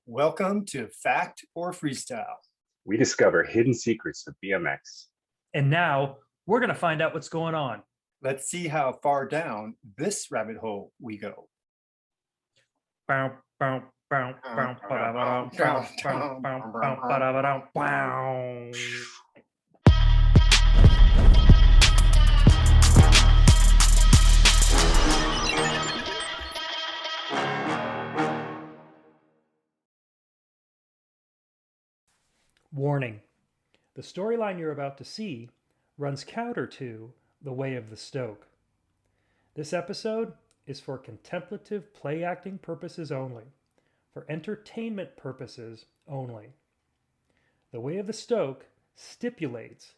Welcome to Fact or Freestyle. We discover hidden secrets of BMX. And now we're going to find out what's going on. Let's see how far down this rabbit hole we go. Warning: the storyline you're about to see runs counter to The Way of the Stoke. This episode is for contemplative play acting purposes only, for entertainment purposes only. The Way of the Stoke stipulates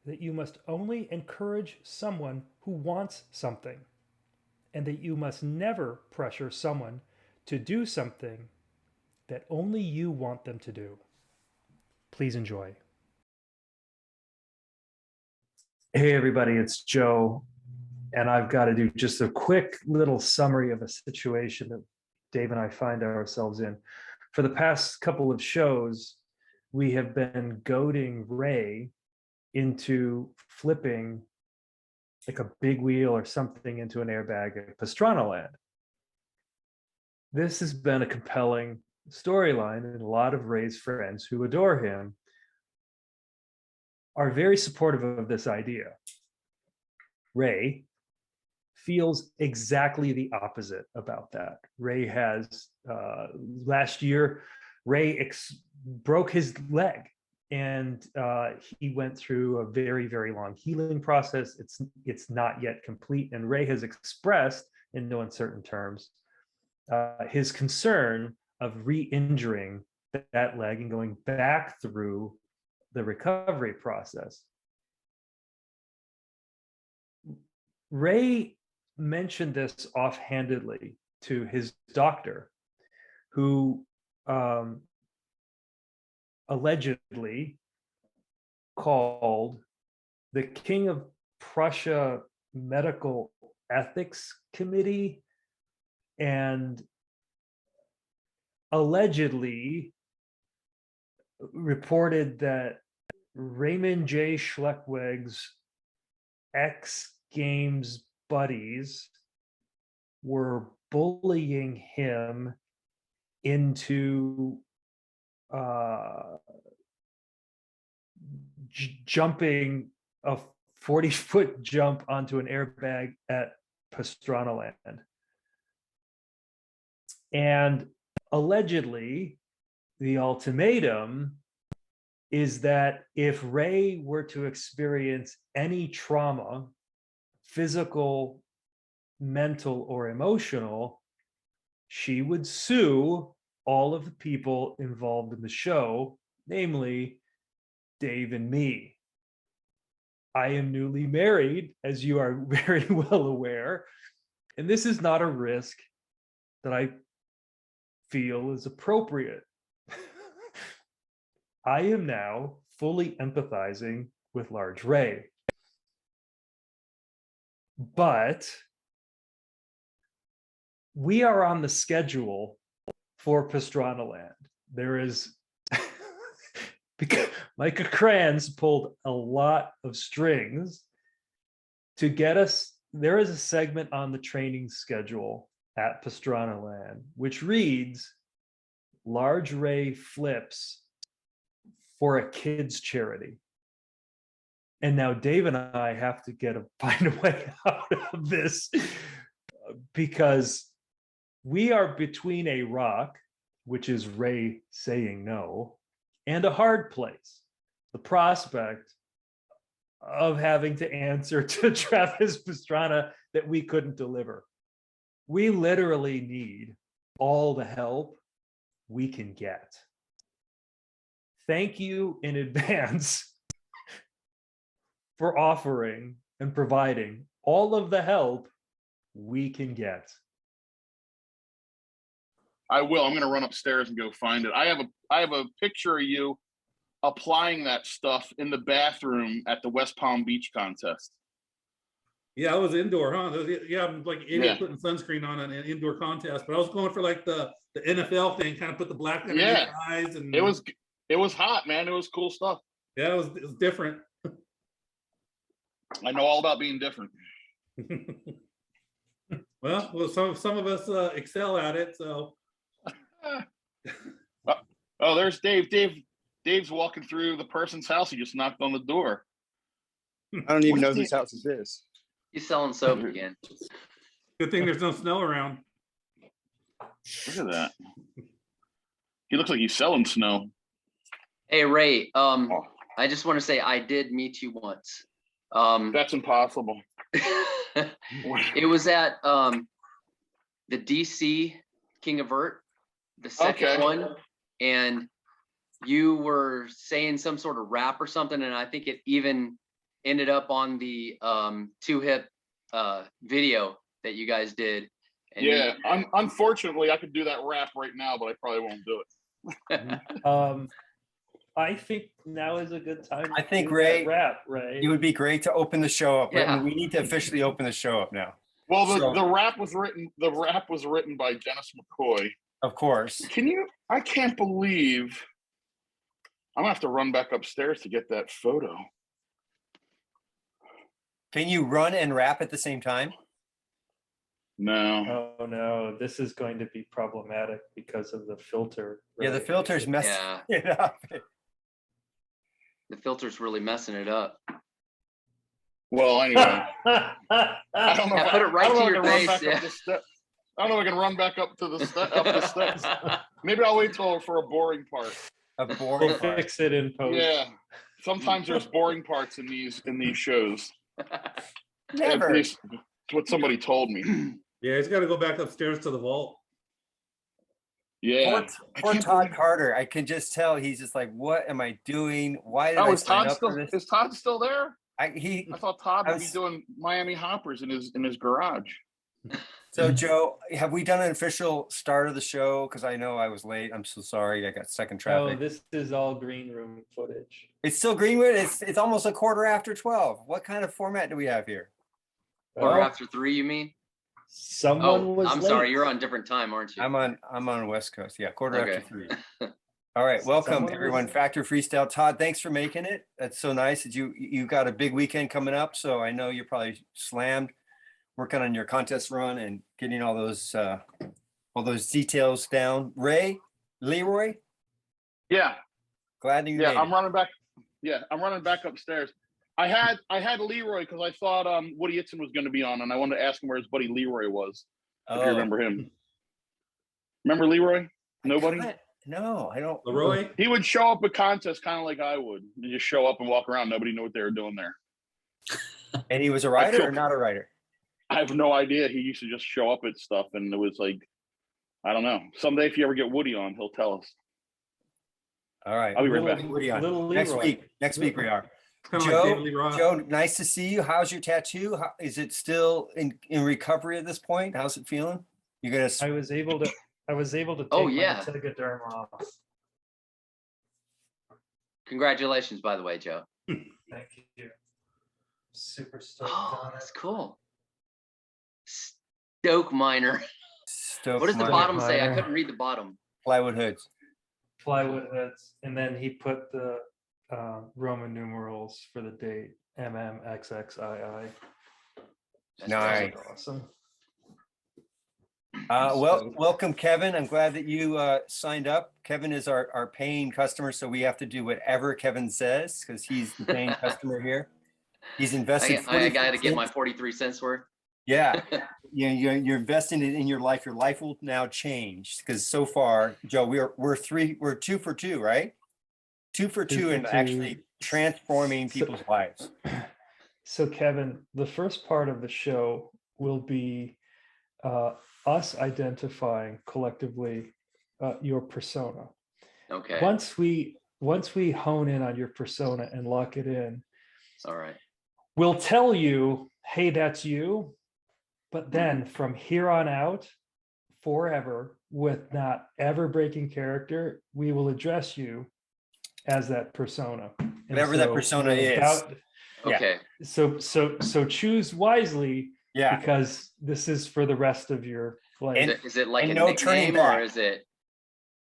that you must only encourage someone who wants something, and that you must never pressure someone to do something that only you want them to do. Please enjoy. Hey everybody, it's Joe, and I've got to do just a quick little summary of a situation that Dave and I find ourselves in. For the past couple of shows, we have been goading Ray into flipping like a big wheel or something into an airbag at Pastrana Land. This has been a compelling storyline, and a lot of Ray's friends who adore him are very supportive of this idea. Ray feels exactly the opposite about that. Ray has, last year, Ray broke his leg, and he went through a very, very long healing process. It's not yet complete, and Ray has expressed, in no uncertain terms, his concern of re-injuring that leg and going back through the recovery process. Ray mentioned this offhandedly to his doctor, who allegedly called the King of Prussia Medical Ethics Committee and allegedly reported that Raymond J. Schleckweg's X Games buddies were bullying him into jumping a 40-foot jump onto an airbag at Pastrana Land. And allegedly, the ultimatum is that if Ray were to experience any trauma, physical, mental, or emotional, she would sue all of the people involved in the show, namely Dave and me. I am newly married, as you are very well aware, and this is not a risk that I feel is appropriate. I am now fully empathizing with Large Ray. But we are on the schedule for Pastrana Land. There is, because Micah Kranz pulled a lot of strings to get us. There is a segment on the training schedule at Pastrana Land, which reads, Large Ray flips for a kids charity. And now Dave and I have to find a way out of this, because we are between a rock, which is Ray saying no, and a hard place. The prospect of having to answer to Travis Pastrana that we couldn't deliver. We literally need all the help we can get. Thank you in advance for offering and providing all of the help we can get. I will. I'm going to run upstairs and go find it. I have a picture of you applying that stuff in the bathroom at the West Palm Beach contest. Yeah, I was indoor, huh? Yeah, I'm like idiot putting sunscreen on an indoor contest, but I was going for like the the NFL thing, kind of put the black underneath Yeah. the eyes, and It was hot, man. It was cool stuff. yeah, it was different. I know all about being different. Well, some of us excel at it. So Oh, there's Dave. Dave's walking through the person's house. He just knocked on the door. I don't even know whose house is this. He's selling soap again. good thing there's no snow around. Look at that. He looks like he's selling snow. Hey Ray, I just want to say I did meet you once. That's impossible. It was at the DC King of Vert, the second one, and you were saying some sort of rap or something, and I think it even ended up on the Two Hip video that you guys did. And Yeah, unfortunately, I could do that rap right now, but I probably won't do it. I think now is a good time. I to think do Ray- that rap, Ray. It would be great to open the show up. Yeah. We need to officially open the show up now. Well, So- the rap was written. The rap was written by Dennis McCoy. Of course. I can't believe. I'm gonna have to run back upstairs to get that photo. Can you run and rap at the same time? No. Oh no, this is going to be problematic because of the filter. Yeah, the filter's messing yeah, it up. the filter's really messing it up. Well, anyway, I don't know. Yeah, If put it right I don't know to if your I can run face, back yeah. up the step. I don't know if I can run back up to the steps. Maybe I'll wait till for a boring part. A We'll boring part. fix it in post. Yeah. Sometimes there's boring parts in these shows. Never. At least it's what somebody told me. Yeah, he's got to go back upstairs to the vault. Yeah. Poor Todd Carter. I can just tell he's just like, what am I doing? Why did I Is sign Todd up still? for this? Is Todd still there? I thought Todd would be was- doing Miami hoppers in his garage. So Joe, have we done an official start of the show? Because I know I was late. I'm so sorry. I got stuck in Oh, traffic. this is all green room footage. It's still Greenwood. It's almost a quarter after 12. What kind of format do we have here? Or Well, after 3, you mean? someone Oh, was I'm late. sorry, you're on different time, aren't you? I'm on West Coast. Yeah, quarter Okay. after 3. All right, welcome Someone everyone. was- Factor Freestyle. Todd, thanks for making it. That's so nice that you got a big weekend coming up. So I know you're probably slammed working on your contest run and getting all those details down. Leroy, Yeah. glad you Yeah. made I'm it. running back. Yeah, I'm running back upstairs. I had Leroy because I thought Woody Itson was going to be on, and I wanted to ask him where his buddy Leroy was. If you Oh, remember him. Remember Leroy? Nobody. No, I don't. Leroy, He would show up at contests kind of like I would. You just show up and walk around. Nobody knew what they were doing there. And he was a writer feel- or not a writer? I have no idea. He used to just show up at stuff, and it was like, I don't know. Someday, if you ever get Woody on, he'll tell us. All right. I'll be right We'll back. get Woody on. Little Next Leroy. week. Next week we are. kind of like Joe, David Lee Roth. Joe, nice to see you. How's your tattoo? Is it still in recovery at this point? How's it feeling? You're gonna. I was able to take Oh, my yeah. tegaderm off. Congratulations, by the way, Joe. Thank you. Super stoked Oh, on that's it. cool. Stoke Miner. Stoke What does the Miner. bottom say? I Miner. couldn't read the bottom. Plywood hoods. Plywood hoods, and then he put the Roman numerals for the date MMXXII. That's Nice. Awesome. Welcome, Kevin. I'm glad that you signed up. Kevin is our paying customer, so we have to do whatever Kevin says because he's the paying customer here. He's invested. I got to get 40%. my 43 cents worth. Yeah, you're investing it in your life. Your life will now change because so far, Joe, we're 2 for 2, right? 2 for 2 for and actually 2. transforming people's lives. So Kevin, the first part of the show will be us identifying collectively your persona. Okay. Once we hone in on your persona and lock it in, All right. we'll tell you, hey, that's you. But then from here on out, forever, with not ever breaking character, we will address you as that persona. And Whatever that persona is. Yeah. Okay. So choose wisely Yeah, because this is for the rest of your Like, And- Is it like and a no turning nickname or back.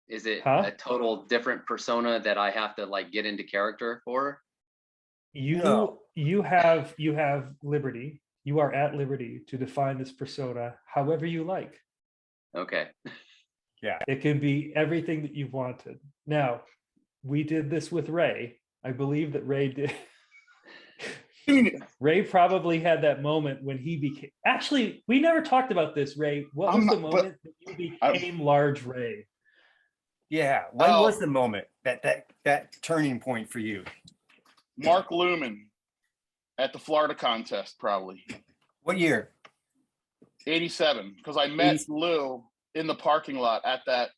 is it Huh? a total different persona that I have to like get into character for? No. you have liberty. You are at liberty to define this persona however you like. Okay. It can be everything that you've wanted. Now, we did this with Ray. I believe that Ray did. Ray probably had that moment when he became. Actually, we never talked about this, Ray. What was the moment that you became Large Ray? Yeah. When Oh. was the moment that turning point for you? Mark Lumen at the Florida contest, probably What year? 87, because I met Lou in the parking lot at that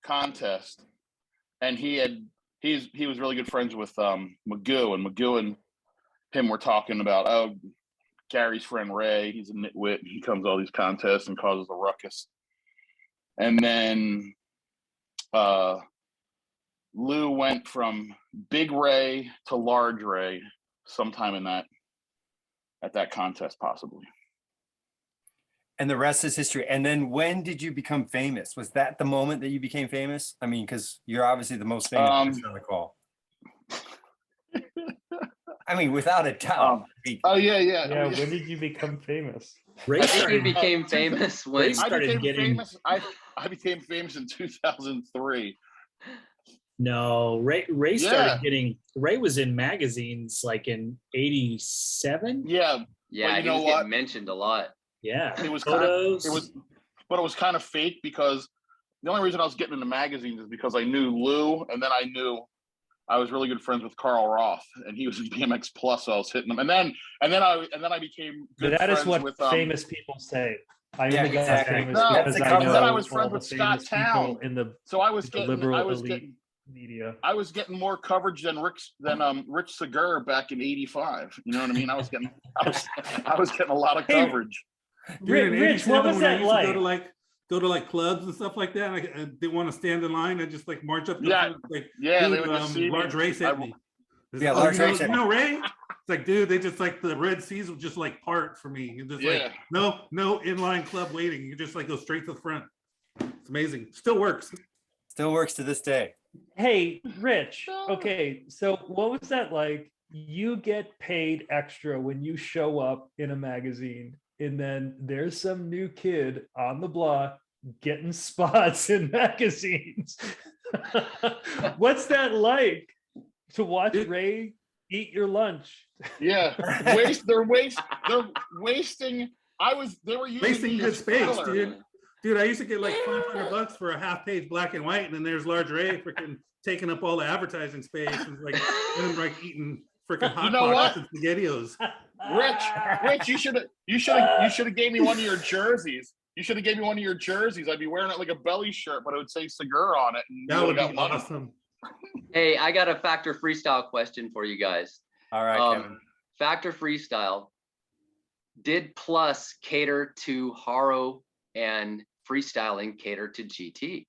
contest, and he was really good friends with Magoo, and Magoo and him were talking about Gary's friend Ray. He's a nitwit. He comes to all these contests and causes a ruckus. And then Lou went from Big Ray to Large Ray sometime at that contest, possibly. And the rest is history. And then when did you become famous? Was that the moment that you became famous? I mean, because you're obviously the most famous person on the call. I mean, without a doubt. Oh yeah. Yeah, when did you become famous? I think you became famous when I became famous in 2003. No, Ray started getting. Ray was in magazines like in '87. Yeah, yeah, you he know was what? getting mentioned a lot. Yeah, It was photos. but it was kind of fake, because the only reason I was getting into magazines is because I knew Lou, and then I knew I was really good friends with Carl Roth, and he was in BMX Plus, so I was hitting him, and then I became good That is friends what with famous people say. I Yeah, only got exactly. famous No, because that's I the know then I was friends all the with Scott famous people Town. in the So I was the getting liberal elite media. I was getting more coverage than Rich Segur back in '85. You know what I mean? I was getting a lot of Hey, coverage. Dude, in Rich, what 87, was when I that used to like? go to like clubs and stuff like that, I didn't want to stand in line. I just like march up to Yeah. the front, like, Yeah, dude, they would just see me. Large Ray sent me. It's, Yeah, oh, Large you know, Ray sent you know Ray? It's like, dude, they just like the Red Seas will just like part for me. You're just like, no inline club waiting. You just like go straight to the front. It's amazing. Still works. Still works to this day. Hey, Rich. Okay, so what was that like? You get paid extra when you show up in a magazine, and then there's some new kid on the block getting spots in magazines. What's that like to watch Ray eat your lunch? Yeah, they're wasting. They were using Wasting me good as space, filler. Dude, I used to get like $500 for a half page black and white, and then there's Large Ray freaking taking up all the advertising space and like eating freaking hot pockets and SpaghettiOs. Rich, you should have gave me one of your jerseys. You should have gave me one of your jerseys. I'd be wearing it like a belly shirt, but it would say Segur on it. And That would be money. awesome. Hey, I got a Factor Freestyle question for you guys. All right, Kevin. Factor Freestyle, did Plus cater to Haro and freestyling cater to GT?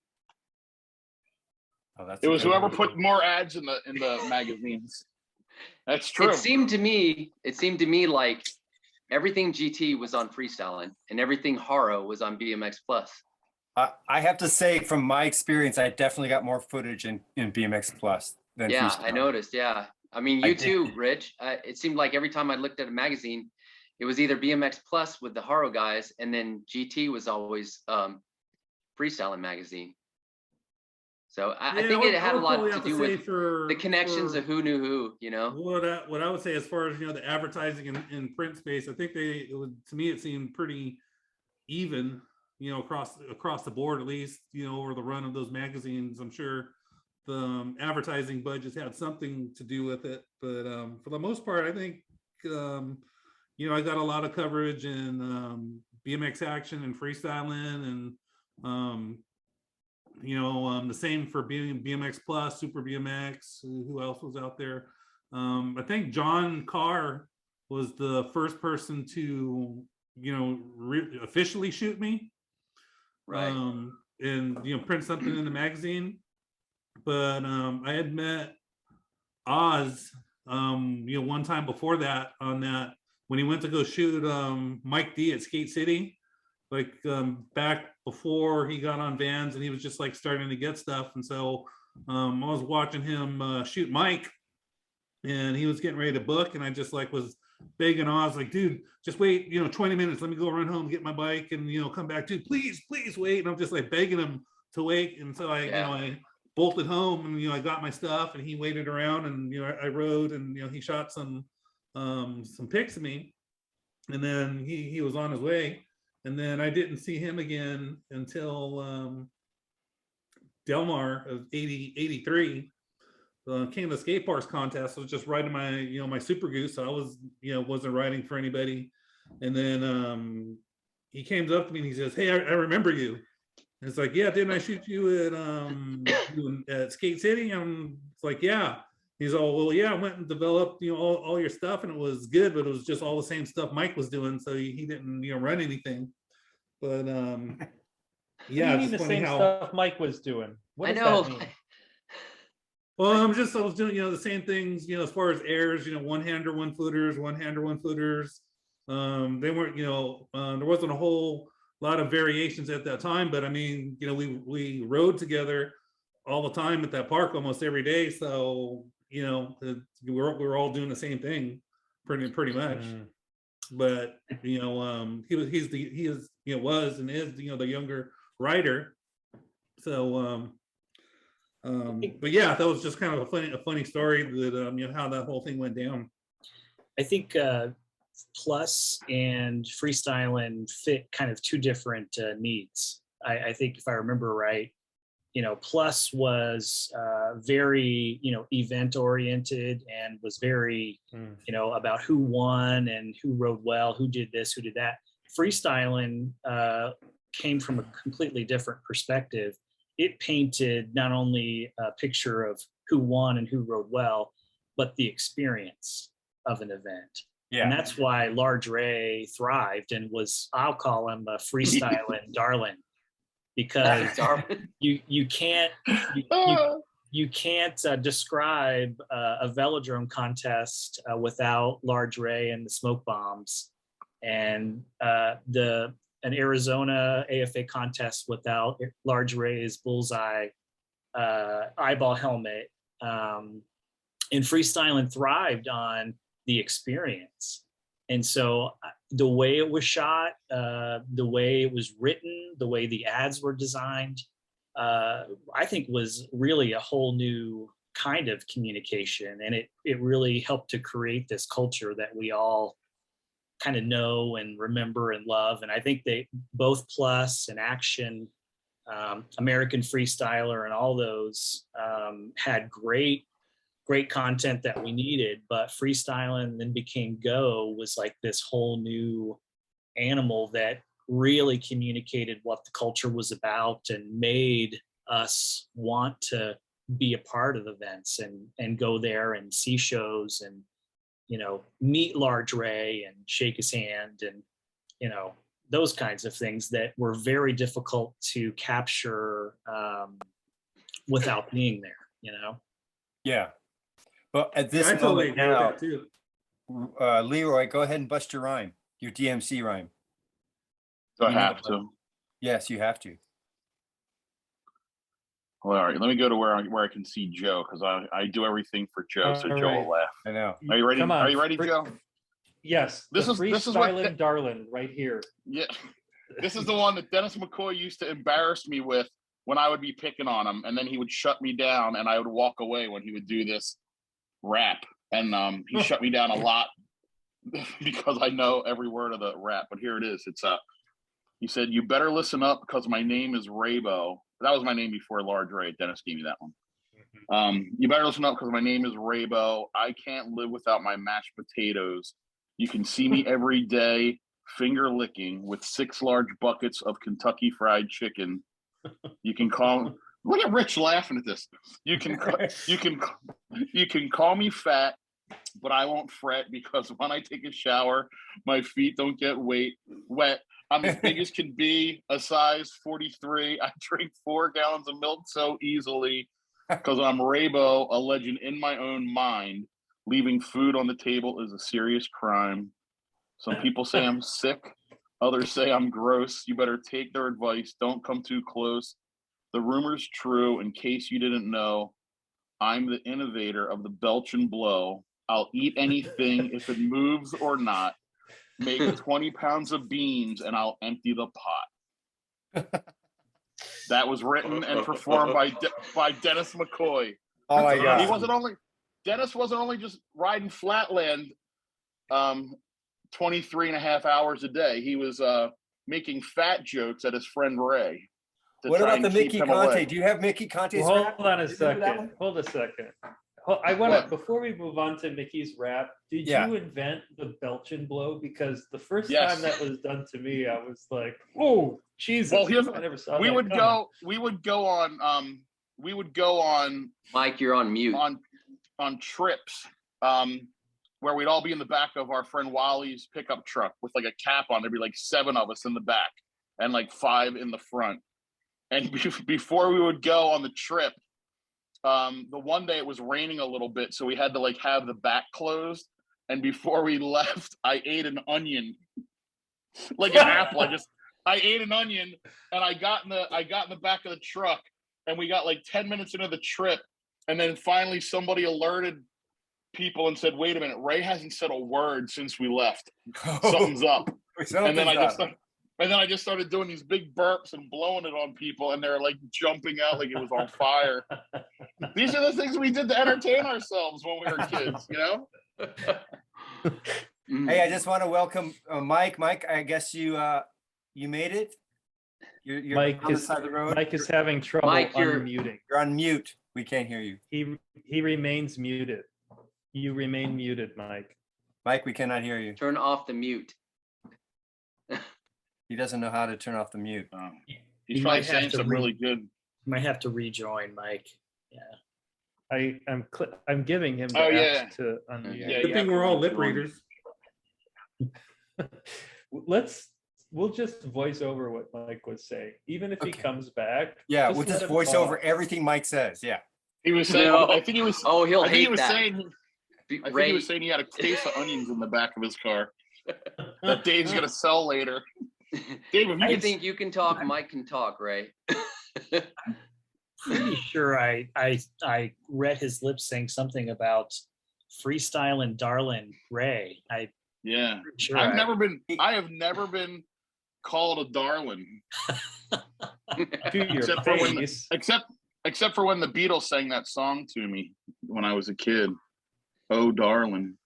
Oh, that's It was whoever put more ads in the magazines. That's true. It seemed to me like everything GT was on freestyling and everything Haro was on BMX Plus. I have to say, from my experience, I definitely got more footage in BMX Plus than I noticed. Yeah, I mean, you too, Rich. It seemed like every time I looked at a magazine, it was either BMX Plus with the Haro guys, and then GT was always freestyling magazine. So I think it had a lot to do with the connections of who knew who, you know. What I would say, as far as the advertising in print space, I think to me it seemed pretty even, across the board, at least, over the run of those magazines. I'm sure the advertising budgets had something to do with it, but for the most part, I think I got a lot of coverage in BMX Action and freestyling, and the same for BMX Plus, Super BMX. Who else was out there? I think John Carr was the first person to officially shoot me, right? And print something in the magazine. But I had met Oz one time before that, on that, when he went to go shoot Mike D at Skate City. like back before he got on Vans, and he was just like starting to get stuff. And so I was watching him shoot Mike, and he was getting ready to book, and I just like was begging on. I was like, dude, just wait, 20 minutes. Let me go run home, get my bike, and come back to, please wait. And I'm just like begging him to wait. And so I bolted home, and I got my stuff, and he waited around, and I rode, and he shot some pics of me, and then he was on his way. And then I didn't see him again until Del Mar of 83. Canada Skate Parks contest. I was just riding my my Super Goose. So I was wasn't riding for anybody. And then he came up to me and he says, "Hey, I remember you." And it's like, "Yeah, didn't I shoot you at Skate City?" I'm like, "Yeah." He's all, "Well, yeah, I went and developed all your stuff, and it was good, but it was just all the same stuff Mike was doing, so he didn't run anything." But yeah, What do you mean it's the funny same how stuff Mike was doing? What I does know. that mean? well, I was doing the same things as far as airs, one-hander, one-footers, one-hander, one-footers. They weren't there wasn't a whole lot of variations at that time, but I mean we rode together all the time at that park almost every day, so we're all doing the same thing pretty much. But he was and is the younger rider. So but yeah, that was just kind of a funny story that how that whole thing went down. I think Plus and Freestyle fit kind of two different needs. I think if I remember right, Plus was very event oriented and was very about who won and who rode well, who did this, who did that. Freestyling came from a completely different perspective. It painted not only a picture of who won and who rode well, but the experience of an event. Yeah. And that's why Large Ray thrived and was, I'll call him a freestyling darling, because you can't describe a velodrome contest without Large Ray and the smoke bombs, and an Arizona AFA contest without Large Ray's bullseye eyeball helmet. And Freestyling thrived on the experience. And so the way it was shot, the way it was written, the way the ads were designed, I think was really a whole new kind of communication. And it really helped to create this culture that we all kind of know and remember and love. And I think they both Plus and Action, American Freestyler, and all those had great content that we needed. But Freestyling then became Go was like this whole new animal that really communicated what the culture was about and made us want to be a part of events and go there and see shows and meet Large Ray and shake his hand and those kinds of things that were very difficult to capture without being there. Yeah. Well, at this I totally moment agree with now, that too. Leroy, go ahead and bust your rhyme, your DMC rhyme. Do I have to? Yes, you have to. Well, all right, let me go to where I can see Joe, because I do everything for Joe, so All Joe right. will laugh. I know. Are you ready? Come on. Are you ready, Joe? Yes, This the is what freestyling darling right here. Yeah, this is the one that Dennis McCoy used to embarrass me with when I would be picking on him, and then he would shut me down, and I would walk away when he would do this rap, and he shut me down a lot because I know every word of the rap. But here it is. It's he said, "You better listen up because my name is Raybo." That was my name before Large Ray. Dennis gave me that one. You better listen up because my name is Raybo. I can't live without my mashed potatoes. You can see me every day finger licking with 6 large buckets of Kentucky Fried Chicken. You can call. Look at Rich laughing at this. You can call me fat, but I won't fret because when I take a shower, my feet don't get wet. I'm as big as can be, a size 43. I drink 4 gallons of milk so easily because I'm Raybo, a legend in my own mind. Leaving food on the table is a serious crime. Some people say I'm sick. Others say I'm gross. You better take their advice. Don't come too close. The rumor's true. In case you didn't know, I'm the innovator of the belch and blow. I'll eat anything if it moves or not. Make 20 pounds of beans and I'll empty the pot. That was written and performed by Dennis McCoy. Oh my God. Dennis wasn't only just riding Flatland 23 and a half hours a day. He was making fat jokes at his friend Ray. What about the Mickey Conte? Do you have Mickey Conte's Well, rap? hold on a Do you remember that second. one? Hold a second. I want to, What? before we move on to Mickey's rap, did Yeah. you invent the belch and blow? Because the first Yes. time that was done to me, I was like, "Oh, Jesus!" Well, here's- I never saw we that would coming. go on Mike, you're on mute. on trips where we'd all be in the back of our friend Wally's pickup truck with like a cap on. There'd be like 7 of us in the back and like 5 in the front. And before we would go on the trip, the one day it was raining a little bit, so we had to like have the back closed. And before we left, I ate an onion, like an apple. I ate an onion, and I got in the back of the truck, and we got like 10 minutes into the trip, and then finally somebody alerted people and said, "Wait a minute, Ray hasn't said a word since we left. Something's up." And then I just started doing these big burps and blowing it on people, and they're like jumping out like it was on fire. These are the things we did to entertain ourselves when we were kids, you know? Hey, I just want to welcome Mike. Mike, I guess you made it. You're Mike on the is side of the road. Mike is having trouble Mike, you're- unmuting. You're on mute. We can't hear you. He remains muted. You remain muted, Mike. Mike, we cannot hear you. Turn off the mute. He doesn't know how to turn off the mute. He's You probably might have saying to some really good. You might have to rejoin, Mike. Yeah. I'm giving him the Oh, yeah. apps to unmute. Yeah, Good you thing have we're to all lip rejoin. readers. We'll just voice over what Mike was saying, even if he Okay. comes back. Yeah, just we'll let just him voice talk. over everything Mike says. Yeah. He was saying, No. I think he was. Oh, he'll I think he hate was that. saying. I think he was saying he had a case of onions in the back of his car that Dave's gonna sell later. Dave, if you I could think you can talk. Mike can talk, Ray. Pretty sure I read his lips saying something about Freestyle and Darlin Ray. Yeah, Sure. I have never been called a darling, To your Except for when- face. except for when the Beatles sang that song to me when I was a kid. Oh, darling.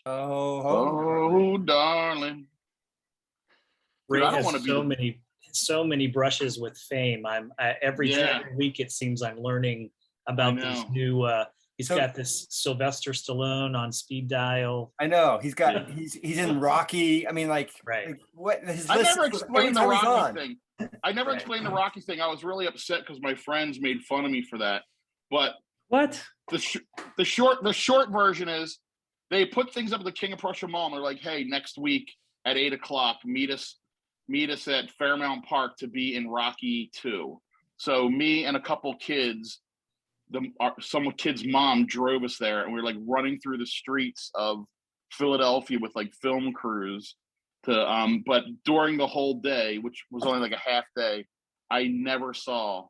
Oh, darling. Ray Dude, I don't has wanna be so many brushes with fame. Every Yeah. week it seems I'm learning about these know. new. He's So- got this Sylvester Stallone on speed dial. I know. He's got Yeah. he's in Rocky. I mean, like Right. what his I list never is- explained the every time he's Rocky on. thing. I never Right. explained the Rocky thing. I was really upset because my friends made fun of me for that. But What? the short version is they put things up at the King of Prussia Mall. And they're like, "Hey, next week at 8:00, meet us at Fairmount Park to be in Rocky 2." So me and a couple kids, some kid's mom drove us there, and we were like running through the streets of Philadelphia with like film crews to but during the whole day, which was only like a half day, I never saw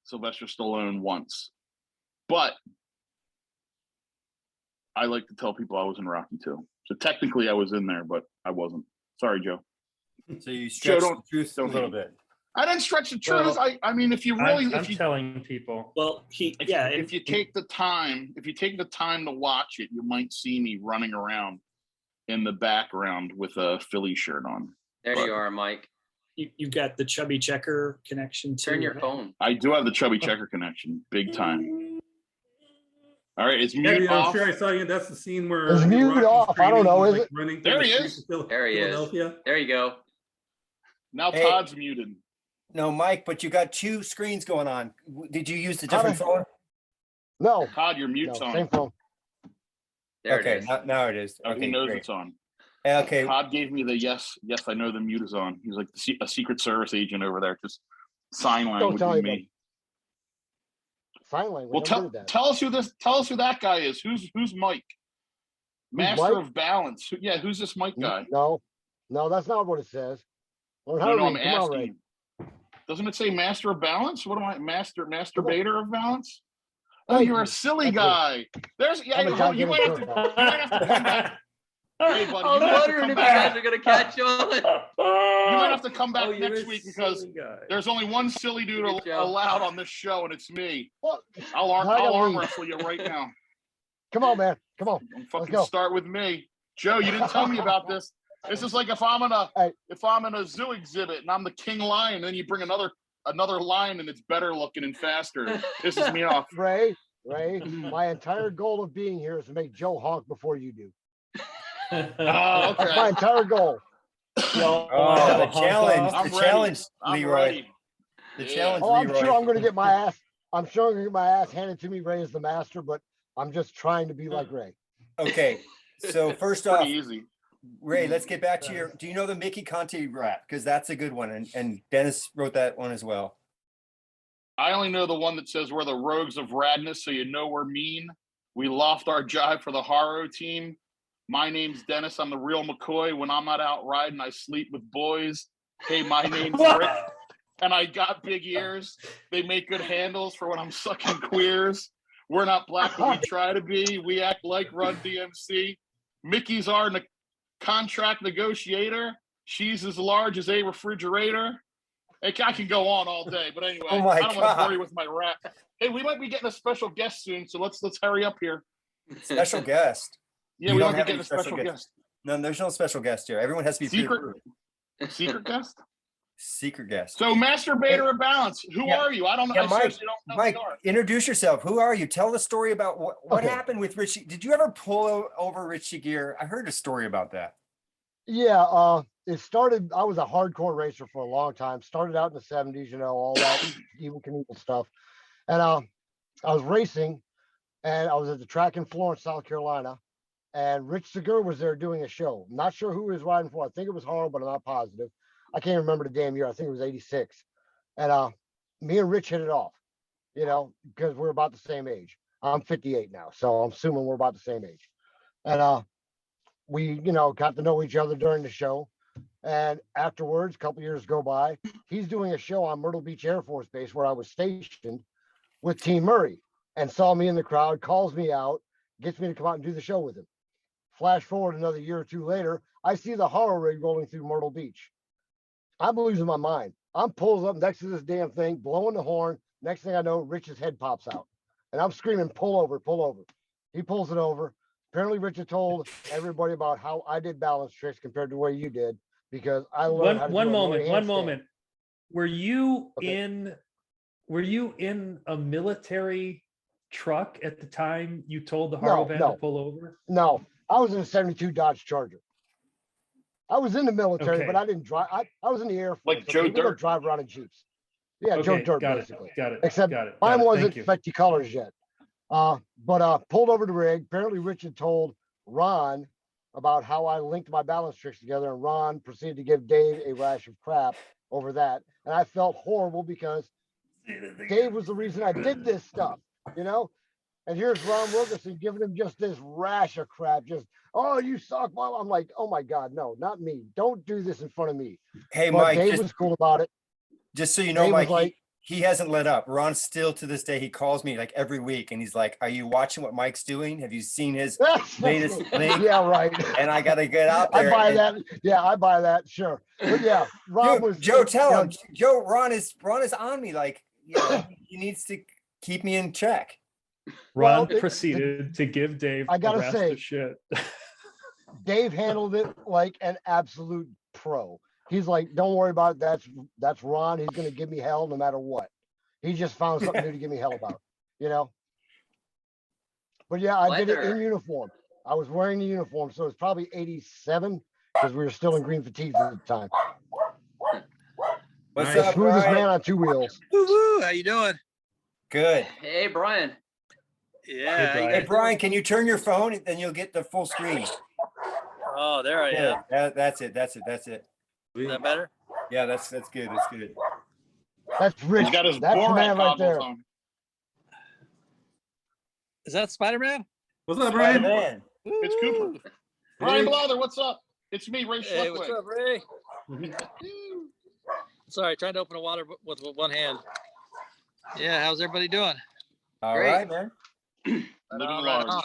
Sylvester Stallone once. But I like to tell people I was in Rocky too. So technically I was in there, but I wasn't. Sorry, Joe. So you stretch the don't- truth a don't little hate bit. I didn't stretch the truth. Well, I mean, if you really, I'm if you telling people. Well, if you take the time to watch it, you might see me running around in the background with a Philly shirt on. There you are, Mike. you got the chubby checker connection too. Turn your right? phone. I do have the chubby checker connection, big time. All right, it's Yeah, mute dude, I'm off. sure I saw you. That's the scene where It's muted Rocky's off. I don't training, know, he's, is like, it? running There through he the is. streets of There he is. Philadelphia. There you go. Now Hey. Todd's muted. No, Mike, but you got 2 screens going on. Did you use the How different did- phone? No, Todd, your no, mute's on. same phone. There Okay, it is. now it is. Oh, Okay, he knows great. it's on. Okay, Todd gave me the yes, I know the mute is on. He's like a Secret Service agent over there, just sign language tell with you, me. Sign language. Well, I'm good at that. tell us who that guy is. Who's Mike? Master Mike? of Balance. Who's this Mike guy? No, that's not what it says. Learn I how to know I'm read. Come on, Ray. asking. Doesn't it say master of balance? What am I? Masturbator of balance? Oh, Thank you're you. a silly That's guy. There's I'm a you might have to come back. Hey, buddy, I you was might have to wondering come if you back. guys are gonna catch on. You might have to come back Oh, you're next a week because silly guy. there's only one silly dude Good job. allowed on this show, and it's me. Well, I'll I gotta arm leave. wrestle you right now. Come on, man. Come on. Don't Let's fucking go. start with me, Joe. You didn't tell me about this. This is like if I'm in a zoo exhibit and I'm the king lion, and then you bring another lion and it's better looking and faster. It pisses me off. Ray, my entire goal of being here is to make Joe honk before you do. Oh, That's my okay. entire goal. Y'all Oh, wanna have the a honk challenge. off? I'm The ready. challenge, I'm Leroy. ready. The Yeah. challenge, Oh, I'm Leroy. sure I'm going to get my ass. I'm sure I'm going to get my ass handed to me. Ray is the master, but I'm just trying to be like Ray. Okay, so first Pretty off, easy. Ray, let's get back to your. Do you know the Mickey Conti rap? Because that's a good one, and Dennis wrote that one as well. I only know the one that says we're the rogues of radness, so you know we're mean. We loft our jive for the Haro team. My name's Dennis. I'm the real McCoy. When I'm not out riding, I sleep with boys. Hey, my name's Rick, and I got big ears. They make good handles for when I'm sucking queers. We're not black, but we try to be. We act like Run DMC. Mickey's our contract negotiator. She's as large as a refrigerator. I can go on all day, but anyway, Oh my I don't want to God. bore you with my rap. Hey, we might be getting a special guest soon, so let's hurry up here. Special guest. Yeah, We we don't might be have getting any a special special guest. No, there's no special guest here. Everyone has to be Secret? pre-approved. Secret guest? Secret guest. So, masturbator of balance. Who Yeah. are you? I don't know. Yeah, I seriously don't know Mike, who you are. introduce yourself. Who are you? Tell the story about what Okay. happened with Richie. Did you ever pull over Richie Gear? I heard a story about that. Yeah, it started, I was a hardcore racer for a long time. Started out in the 70s, all that evil Knievel stuff. And I was racing, and I was at the track in Florence, South Carolina, and Rich Segur was there doing a show. Not sure who he was riding for. I think it was Harl, but I'm not positive. I can't remember the damn year. I think it was 86. And me and Rich hit it off, because we're about the same age. I'm 58 now, so I'm assuming we're about the same age. And we, got to know each other during the show. And afterwards, a couple years go by, he's doing a show on Myrtle Beach Air Force Base where I was stationed with Team Murray, and saw me in the crowd, calls me out, gets me to come out and do the show with him. Flash forward another year or two later, I see the horror rig rolling through Myrtle Beach. I'm losing my mind. I'm pulls up next to this damn thing, blowing the horn. Next thing I know, Rich's head pops out. And I'm screaming, pull over, pull over. He pulls it over. Apparently, Richard told everybody about how I did balance tricks compared to the way you did, because I learned how to do a Murray One handstand. moment. Were you Okay. in a military truck at the time you told the No, Harlow van no. to pull over? No, I was in a 72 Dodge Charger. I was in the military, Okay. but I didn't drive. I was in the Air Force. Like Joe we don't Dirt? drive around in Jeeps. Yeah, Joe Okay, Dirt, got basically. it. Got it. Except got it. mine got it. wasn't Thank you. Fetty colors yet. But pulled over the rig. Apparently, Richard told Ron about how I linked my balance tricks together, and Ron proceeded to give Dave a rash of crap over that. And I felt horrible because Dave was the reason I did this stuff, And here's Ron Wilkerson giving him just this rash of crap. Just, oh, you suck. Well, I'm like, oh my God, no, not me. Don't do this in front of me. Hey, But Mike, Dave was cool about it. just so you know, Dave was Mike, like- he hasn't let up. Ron still to this day, he calls me like every week and he's like, are you watching what Mike's doing? Have you seen his latest link? Yeah, right. And I got to get out there. I buy and- that. Yeah, I buy that. Sure. But yeah, Ron Dude, was Joe, tell him. Joe, Ron is on me. Like, he needs to keep me in check. Ron Well, proceeded to give Dave I gotta a rash say- of shit. Dave handled it like an absolute pro. He's like, don't worry about it. That's Ron. He's gonna give me hell no matter what. He just found something new to give me hell about, But yeah, I did it in uniform. I was wearing the uniform, so it's probably 87 because we were still in green fatigues at the time. What's Nice. up, Smoothest Brian? man on two wheels. Woo-hoo, how you doing? Good. Hey, Brian. Yeah. Brian. Hey, Brian, can you turn your phone and then you'll get the full screen? Oh, there I am. That's it. That's it. Is that better? Yeah, that's good. That's good. That's Rich. He's got his That's the Borat man right goggles there. on. Is that Spider-Man? What's up, Brian? Man. It's Cooper. Brian Blather, what's up? It's me, Ray Hey, what's Schlickwick. up, Ray? Sorry, trying to open a water with one hand. Yeah, how's everybody doing? All Great. right, man. Living Right large. on.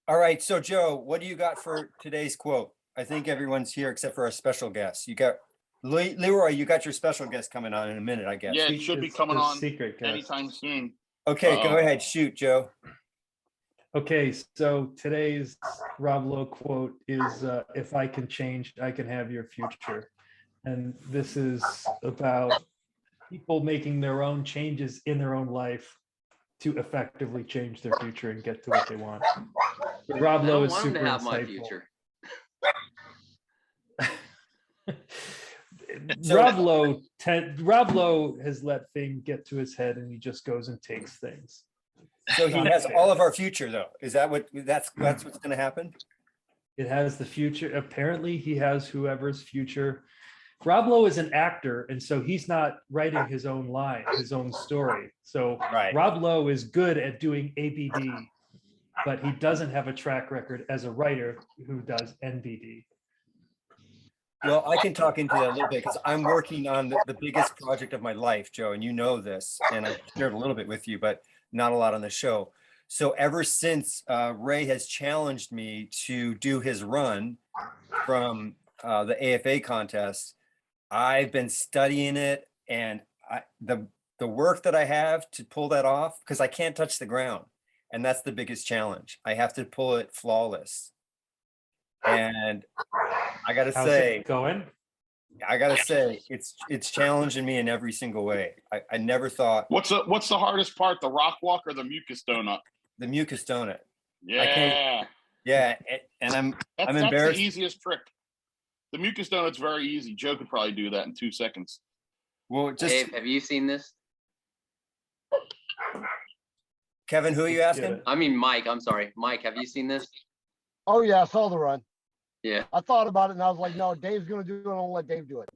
All right, so Joe, what do you got for today's quote? I think everyone's here except for our special guest. You got Leroy, you got your special guest coming on in a minute, I guess. Yeah, it should be It's coming the on secret guest. anytime soon. Okay, go Uh-oh. ahead, shoot, Joe. Okay, so today's Rob Lowe quote is, if I can change, I can have your future. And this is about people making their own changes in their own life to effectively change their future and get to what they want. But Rob I Lowe don't is want him super to have my insightful. future. Rob Lowe has let things get to his head and he just goes and takes things. So he Not has fair. all of our future though. Is that that's what's going to happen? It has the future. Apparently he has whoever's future. Rob Lowe is an actor, and so he's not writing his own line, his own story. So Right. Rob Lowe is good at doing ABD, but he doesn't have a track record as a writer who does NBD. Well, I can talk into that a little bit because I'm working on the biggest project of my life, Joe, and you know this, and I shared a little bit with you, but not a lot on the show. So ever since Ray has challenged me to do his run from the AFA contest, I've been studying it, and the work that I have to pull that off, because I can't touch the ground, and that's the biggest challenge. I have to pull it flawless. And I gotta How's say, it going? it's challenging me in every single way. I never thought What's the hardest part? The rock walk or the mucus donut? the mucus donut. Yeah, Yeah, and I'm that's embarrassed. the easiest trick. The mucus donut's very easy. Joe could probably do that in 2 seconds. Well, just Dave, have you seen this? Kevin, who are you Let's get asking? it. I mean, Mike, I'm sorry. Mike, have you seen this? Oh yeah, I saw the run. Yeah. I thought about it and I was like, no, Dave's gonna do it. I'm gonna let Dave do it.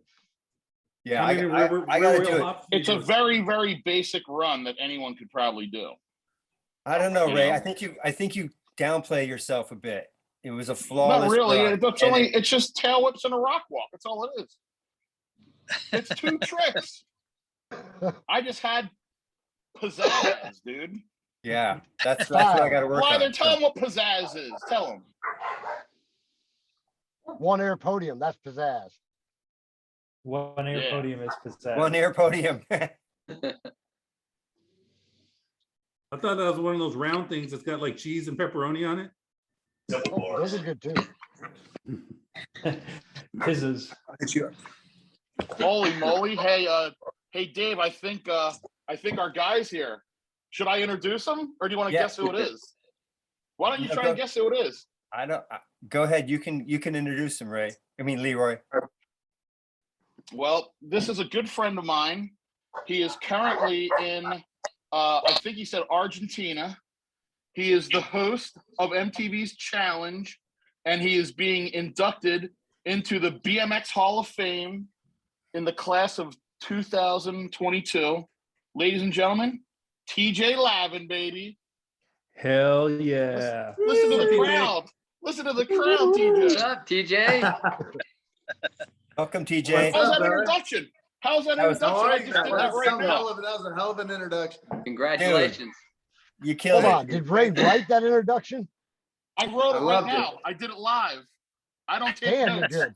Yeah, How many I gotta do it. hops It's a do? very, very basic run that anyone could probably do. I don't know, You Ray. know. I think you downplay yourself a bit. It was a flawless Not really. run, It's and only it's just tail whips and a rock walk. That's all it is. It's 2 tricks. I just had pizzazz, dude. yeah, that's what I got to work Why? on. Tell them what pizzazz is. Tell them. One air podium, that's pizzazz. One air Yeah. podium is pizzazz. One air podium. I thought that was one of those round things that's got like cheese and pepperoni on it. Oh, those are good too. Pizzas. Holy moly! Hey, Dave. I think our guy's here. Should I introduce him, or do you want to Yeah. guess who it is? Why don't you No, try go- and guess who it is? I don't. Go ahead. You can introduce him, Ray. I mean, Leroy. Well, this is a good friend of mine. He is currently in, I think he said Argentina. He is the host of MTV's Challenge, and he is being inducted into the BMX Hall of Fame in the class of 2022. Ladies and gentlemen, TJ Lavin, baby. Hell yeah. Listen to the crowd. Listen to the crowd, TJ. What's up, TJ? Welcome, TJ. How's that introduction? How's that That was- introduction? I just did that right now. That was a hell of an introduction. Congratulations. You killed Hold it. on, did Ray write that introduction? I wrote it right loved it. now. I did it live. I don't take Damn, you notes. did.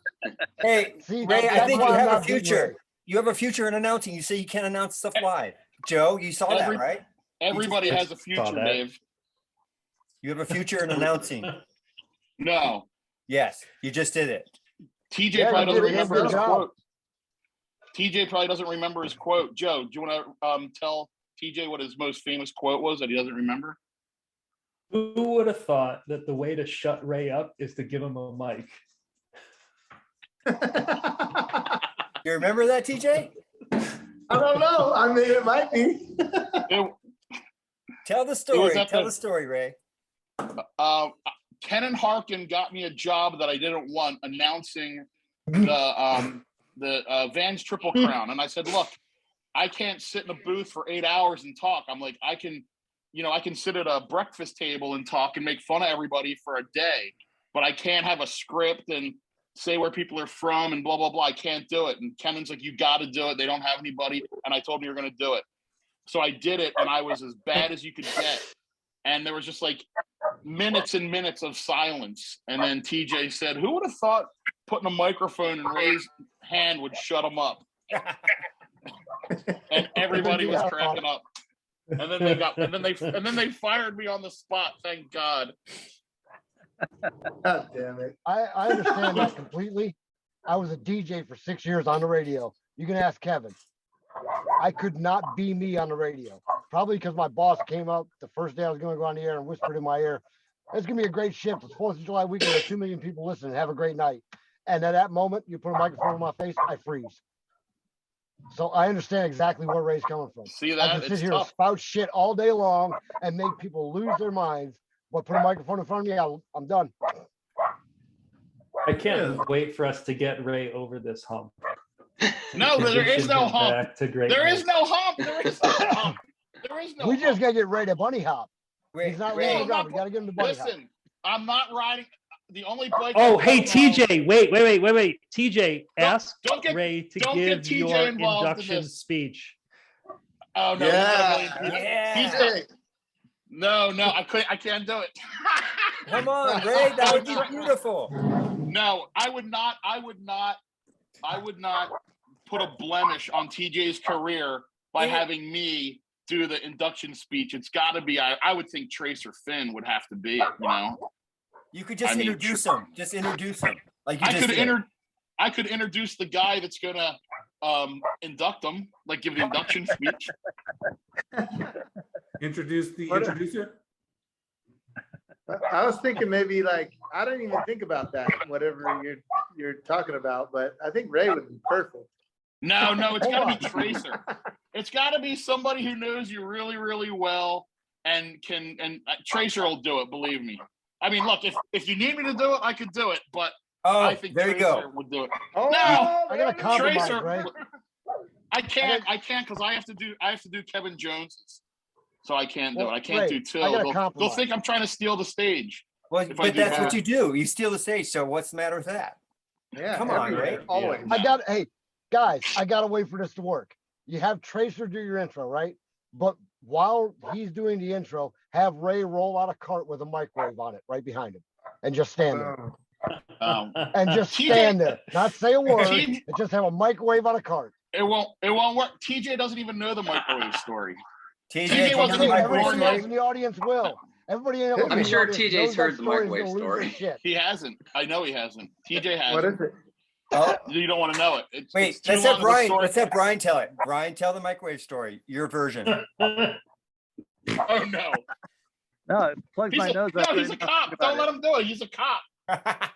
Hey, See, Ray, I that's think why you I'm have a not beating future. Ray. You have a future in announcing. You say you can't announce stuff live. Joe, you saw that, Every- right? Everybody just has a future, that. Dave. You have a future in announcing. No. Yes, you just did it. TJ Yeah, probably you doesn't did a remember good his job. quote. TJ probably doesn't remember his quote. Joe, do you want to tell TJ what his most famous quote was that he doesn't remember? Who would have thought that the way to shut Ray up is to give him a mic? You remember that, TJ? I don't know. I mean, it might be. It, Tell the was story. at Tell the- the story, Ray. Ken and Harkin got me a job that I didn't want, announcing the Vans Triple Crown, and I said, "Look, I can't sit in a booth for 8 hours and talk. I'm like, I can sit at a breakfast table and talk and make fun of everybody for a day, but I can't have a script and say where people are from and blah, blah, blah. I can't do it. And Kennan's like, you got to do it. They don't have anybody. And I told him you're going to do it. So I did it, and I was as bad as you could get. And there was just like minutes and minutes of silence. And then TJ said, who would have thought putting a microphone in Ray's hand would shut him up? And everybody was cracking up. And then they fired me on the spot. Thank God. God damn it. I understand that completely. I was a DJ for 6 years on the radio. You can ask Kevin. I could not be me on the radio. Probably because my boss came up the first day I was going to go on the air and whispered in my ear, it's going to be a great shift. It's 4th of July weekend. There's 2 million people listening. Have a great night. And at that moment, you put a microphone in my face, I freeze. So I understand exactly where Ray's coming from. See I that? can sit It's here and tough. spout shit all day long and make people lose their minds. But put a microphone in front of me, I'm done. I can't wait for us to get Ray over this hump. No, there is no hump. Back to great There is no hump. There is no hump. There is no We hump. just gotta get Ray to bunny hop. Ray, He's not Ray, laying on the ground. We gotta get him to bunny hop. Listen, I'm not riding. The only bike. Oh, I hey, don't know- TJ, wait. TJ, ask don't get- Ray to don't get give TJ your involved in induction this. speech. Oh no! Yeah. Yeah. No, I can't do it. Come on, Ray, that would be beautiful. No, I would not put a blemish on TJ's career by having me do the induction speech. It's got to be. I would think Tracer Finn would have to be it. You know. You could just I mean, introduce him. Just introduce him. Like you I just could did. I could introduce the guy that's gonna induct him, like give the induction speech. Introduce the What- introducer. I was thinking maybe like, I don't even think about that, whatever you're talking about, but I think Ray would be perfect. No, it's got to be Tracer. It's got to be somebody who knows you really, really well and can. And Tracer will do it. Believe me. I mean, look, if you need me to do it, I could do it. But Oh, I think there you Tracer go. would do it. Oh, No, I gotta compromise, Tracer. Ray. I can't because I have to do Kevin Jones's. So I can't do it. Well, I can't Ray, do I Till. gotta They'll compromise. think I'm trying to steal the stage. Well, If I but do that's what both. you do. You steal the stage. So what's the matter with that? Yeah, Come on, everywhere, Ray. always. Hey, guys, I gotta wait for this to work. You have Tracer do your intro, right? But while he's doing the intro, have Ray roll out a cart with a microwave on it right behind him and just stand there. Oh, And just TJ stand there. Not say a word. TJ And just have a microwave on a cart. It won't work. TJ doesn't even know the microwave story. TJ, TJ do you wasn't know the even microwave born Everybody yet. else in the audience will. Everybody in I'm the sure audience TJ's knows that heard the story is microwave gonna lose their story. shit. He hasn't. I know he hasn't. TJ what hasn't. is it? Oh, You don't want to know it. It's wait, too let's long have of a Brian. story. Let's have Brian tell it. Brian, tell the microwave story. Your version. Oh no. No, it plugs my nose up. He's a cop. Don't let him do it. He's a cop.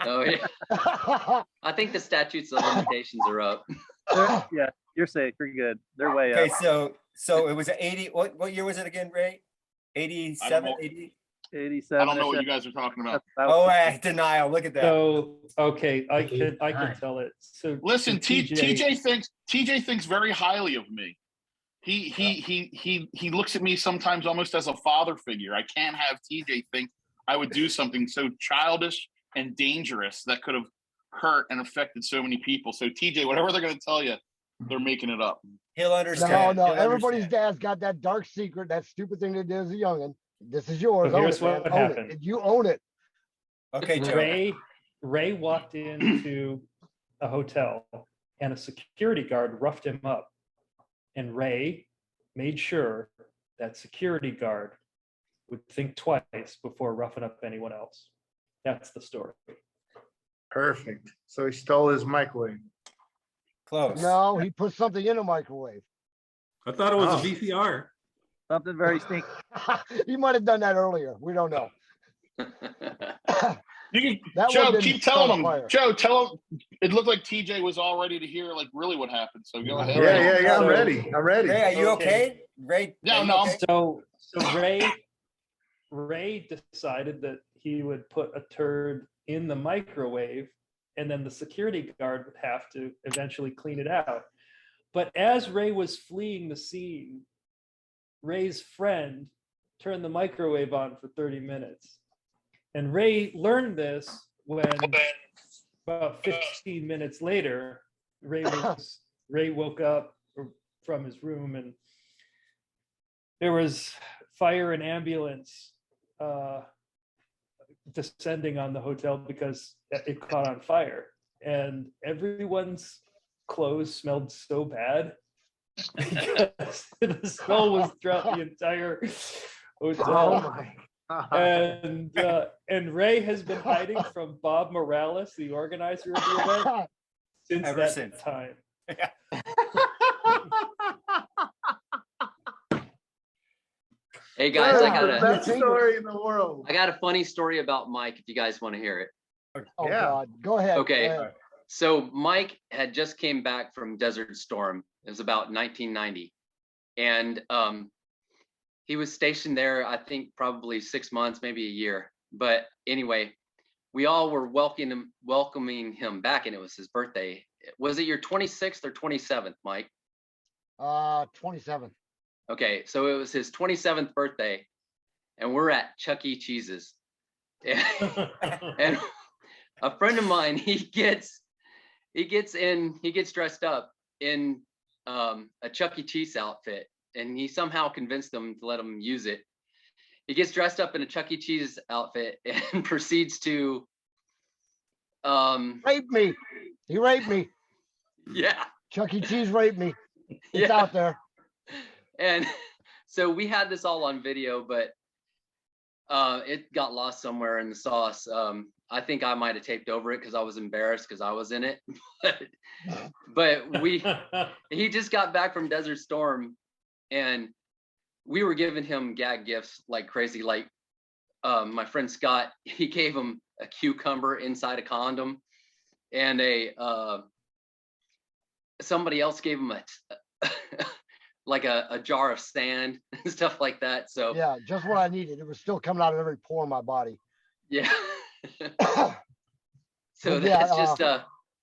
Oh, yeah. I think the statutes of limitations are up. Yeah, you're safe. You're good. They're way Okay, up. so it was 80. What year was it again, Ray? 87, know. 80? 87. I don't know what you guys are talking about. Oh, denial. Look at that. So, okay, I can tell it. So Listen, so TJ thinks very highly of me. He looks at me sometimes almost as a father figure. I can't have TJ think I would do something so childish and dangerous that could have hurt and affected so many people. So TJ, whatever they're going to tell you, they're making it up. He'll No, understand. no, He'll everybody's understand. dad's got that dark secret, that stupid thing they did as a youngin'. This is yours. So Own here's it, man. what Own happened. it. You own it. Okay, Joe. Ray walked into a hotel and a security guard roughed him up. And Ray made sure that security guard would think twice before roughing up anyone else. That's the story. Perfect. So he stole his microwave. Close. No, he put something in a microwave. I thought it was Oh. a VCR. Something very stinky. He might have done that earlier. We don't know. You can, That one Joe, didn't keep start telling a him. fire. Joe, tell him. It looked like TJ was all ready to hear like really what happened. So go ahead. Yeah. I'm So- ready. I'm ready. Ray, are you Okay. okay? Ray? Yeah, are you no, okay? So Ray decided that he would put a turd in the microwave and then the security guard would have to eventually clean it out. But as Ray was fleeing the scene, Ray's friend turned the microwave on for 30 minutes. And Ray learned this when about 15 minutes later, Ray woke up from his room, and there was fire and ambulance descending on the hotel because it caught on fire, and everyone's clothes smelled so bad because the smell was throughout the entire hotel. And Ray has been hiding from Bob Morales, the organizer of the event, since that time. Hey guys, That's the best story in the world. I got a funny story about Mike if you guys want to hear it. Oh Yeah. God, go ahead. Okay. Go ahead. So Mike had just came back from Desert Storm. It was about 1990. And he was stationed there, I think probably 6 months, maybe a year. But anyway, we all were welcoming him back, and it was his birthday. Was it your 26th or 27th, Mike? 27. Okay, so it was his 27th birthday, and we're at Chuck E. Cheese's. And a friend of mine, he gets dressed up in a Chuck E. Cheese outfit, and he somehow convinced them to let him use it. He gets dressed up in a Chuck E. Cheese outfit and proceeds to Rape me. He raped me. Yeah. Chuck E. Cheese raped me. It's Yeah. out there. And so we had this all on video, but it got lost somewhere in the sauce. I think I might have taped over it because I was embarrassed because I was in it. But he just got back from Desert Storm, and we were giving him gag gifts like crazy. Like my friend Scott, he gave him a cucumber inside a condom, and somebody else gave him like a jar of sand and stuff like that. So yeah, just what I needed. It was still coming out of every pore in my body. Yeah. So But yeah, that's just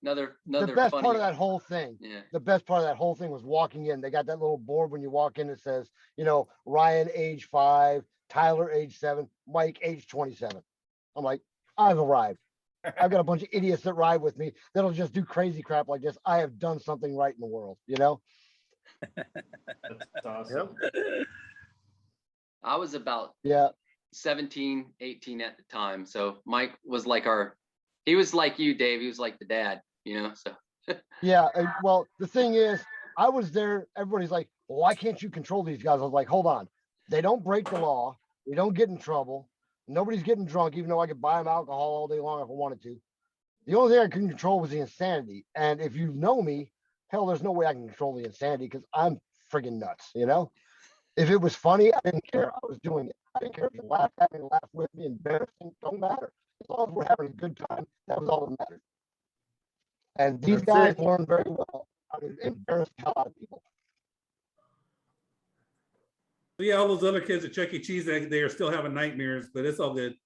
another the best funny, part of that whole thing. Yeah. The best part of that whole thing was walking in. They got that little board when you walk in that says, you know, Ryan age 5, Tyler age 7, Mike age 27. I'm like, I've arrived. I've got a bunch of idiots that ride with me that'll just do crazy crap like this. I have done something right in the world, you know? That's awesome. I was about 17, 18 at the time. So Mike was like he was like you, Dave. He was like the dad, you know, so. Yeah, well, the thing is, I was there. Everybody's like, well, why can't you control these guys? I was like, hold on. They don't break the law. We don't get in trouble. Nobody's getting drunk, even though I could buy them alcohol all day long if I wanted to. The only thing I couldn't control was the insanity. And if you know me, hell, there's no way I can control the insanity because I'm friggin' nuts, you know? If it was funny, I didn't care. I was doing it. I didn't care if you laughed at me, laugh with me, embarrassing, don't matter. As long as we're having a good time, that was all that mattered. And these guys learned very well how to embarrass the hell out of people. Yeah, all those other kids at Chuck E. Cheese, they are still having nightmares, but it's all good.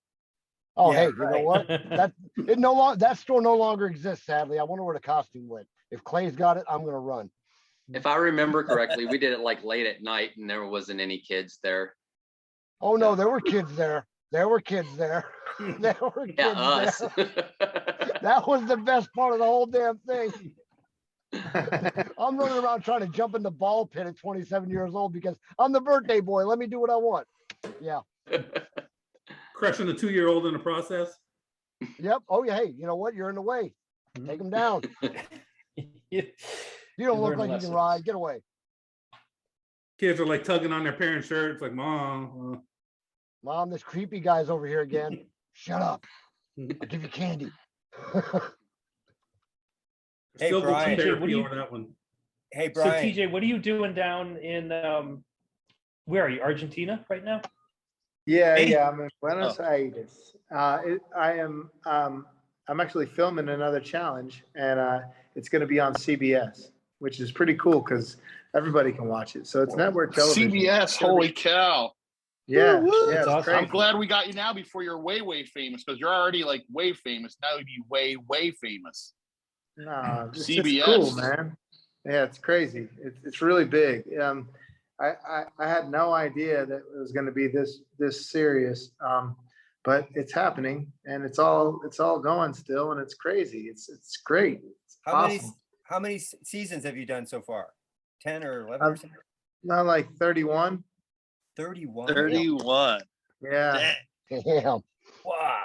Oh, yeah, hey, you know what? That store no longer exists, sadly. I wonder where the costume went. If Clay's got it, I'm gonna run. If I remember correctly, we did it like late at night, and there wasn't any kids there. Oh no, there were kids there. There were kids there. There were kids us. there. That was the best part of the whole damn thing. I'm running around trying to jump in the ball pit at 27 years old because I'm the birthday boy. Let me do what I want. Yeah. Crushing a 2-year-old in the process. Yep. Oh yeah. Hey, you know what? You're in the way. Take them down. You don't look like you can ride. Get away. Kids are like tugging on their parents' shirts, like, Mom. Mom, this creepy guy's over here again. Shut up. I'll give you candy. Hey, Still Brian. go TJ, what do you- over that one. Hey, So Brian. TJ, what are you doing down in where are you? Argentina right now? Yeah, Hey. yeah, I'm in Buenos Aires. I'm actually filming another challenge, and it's going to be on CBS, which is pretty cool because everybody can watch it. So it's network television. CBS, holy cow. Yeah, Woo, woo. yeah, That's it's awesome. crazy. I'm glad we got you now before you're way, way famous, because you're already like way famous. Now you'd be way, way famous. No, it's CBS. cool, man. Yeah, it's crazy. It's really big. I had no idea that it was going to be this serious. but it's happening, and it's all going still, and it's crazy. It's great. It's awesome. How many seasons have you done so far? 10 or 11 or something? Not like 31. 31. 31. Yeah. Damn. Wow.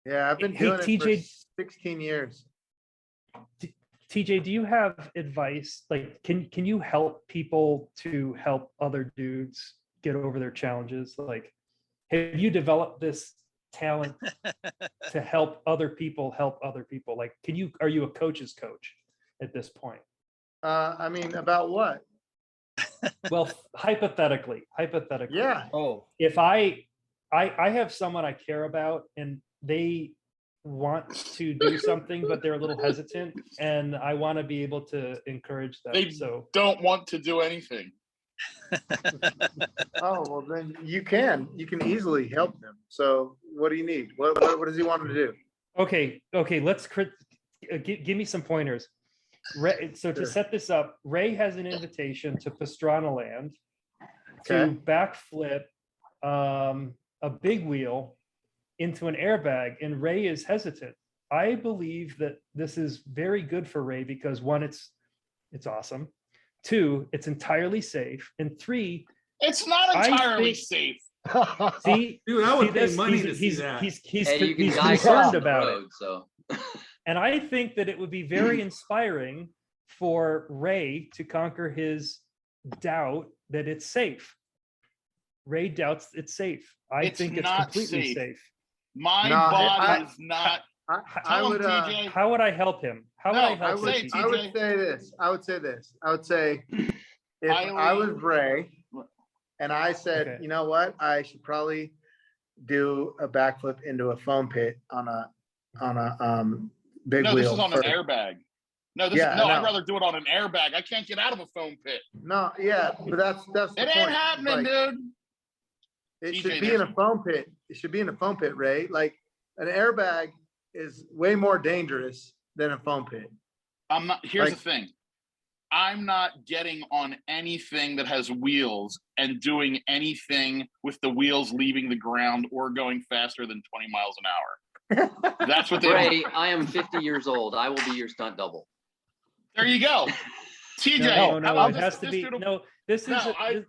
Yeah, I've been Hey, doing it TJ. for 16 years. TJ, do you have advice? Like, can you help people to help other dudes get over their challenges? Like, have you developed this talent to help other people help other people? Like, are you a coach's coach at this point? I mean, about what? Well, hypothetically. Yeah. Oh, If I have someone I care about and they want to do something, but they're a little hesitant, and I want to be able to encourage them. They So don't want to do anything. Oh, well, then you can easily help them. So what do you need? What does he want to do? okay, let's give me some pointers. Ray, so to Sure. set this up, Ray has an invitation to Pastrana Land to Okay. backflip a big wheel into an airbag, and Ray is hesitant. I believe that this is very good for Ray because one, it's awesome. Two, it's entirely safe, and three, It's not I entirely think- safe. see, Dude, I would pay this, money he's, to see he's, that. he's Hey, you can he's die concerned crossing the about it. road, so. And I think that it would be very inspiring for Ray to conquer his doubt that it's safe. Ray doubts it's safe. I It's think it's not completely safe. safe. My No, body is not. I Tell him, would. TJ. How would I help him? How would No, I help say him? it, I would TJ. say this. I would say if I was Ray and I said, Okay. you know what, I should probably do a backflip into a foam pit on a big No, wheel. this is on for- an airbag. No, Yeah, no, I I'd know. rather do it on an airbag. I can't get out of a foam pit. No, yeah, but that's the It point. ain't happening, Like, dude. it TJ, should be in a foam pit. It should be in a foam pit, Ray. Like an airbag is way more dangerous than a foam pit. I'm not. Here's Like- the thing. I'm not getting on anything that has wheels and doing anything with the wheels leaving the ground or going faster than 20 miles an hour. That's what they want. Ray, I am 50 years old. I will be your stunt double. There you go. TJ, No, how no, about it has to be. dude will- No, this No, is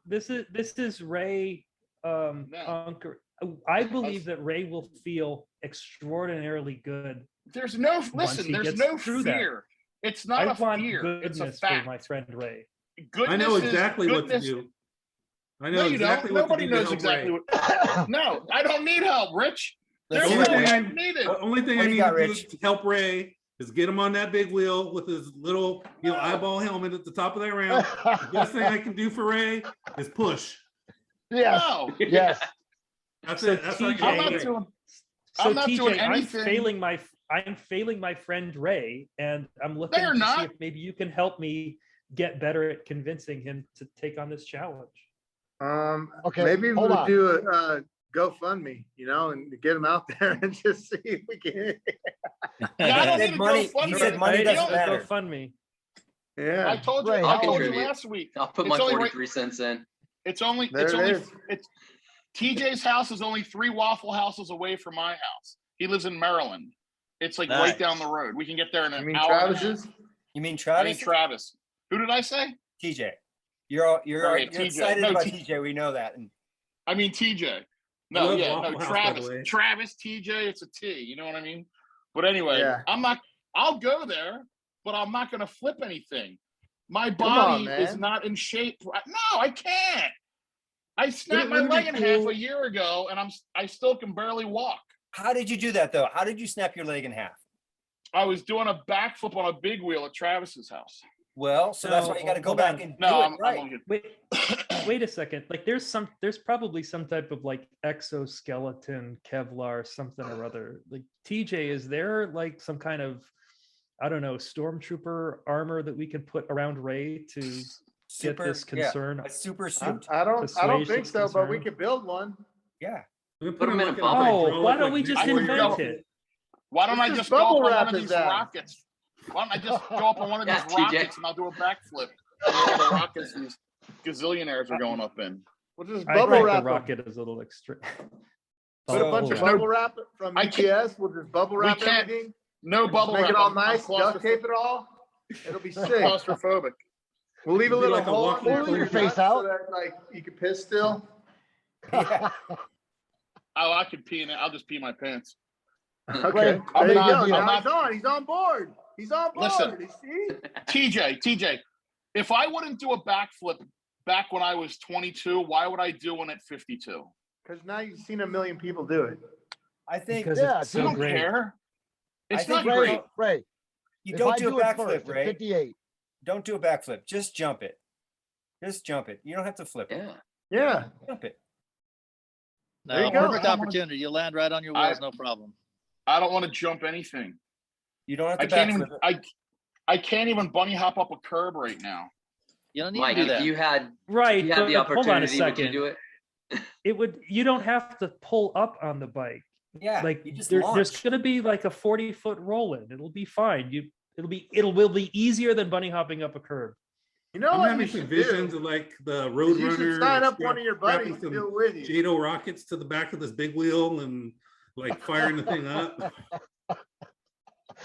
this is Ray. Conquer. I believe that Ray will feel extraordinarily good. There's no Once listen. he There's gets no through that. fear. It's not I a want fear. It's a goodness for fact. my friend Ray. Goodness I know is- exactly what to goodness- do. I No, know you exactly don't. what to Nobody do to knows help exactly Ray. what. No, I don't need help, Rich. The There's Let's only hear no it. thing help needed. The only thing What I do need you got, to do Rich? to help Ray is get him on that big wheel with his little, eyeball helmet at the top of that ramp. The best thing I can do for Ray is push. Yes, No, yes. That's So it. That's how you TJ I'm help not Ray. doing. So I'm not doing TJ, I'm anything. failing my friend Ray, and I'm looking you're to not. see if maybe you can help me get better at convincing him to take on this challenge. Okay, Maybe hold we'll on. do a GoFundMe, and get him out there and just see if we can. Yeah, I don't He said need to money- GoFundMe. he said money You doesn't know, matter. Fund me. Yeah. I told you. Ray, I how told you contribute. last week. I'll put It's my only 43 cents in. It's only. There It's it only. is. It's TJ's house is only 3 Waffle Houses away from my house. He lives in Maryland. It's like right Nice. down the road. We can get there in You an mean hour. and a half. Travis's? You mean I mean Travis? Travis. Who did I say? TJ. Oh, You're yeah, TJ. excited No, about T- TJ. We know that. And I mean TJ. I No, love yeah, Waffle no, House, by the Travis. way. Travis, TJ, it's a T. You know what I mean? But anyway, Yeah. I'll go there, but I'm not gonna flip anything. My on, body is man. not in shape. No, I can't. I snapped my wouldn't it leg be in half cool- a year ago, and I still can barely walk. how did you do that though? How did you snap your leg in half? I was doing a backflip on a big wheel at Travis's house. Well, so that's why No, you got to go hold back on. and No, do it I'm right. only Wait a second. Like there's probably some type of like exoskeleton, Kevlar, something or other. Like TJ, is there like some kind of, I don't know, stormtrooper armor that we can put around Ray to get Super, this yeah, concern? a super I suit. I don't Assuage think his so, but we concern. could build one. Yeah. We Put him in a like bubble. Oh, why hydraulic, don't we like, just I would invent go- it? Why don't It's I just just go up bubble on one wrap of his these ass. rockets? Why don't I just go up on one of these Yeah, TJ. rockets and I'll do a backflip? And all the rockets these gazillionaires are going up in. We'll just I bubble think the wrap 'em. rocket is a little extreme. Put a bunch bubble of wrap. bubble wrap from I can't- UPS. We'll just bubble wrap can't- everything. No bubble Make wrap. it all I'm nice. Duct tape it all. It'll be sick. claustrophobic. We'll leave a It'll be little like a hole walking for Pull you your cul-de-sac. face out. so that like you can piss still. Yeah. Oh, I could pee in it. I'll just pee my pants. Okay. Right. There you not- go. I'm Now not- he's on. He's on board. He's on board. Listen. You see? TJ, if I wouldn't do a backflip back when I was 22, why would I do one at 52? Because now you've seen a million people do it. I think Because Yeah, it's I so don't great. care. I It's think not Ray, great. Ray, you if don't I do a do it backflip, first at Ray. 58, Don't do a backflip. Just jump it. Just jump it. You don't have to flip it. Yeah. Yeah. Jump it. There you No, go. perfect I don't wanna- opportunity. You'll land right on your wheels, no problem. I don't want to jump anything. You don't have I to can't backflip even. it. I can't even bunny hop up a curb right now. You don't need Mike, to do if that. you had Right, the but hold on a opportunity, would you second. do it? It would. You don't have to pull up on the bike. Yeah. Like you just there's launch. going to be like a 40-foot roll in. It'll be fine. It will be easier than bunny hopping up a curb. You know I'm what having you some should visions do? of like the Is road you should runner. sign like, up one of your strapping buddies to some do it with you. JATO rockets to the back of this big wheel and like firing the thing up.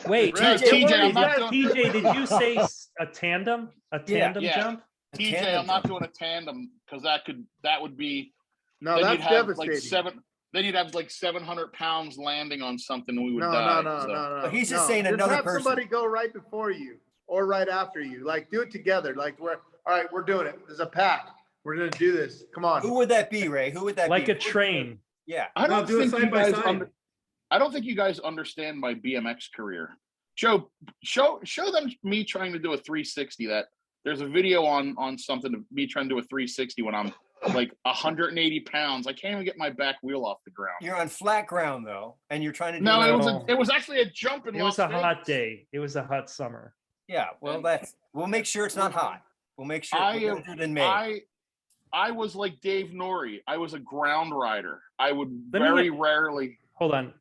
Wait, Ray, TJ, get one of I'm these not guys- doing- TJ, did you say a tandem? A tandem yeah. jump? TJ, tandem I'm not jump. doing a tandem because that would be. No, then that's you'd have devastating. like seven. Then you'd have like 700 pounds landing on something and we would No, die. no, no, so. no, no. He's just no. saying another have person. somebody go right before you or right after you. Like do it together. Like all right, we're doing it. There's a pack. We're gonna do this. Come on. Who would that be, Ray? Who would that Like be? a train. Yeah. I No, don't do it think side you by guys. side. I don't think you guys understand my BMX career. Joe, show them me trying to do a 360. That there's a video on something of me trying to do a 360 when I'm like 180 pounds. I can't even get my back wheel off the ground. You're on flat ground though, and you're trying to do No, No. it was actually a jump in It was Las a hot Vegas. day. It was a hot summer. Yeah, well we'll make sure it's not hot. We'll make sure we're gonna do it in May. I was like Dave Norrie. I was a ground rider. I would Let me very get- rarely. Hold on,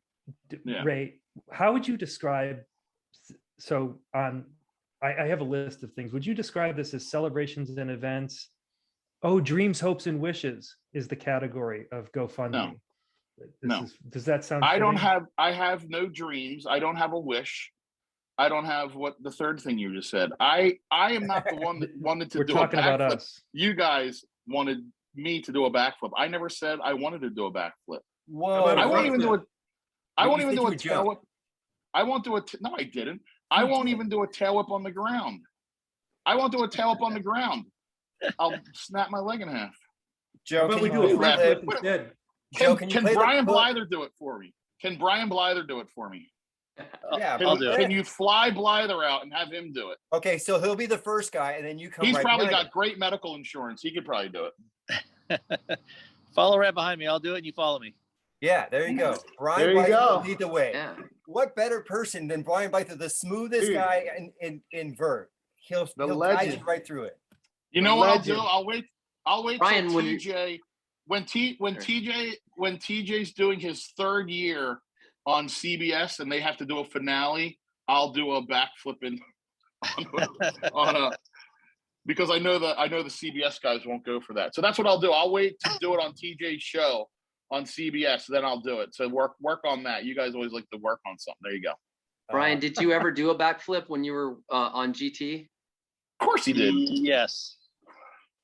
Yeah. Ray. How would you describe? So I have a list of things. Would you describe this as celebrations and events? Oh, dreams, hopes, and wishes is the category of GoFundMe. No. Does that sound? I don't fitting? I have no dreams. I don't have a wish. I don't have what the third thing you just said. I am not the one that wanted to We're do talking a about backflip. us. You guys wanted me to do a backflip. I never said I wanted to do a backflip. Whoa. about a I won't even do it. I You won't even said do you a would tail jump. whip. I won't do it. No, I didn't. I won't even do a tail whip on the ground. I won't do a tail whip on the ground. I'll snap my leg in half. Joe, How about can we you do a play front the- flip instead? Joe, Can, can you play the Brian foot? Blyther do it for me? Can Brian Blyther do it for me? Yeah, I'll do it. Can you fly Blyther out and have him do it? Okay, so he'll be the first guy, and then you come. He's right probably behind got great medical insurance. He could probably do it. Follow right behind me. I'll do it and you follow me. Yeah, there you go. Brian There you Blythe go. will lead the way. Yeah. What better person than Brian Blythe, the smoothest Dude. guy in vert? He'll guide you legend. right through it. You know what I'll Legend. do? I'll wait Brian, till when you- TJ when TJ's doing his third year on CBS and they have to do a finale, I'll do a backflip in on a because I know the CBS guys won't go for that. So that's what I'll do. I'll wait to do it on TJ's show on CBS, then I'll do it. So work on that. You guys always like to work on something. There you go. Brian, did you ever do a backflip when you were on GT? Of course he did. Yes.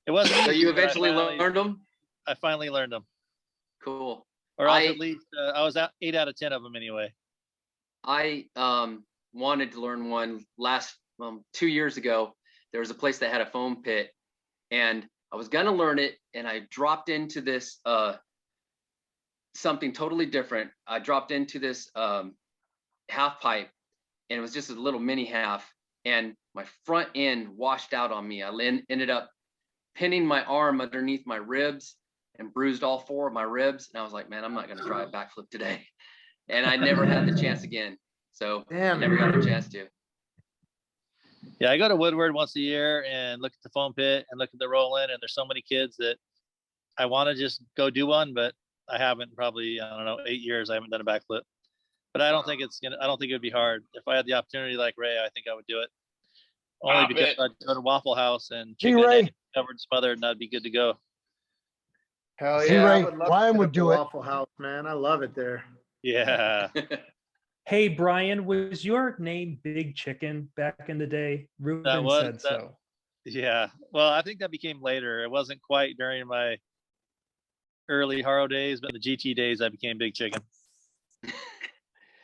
It wasn't. So easy, you but eventually learned them? I finally learned them. Cool. Or else I- at least I was out 8 out of 10 of them anyway. I wanted to learn one last 2 years ago. There was a place that had a foam pit, and I was gonna learn it, and I dropped into this something totally different. I dropped into this half pipe, and it was just a little mini half, and my front end washed out on me. I ended up pinning my arm underneath my ribs and bruised all 4 of my ribs. And I was like, man, I'm not gonna try a backflip today. And I never had the chance again. So Damn, never got man. the chance to. Yeah, I go to Woodward once a year and look at the foam pit and look at the roll in, and there's so many kids that I want to just go do one, but I haven't probably, I don't know, 8 years. I haven't done a backflip, but I don't think I don't think it would be hard. If I had the opportunity like Ray, I think I would do it. Only because I'd go to Waffle House and chicken and Ray. egg covered, smothered, and I'd be good to go. Hell See, yeah. I Ray, would love Brian to would hit up do the it. Waffle House, man. I love it there. Yeah. Hey, Brian, was your name Big Chicken back in the day? Ruben was- said that- so. Yeah. Well, I think that became later. It wasn't quite during my early Haro days, but in the GT days, I became Big Chicken.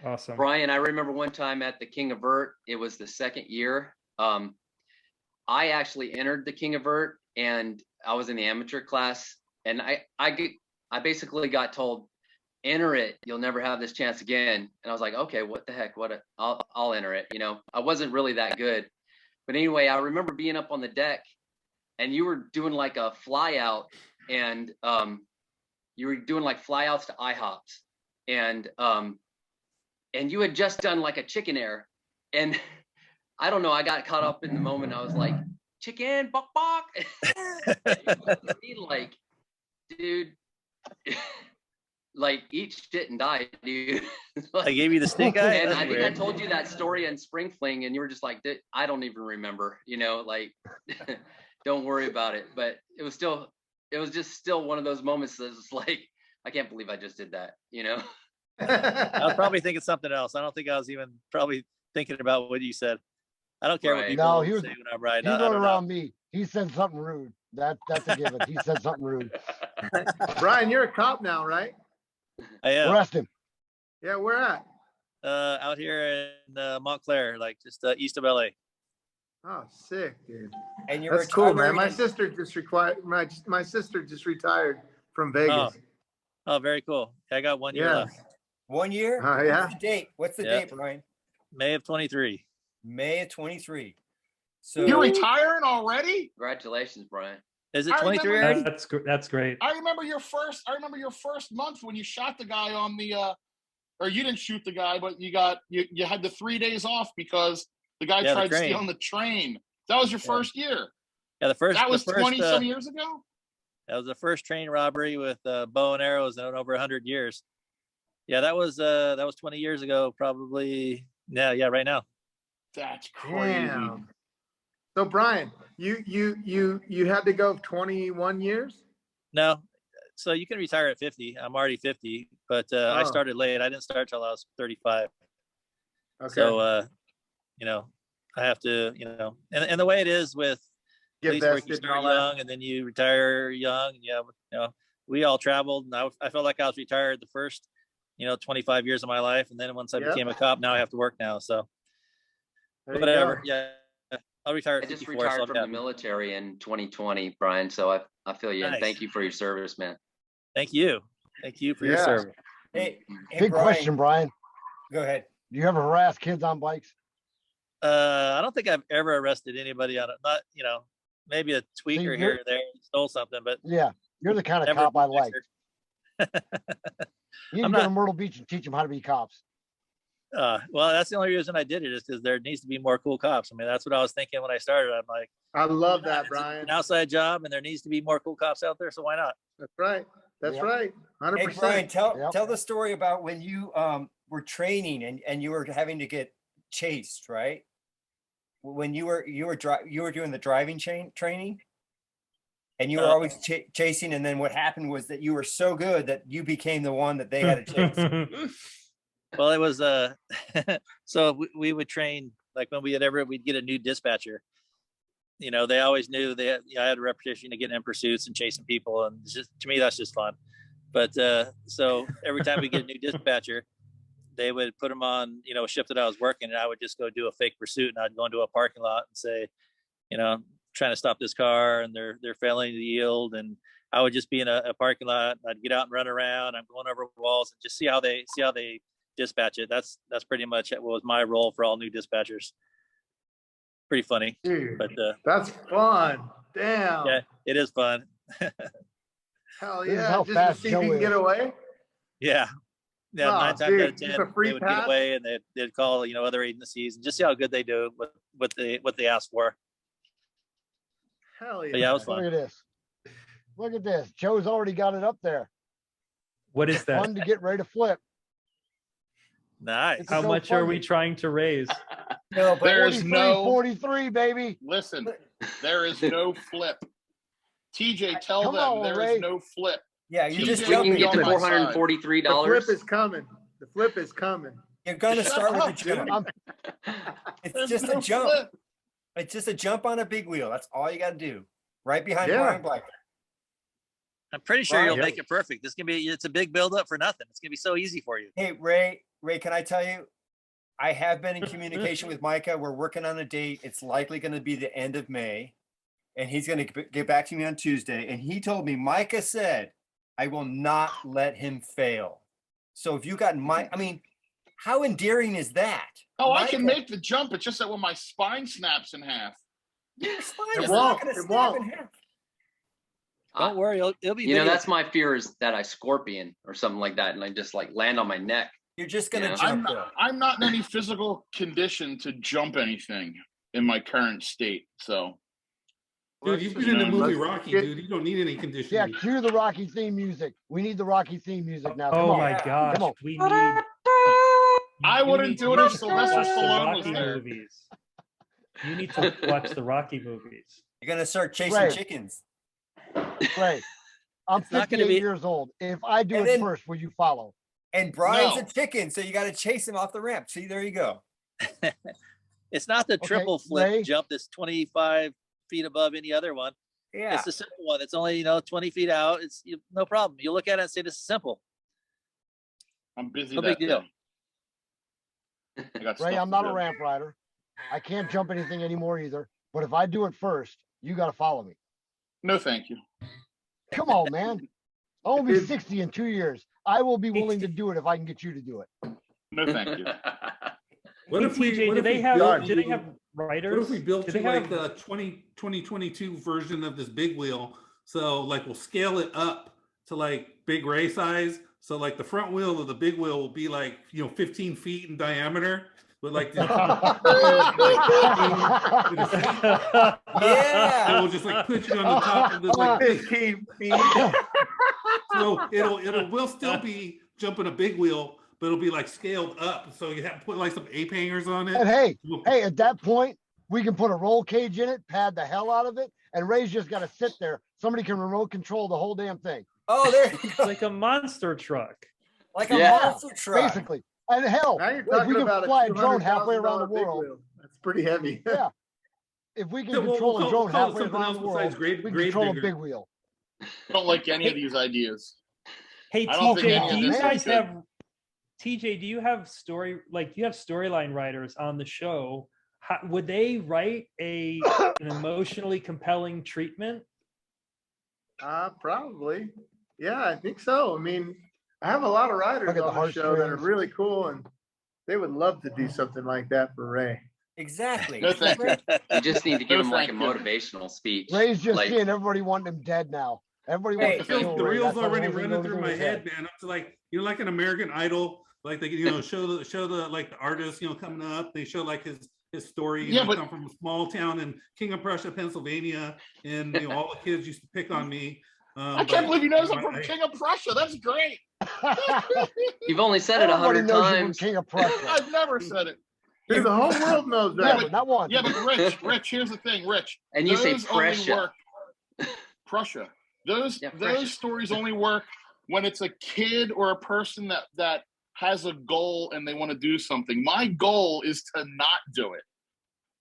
Awesome. Brian, I remember one time at the King of Vert, it was the second year. I actually entered the King of Vert and I was in the amateur class, and I basically got told, enter it, you'll never have this chance again. And I was like, okay, what the heck, I'll enter it. You know, I wasn't really that good. But anyway, I remember being up on the deck and you were doing like a fly out, and you were doing like fly outs to IHOPs, and you had just done like a chicken air, and I don't know, I got caught up in the moment. I was like, chicken, bok bok. Like, dude, like eat shit and die, dude. Like, I gave you the stink eye. and That's I think I weird. told you that story in Spring Fling, and you were just like, I don't even remember, you know, like, don't worry about it. But it was just still one of those moments that was like, I can't believe I just did that, you know? I was probably thinking something else. I don't think I was even probably thinking about what you said. I don't care what Right. people No, he was- say when I'm riding. He I wrote don't know. around me. He said something rude. That's a given. He said something rude. Brian, you're a cop now, right? I am Arrest him. Yeah, where at? out here in Montclair, like just east of LA. Oh, sick, dude. And you're That's cool, man. retiring My in- sister just my sister just retired from Vegas. Oh, very cool. I got 1 year Yeah. left. 1 year? Yeah. What's the date? What's the Yeah. date, Brian? May of 23. May of 23. So You're retiring already? Congratulations, Brian. Is it I 23 remember- already? That's great. I remember your first month when you shot the guy on the or you didn't shoot the guy, but you had the 3 days off because the guy Yeah, the tried train. stealing the train. That was your Yeah. first year. Yeah, That was the first, 20 some years ago. That was the first train robbery with bow and arrows in over 100 years. Yeah, that was 20 years ago, probably. Yeah, right now. That's crazy. Damn. So Brian, you had to go 21 years? No, so you can retire at 50. I'm already 50, but I Oh. started late. I didn't start till I was 35. Okay. So you know, I have to, and the way it is with Get police work, you vested and all start that. young and then you retire young. Yeah, we all traveled, and I felt like I was retired the first 25 years of my life, and then once I Yep. became a cop, now I have to work now. So There you whatever. go. Yeah, I'll retire I at just 54. retired so I'll from be the happy. military in 2020, Brian. So I feel you, and Nice. thank you for your service, man. Thank you for your Yeah. service. hey, Big Brian, question, Brian. Go ahead. Do you ever harass kids on bikes? I don't think I've ever arrested anybody on it. Not maybe a tweaker you're- here or there, stole something, but Yeah. You're the kind of never cop I been like. extra. You need I'm to go not- to Myrtle Beach and teach them how to be cops. Well, that's the only reason I did it, is because there needs to be more cool cops. I mean, that's what I was thinking when I started. I'm like, I love that, it's Brian. an outside job, and there needs to be more cool cops out there. So why not? That's right. That's Yep. right. Hey, 100%. Brian, tell Yep. the story about when you were training and you were having to get chased, right? When you were doing the driving training, and you were always chasing, and then what happened was that you were so good that you became the one that they had to chase. Well, it was so we would train, like when we'd get a new dispatcher. They always knew I had a reputation to getting in pursuits and chasing people, and to me that's just fun. But so every time we get a new dispatcher, they would put them on a shift that I was working, and I would just go do a fake pursuit, and I'd go into a parking lot and say, trying to stop this car, and they're failing to yield, and I would just be in a parking lot. And I'd get out and run around. I'm going over walls and just see how they dispatch it. That's pretty much what was my role for all new dispatchers. Pretty funny, Dude, but that's fun. Damn. yeah, it is fun. Hell This is yeah. how Just to fast see if you Joe can get is. away. Yeah. Yeah, Oh, 9 times out dude, of just 10, a free they would pass? get away, and they'd call other agencies and just see how good they do with what they ask for. Hell yeah. But yeah, it was Look fun. at this. Look at this. Joe's already got it up there. What is that? Fun to get ready to flip. Nice. It's How so much are we funny. trying to raise? No, but There's 43, no 43, baby. listen. There is no flip. TJ, tell Come them on, there Ray. is no flip. Yeah, you're just TJ, We can jumping. get to on my side. The $443. flip is coming. The flip is coming. You're gonna Shut start with a up, jump. dude. It's There's just no a jump. flip. It's just a jump on a big wheel. That's all you gotta do. Right behind Yeah. Brian Black. I'm pretty sure Right. you'll Yep. make it perfect. It's a big build up for nothing. It's gonna be so easy for you. Hey, Ray, can I tell you? I have been in communication with Micah. We're working on a date. It's likely gonna be the end of May. And he's gonna get back to me on Tuesday. And he told me, Micah said, I will not let him fail. So if you got I mean, how endearing is that? Oh, I can Micah- make the jump. It's just that when my spine snaps in half. Your spine It is won't, not gonna it snap won't. in half. Don't worry, it'll be. You know, video. that's my fear is that I scorpion or something like that, and I just like land on my neck. You're just gonna Yeah. jump though. I'm not in any physical condition to jump anything in my current state. So Dude, you've been in the Let's movie get- Rocky, dude. You don't need any Yeah, conditioning. cue the Rocky theme music. We need the Rocky theme music now. Come Oh on. my Yeah. gosh, Come on. we need. I you wouldn't need do it to if Sylvester watch the Stallone was Rocky there. movies. You need to watch the Rocky movies. You're gonna start chasing Right. chickens. Right. I'm It's not gonna 58 be- years old. If I do And it then- first, will you follow? And Brian's No. a chicken, so you gotta chase him off the ramp. See, there you go. It's not the Okay, triple flip Ray? jump that's 25 feet above any other one. Yeah. It's the simple one. It's only 20 feet out. No problem. You look at it and say this is simple. I'm busy. No that big deal. day. I got Ray, stuff I'm to not a do. ramp rider. I can't jump anything anymore either. But if I do it first, you got to follow me. No, thank you. Come on, man. I'll be If- 60 in 2 years. I will be willing to do it if I can get you to do it. No, thank you. What Hey, if we? TJ, What do if they we have? built Do they you- have writers? What if we built Do you they like have- the 2022 version of this big wheel? So like we'll scale it up to like Big Ray size. So like the front wheel of the big wheel will be like 15 feet in diameter, but like the, Yeah. we'll just like put you on the top of this like big 15 feet. so we'll still be jumping a big wheel, but it'll be like scaled up. So you have to put like some ape hangers on And it. hey, at that point, we can put a roll cage in it, pad the hell out of it, and Ray's just got to sit there. Somebody can remote control the whole damn thing, Oh, there you It's go. like a monster truck. Like a Yeah. monster truck. basically. And hell, Now you're if talking we can about fly a a drone halfway around the $200,000 big world, wheel. That's pretty heavy. yeah. If we can Yeah, we'll control a call- drone we'll call it halfway something around else the world, besides grade- we can grade control a digger. big wheel. I don't like any of these ideas. Hey I don't think TJ, any do of you this is guys good. have TJ? Do you have storyline writers on the show? Would they write an emotionally compelling treatment? Probably. Yeah, I think so. I mean, I have a lot of writers Look at the on the show that are heartstrings. really cool, and they would love to do something like that for Ray. Exactly. No, thank you. You just need to give No, him like a thank you. motivational speech. Ray's just like, seeing everybody wanting him dead now. Everybody Hey, wants I to feel kill like the Ray. reel's That's the already only thing running goes through in my his head, man. Up to like like an American Idol, like they show the like the artist coming up. They show like his story. Yeah, I but- come from a small town in King of Prussia, Pennsylvania, and all the kids used to pick on me. I can't believe he knows I'm I- from King of Prussia. That's great. you've only said it Everybody 100 knows you from times. King of Prussia. I've never said it. Dude, the whole world knows that. Never, not once. Yeah, but Rich, here's the thing, Rich. And you say those only Prussia. work. Prussia. Those Yeah, Prussia. those stories only work when it's a kid or a person that has a goal and they want to do something. My goal is to not do it.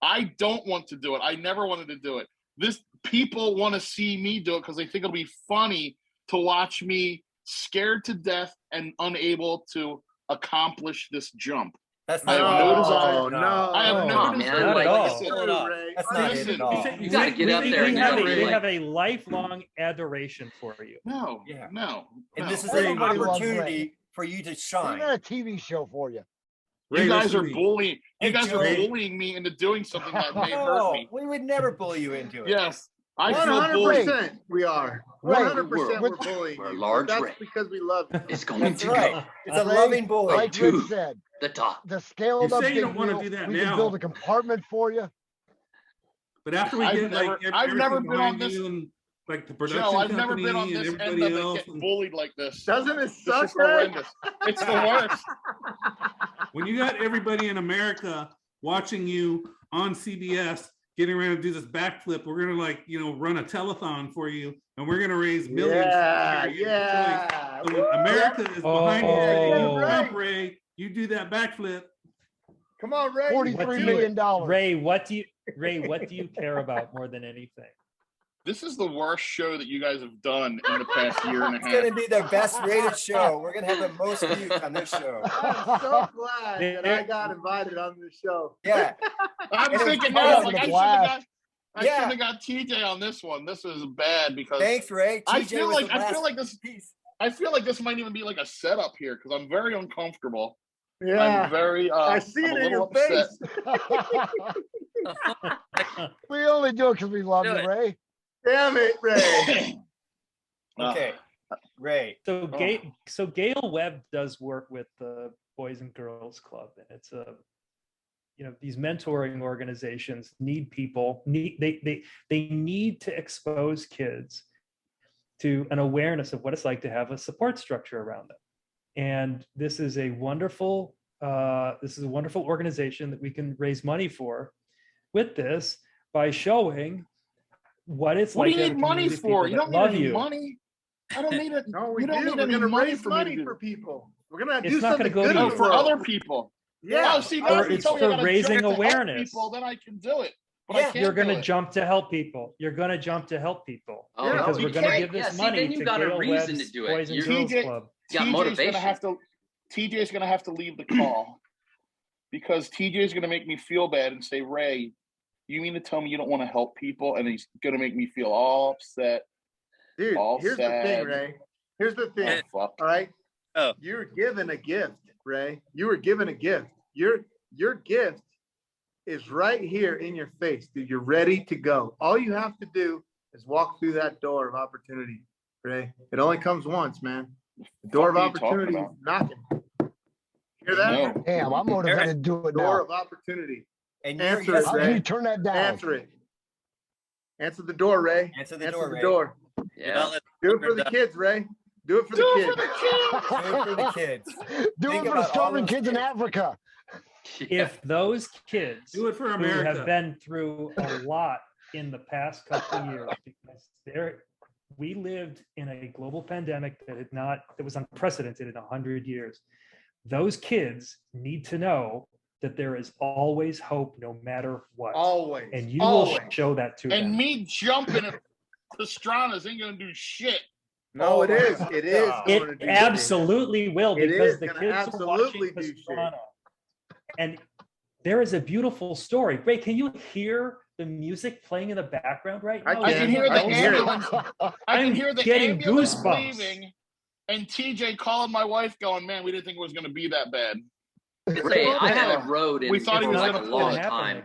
I don't want to do it. I never wanted to do it. This people want to see me do it because they think it'll be funny to watch me scared to death and unable to accomplish this jump. That's I not have no it. desire. Oh, no. I have Oh, no come on, desire. man. Not Like at I all. said, Hold on. That's not it at all. You gotta get up there and have get they like, have a lifelong adoration for you. No, Yeah. no. And no. this is Ray, an everybody loves opportunity for you to Isn't shine. that a TV show for you? Ray, You guys listen are to me. bullying. You Hey, guys are Joey. bullying me into doing something that may hurt No, me. we would never bully you into it. Yes, I feel bullied. 100% we are. Ray, 100% we're we're- bullying we're you. large That's Ray. because we love you. it's going That's to right. go It's a Ray, loving bully. Like to Rich said, the top. the scaled You up say you big don't wanna wheel, do that we now. can build a compartment for you. But after we I've get never- like I've never everything been on behind this- you and like the production Joe, I've never company been on and this end everybody of it else. getting and bullied like this. Doesn't it This suck, is Ray? horrendous. It's the worst. when you got everybody in America watching you on CBS getting around to do this backflip. We're gonna like, run a telethon for you, and we're gonna raise millions. Yeah, for you. yeah. So when America is behind you, Oh. you jump, Ray. You do that backflip. Come on, Ray. $43 million. Ray, what do you care about more than anything? This is the worst show that you guys have done in the past year and a It's gonna half. be the best rated show. We're gonna have the most views on this show. I'm so glad that I got invited on this show. Yeah. I'm And it was thinking fun, now, it was like, a I blast. shouldn't have got TJ on this one. This was bad because Thanks, Ray. I TJ feel was like the I feel last like this piece. I feel like this might even be like a setup here because I'm very uncomfortable. Yeah. I'm very I see I'm it a in your little upset. face. We only do it because we love Do you, it. Ray. Damn it, Ray. Okay, Ray. So Gail Webb does work with the Boys and Girls Club, and it's these mentoring organizations need people. They need to expose kids to an awareness of what it's like to have a support structure around them. And this is a wonderful organization that we can raise money for with this by showing what it's What like. do you to have need a money community of for? people You don't that need love any you. money. I don't need it. No, we You don't do. need We're any gonna money raise for me to money do. for people. We're gonna It's do not gonna something go good to No, you. in the for world. other people. Yeah. Oh, see, now if you It's tell me for I gotta raising jump to help awareness. people, then I can do it. But I Yeah. can't You're going do to it. jump to help people. You're going to jump to help people Oh, because no, we're you going to can't. give this Yeah, see, money then you to got a Gail reason Webb's to do it. Boys and You're- Girls TJ Club. You got TJ's motivation. TJ's gonna have to leave the call because TJ's gonna make me feel bad and say, Ray, you mean to tell me you don't want to help people? And he's gonna make me feel all upset. Dude, all here's the thing, sad. Ray. Here's the thing. Oh, fuck. All right. Oh. You're given a gift, Ray. You were given a gift. Your gift is right here in your face, dude. You're ready to go. All you have to do is walk through that door of opportunity, Ray. It only comes once, man. The door of What are you talking opportunity is about? knocking. Hear that? No. Damn, I'm motivated to do it Door now. of opportunity. And Answer it, How can Ray. you turn that down? Answer it. Answer the door, Ray. Answer the door, Ray. door. Do Yeah. not let Do it for the kids, Ray. Do it for Do the it kids. for the kids. Do it for the kids. Do Think it for about the all starving those kids in kids. Africa. If those kids Do it for who America. have been through a lot in the past couple of years, because we lived in a global pandemic that was unprecedented in 100 years. Those kids need to know that there is always hope no matter what. Always. And you always. will show that to And them. me jumping at Pastrana's ain't gonna do shit. No, Oh it my is. It is. God. going It to do absolutely will, It because is the gonna kids are absolutely watching do shit. Pastrana. And there is a beautiful story. Ray, can you hear the music playing in the background right now? I can hear the I can hear it. ambulance. I I'm can hear the getting ambulance goosebumps. leaving, and TJ calling my wife, going, "Man, we didn't think it was gonna be that bad." Say, I haven't rode in We thought he for was like gonna a pull long it. time,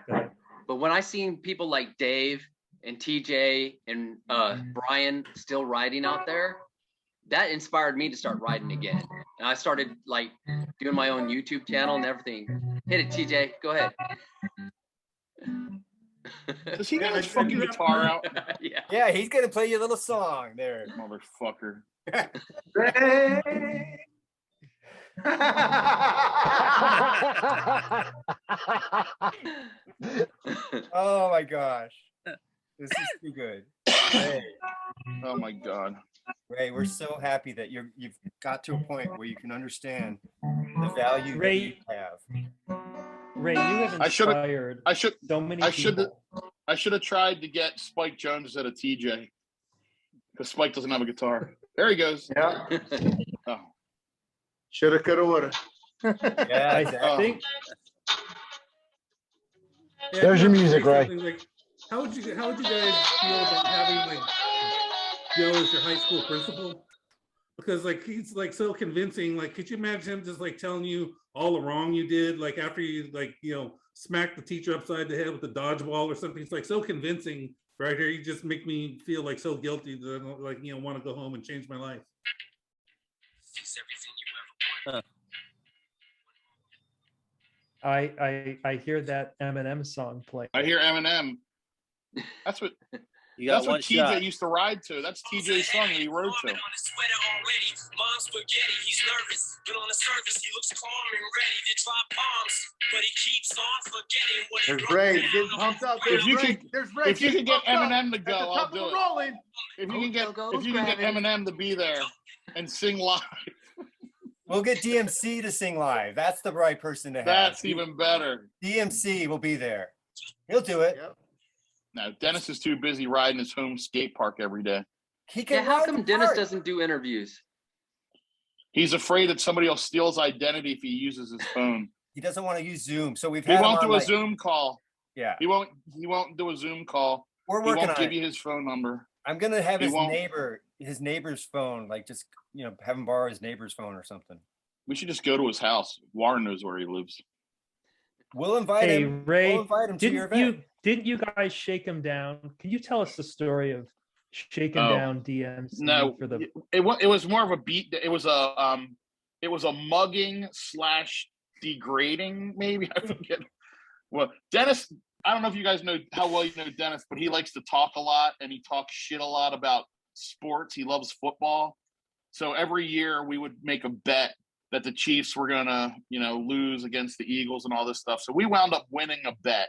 but when I seen people like Dave and TJ and Brian still riding out there, that inspired me to start riding again. And I started like doing my own YouTube channel and everything. Hit it, TJ. Go ahead. Does he got Yeah, his I fucking do have- guitar out? Yeah. Yeah, he's gonna play you a little song there. Motherfucker. Ray. Oh my gosh. This is too good. Ray, Oh my god. Ray, we're so happy that you've got to a point where you can understand the value that Ray, you have. Ray, you have I should've- inspired I should so many I should- people. I should have tried to get Spike Jones instead of TJ. Because Spike doesn't have a guitar. There he goes. Yeah. Oh. Shoulda, coulda, woulda. Yeah, I exactly. think Yeah, There's your I have to music, say Ray. something like, how would you guys feel about having like Joe as your high school principal? Because like he's like so convincing. Like, could you imagine him just like telling you all the wrong you did? Like after you smacked the teacher upside the head with the dodgeball or something. It's like so convincing right here. You just make me feel like so guilty that I don't like want to go home and change my life. I hear that Eminem song playing. I hear Eminem. That's what You got That's one what TJ shot. used to ride to. That's TJ's song that he wrote to. There's Ray getting pumped up. There's If you Ray. could- There's Ray. If you getting could get pumped up Eminem to at go, the I'll top of do the it. rolling. If you can get Gravity. Eminem to be there and sing live, We'll get DMC to sing live. That's the right person to have. that's even better. DMC will be there. He'll do it. Yep. No, Dennis is too busy riding his home skate park every day. He can Yeah, how ride come the Dennis park. doesn't do interviews? He's afraid that somebody will steal his identity if he uses his phone. He doesn't want to use Zoom, so we've He had him won't on, do a like- Zoom call. Yeah, He won't do a Zoom call. we're He working won't on give it. you his phone number. I'm gonna have he won't. his neighbor's phone, like just have him borrow his neighbor's phone or something. We should just go to his house. Warren knows where he lives. We'll invite Hey, him. Ray, We'll invite him to your event. didn't you guys shake him down? Can you tell us the story of shaking Oh, down DMC No, for the it was more of a beat. It was a mugging / degrading, maybe. I forget. Well, Dennis, I don't know if you guys know how well you know Dennis, but he likes to talk a lot and he talks shit a lot about sports. He loves football. So every year we would make a bet that the Chiefs were gonna, lose against the Eagles and all this stuff. So we wound up winning a bet.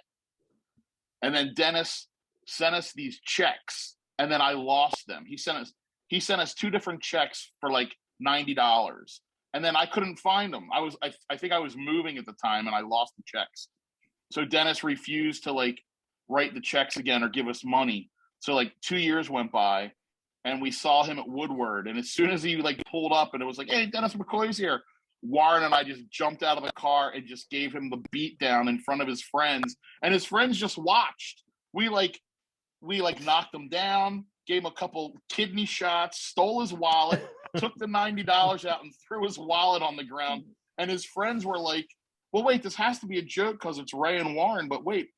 And then Dennis sent us these checks, and then I lost them. He sent us 2 different checks for like $90. And then I couldn't find them. I think I was moving at the time and I lost the checks. So Dennis refused to like write the checks again or give us money. So like 2 years went by and we saw him at Woodward. And as soon as he like pulled up and it was like, hey, Dennis McCoy's here, Warren and I just jumped out of the car and just gave him the beat down in front of his friends. And his friends just watched. We knocked him down, gave him a couple kidney shots, stole his wallet, took the $90 out and threw his wallet on the ground. And his friends were like, well, wait, this has to be a joke because it's Ray and Warren, but wait.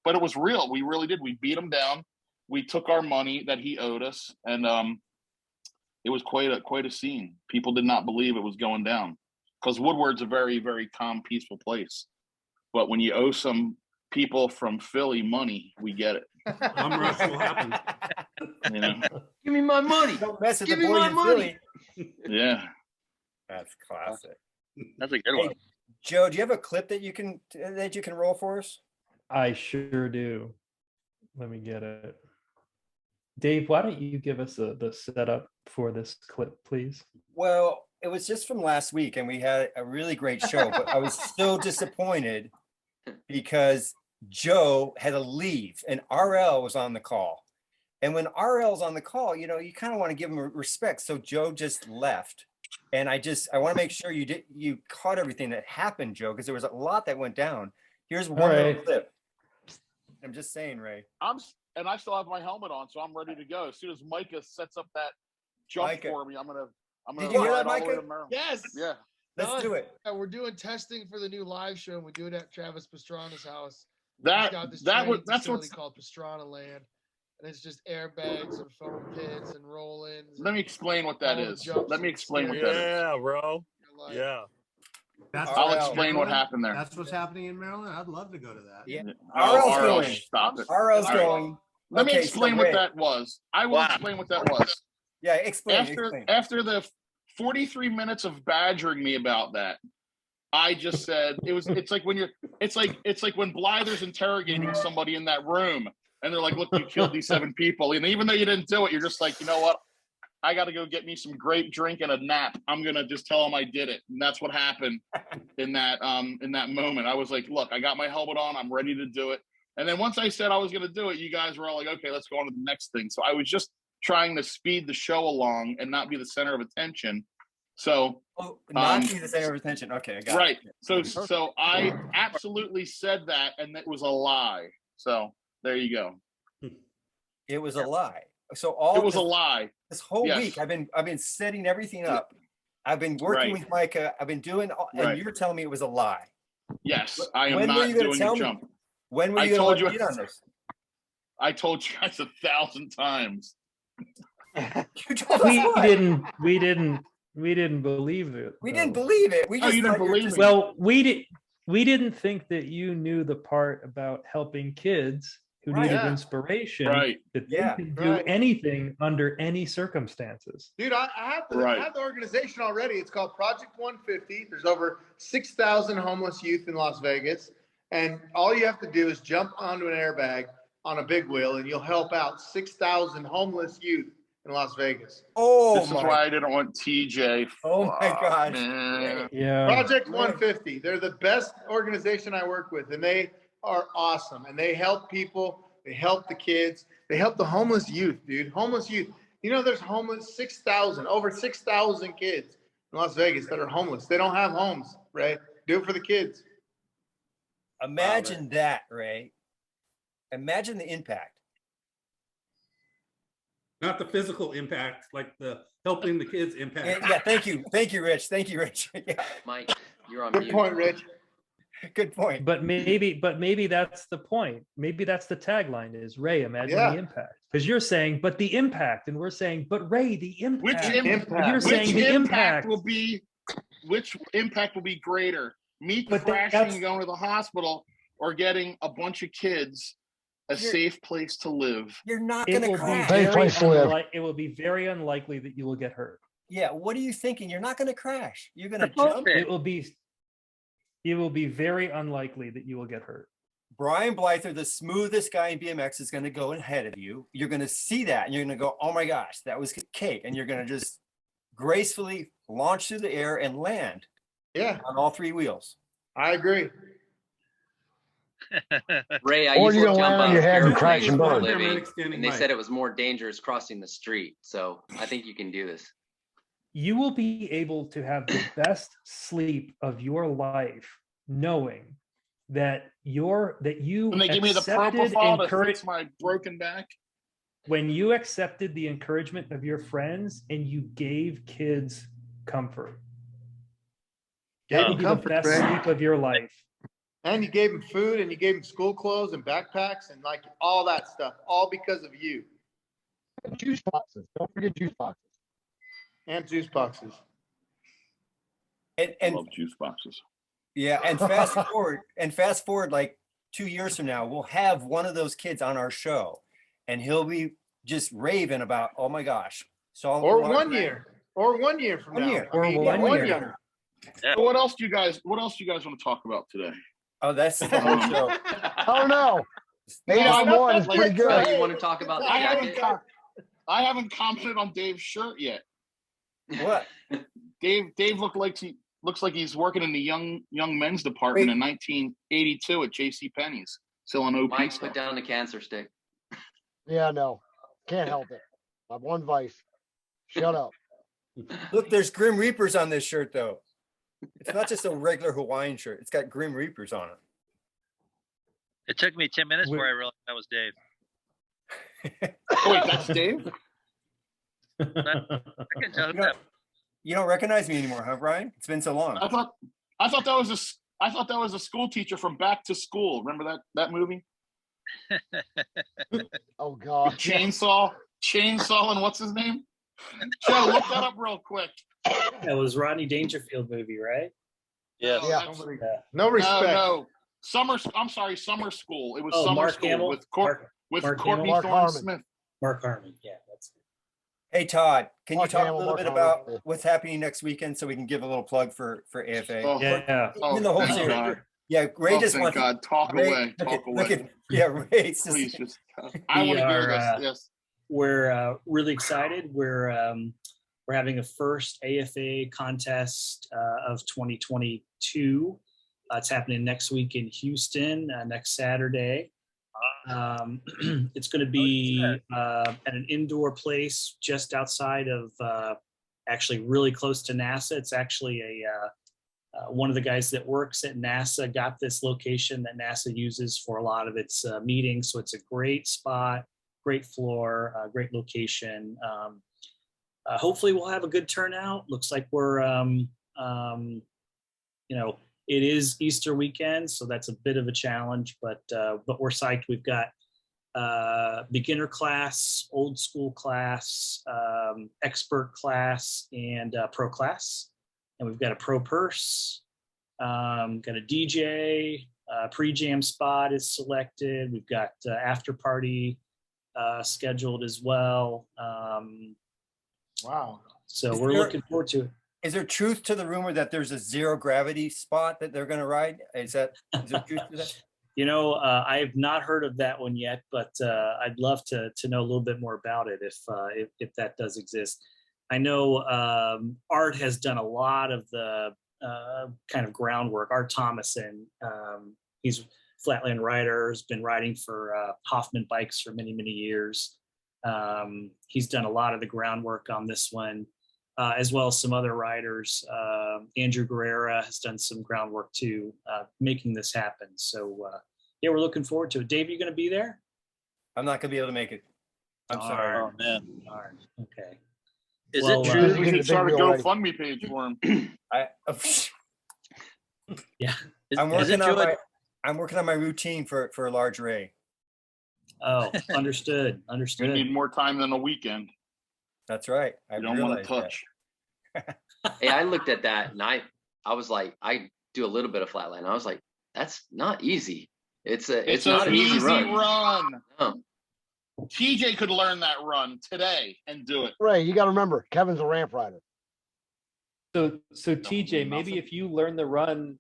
But it was real. We really did. We beat him down. We took our money that he owed us. And it was quite a scene. People did not believe it was going down because Woodward's a very, very calm, peaceful place. But when you owe some people from Philly money, we get it. Bum rush will happen. Give me my money. Don't mess with Give the me boys my in money. Philly. Yeah, That's classic. That's a good Hey, one. Joe, do you have a clip that you can roll for us? I sure do. Let me get it. Dave, why don't you give us the setup for this clip, please? Well, it was just from last week and we had a really great show, but I was so disappointed because Joe had to leave and RL was on the call. And when RL's on the call, you kind of want to give him respect. So Joe just left. And I want to make sure you caught everything that happened, Joe, because there was a lot that went down. Here's one little clip. I'm just saying, Ray. I still have my helmet on, so I'm ready to go. As soon as Micah sets up that jump for me, I'm gonna Did you hear that, ride all the way Micah? to Maryland. Yes. Yeah. Let's do it. Yeah, we're doing testing for the new live show. And we do it at Travis Pastrana's house. That's That's what's called Pastrana Land, and it's just airbags and foam pits and roll-ins. Let me explain what that is. Let me explain what that is. Yeah, bro. Yeah. I'll explain what happened there. That's what's happening in Maryland. I'd love to go to that. Yeah. Oh, RL's RL, going. stop it. RL's All right. going. Let me Okay, explain so what Ray. that was. I will explain what that was. Yeah, explain. After the 43 minutes of badgering me about that, I just said it's like when Blyther's interrogating somebody in that room and they're like, look, you killed these 7 people. And even though you didn't do it, you're just like, you know what? I got to go get me some grape drink and a nap. I'm going to just tell them I did it. And that's what happened in that moment. I was like, look, I got my helmet on. I'm ready to do it. And then once I said I was going to do it, you guys were all like, okay, let's go on to the next thing. So I was just trying to speed the show along and not be the center of attention. So not be the center of attention. Okay, I got right. it. So I absolutely said that, and it was a lie. So there you go. It was a lie. So it was a lie. This whole week, I've been setting everything up. I've been working with Micah. I've been doing, and you're telling me it was a lie. Yes, I am not doing a jump. When were you going to get on this? I told you guys 1,000 times. We didn't believe it. We didn't believe it. We just you didn't believe me. Well, we didn't think that you knew the part about helping kids who Right. needed Yeah. inspiration Right. that they Yeah. can do Right. anything under any circumstances. Dude, I have I Right. have the organization already. It's called Project 150. There's over 6,000 homeless youth in Las Vegas. And all you have to do is jump onto an airbag on a big wheel and you'll help out 6,000 homeless youth in Las Vegas. Oh This is my, why I didn't want TJ. oh my Fuck, gosh. man. Yeah. Project Right. 150. They're the best organization I work with, and they are awesome. And they help people. They help the kids. They help the homeless youth, dude. Homeless youth. You know, there's homeless 6,000, over 6,000 kids in Las Vegas that are homeless. They don't have homes, right? Do it for the kids. Imagine that, Ray. Imagine the impact. Not the physical impact, like the helping the kids impact. Yeah, thank you. Thank you, Rich. Thank you, Rich. Yeah, Mike, you're on Good mute. point, Rich. good point. But maybe that's the point. Maybe that's the tagline is Ray, imagine Yeah. the impact. Because you're saying, but the impact, and we're saying, but Ray, the Which impact. impact? You're saying the impact. Which impact will be greater? Me But crashing that's- and going to the hospital, or getting a bunch of kids a safe place to live? You're not It going to will be crash. Safe very place to live. it will be very unlikely that you will get hurt. Yeah, what are you thinking? You're not going to crash. You're going to The foam jump. pit. It will be very unlikely that you will get hurt. Brian Blyther, the smoothest guy in BMX, is going to go ahead of you. You're going to see that and you're going to go, oh my gosh, that was cake. And you're going to just gracefully launch through the air and land Yeah, on all three wheels. I agree. Ray, I Or used you're to gonna jump land on out your of head and airplanes crash and for a burn. living, Paramedic standing and they by. said it was more dangerous crossing the street. So I think you can do this. You will be able to have the best sleep of your life knowing that you When they give me the accepted propofol to encourage fix my broken back. when you accepted the encouragement of your friends and you gave kids comfort. Gave That will them be the comfort, best Ray. sleep of your life. And you gave them food and you gave them school clothes and backpacks and like all that stuff, all because of you. Juice boxes. Don't forget juice boxes. And juice boxes. And, I and love juice boxes. yeah, and fast forward like 2 years from now, we'll have one of those kids on our show and he'll be just raving about, oh my gosh. So Or 1 year. Or 1 year from 1 now. year. I mean, Or 1 1 year. Yeah. So what else do you guys want to talk about today? Oh, that's the whole show. Oh no. Yeah, 891 is that's pretty good. Oh, good. you want to talk about the I jacket? haven't commented on Dave's shirt yet. What? Dave looks like he's working in the young men's department Wait. in 1982 at J.C. Penney's, selling OP Mike, stuff. put down the cancer stick. Yeah, no. Can't help it. I have one vice. Shut up. Look, there's Grim Reapers on this shirt, though. It's not just a regular Hawaiian shirt. It's got Grim Reapers on it. It took me 10 minutes We- before I realized that was Dave. Oh, wait, that's Dave? I can tell You that. don't, you don't recognize me anymore, huh, Brian? It's been so long. I thought that was a school teacher from Back to School. Remember that movie? Oh God. Chainsaw, and what's his name? Joe, look that up real quick. That was Rodney Dangerfield movie, right? Yes. Yeah. That's- No respect. No. Summer School. It was Oh, Summer Mark School Hamill. with Mark Courtney Mark Thorne Harmon. Smith. Mark Harmon. Yeah, that's Hey, Todd, can you Mark talk a Hamill, little Mark bit Harmon, about yeah. what's happening next weekend so we can give a little plug for AFA? Oh, Yeah. oh, In the whole thank series. God. Yeah, Ray Oh, just thank wants God. Talk Ray, away. Talk away. look at yeah, Ray's just, Please just. I We want to hear are, this. Yes. We're really excited. We're having a first AFA contest of 2022. It's happening next week in Houston, next Saturday. It's going to be at an indoor place just outside of, actually really close to NASA. It's actually one of the guys that works at NASA got this location that NASA uses for a lot of its meetings. So it's a great spot, great floor, great location. Hopefully we'll have a good turnout. Looks like we're, it is Easter weekend, so that's a bit of a challenge, but we're psyched. We've got beginner class, old school class, expert class, and pro class. And we've got a pro purse, got a DJ, Pre-jam spot is selected. We've got after party scheduled as well. Wow. So Is we're there- looking forward to it. Is there truth to the rumor that there's a zero gravity spot that they're gonna ride? Is there truth to that? You know, I have not heard of that one yet, but I'd love to know a little bit more about it if that does exist. I know Art has done a lot of the kind of groundwork. Art Thomason, he's Flatland rider, has been riding for Hoffman Bikes for many, many years. He's done a lot of the groundwork on this one, as well as some other riders. Andrew Guerrera has done some groundwork too, making this happen. So yeah, we're looking forward to it. Dave, you going to be there? I'm not gonna be able to make it. I'm sorry. Oh man. Darn. Okay. Is Well, it true? We should start a GoFundMe page for him. Yeah. I'm Is it working on true? I'm working on my routine for a large ray. Oh, understood. We Understood. need more time than a weekend. That's right. I You don't want realized to that. touch. Hey, I looked at that and I was like, I do a little bit of flatland. I was like, that's not easy. It's not an an easy run. run. No. TJ could learn that run today and do it. Ray, you got to remember, Kevin's a ramp rider. So TJ, maybe if you learn the run,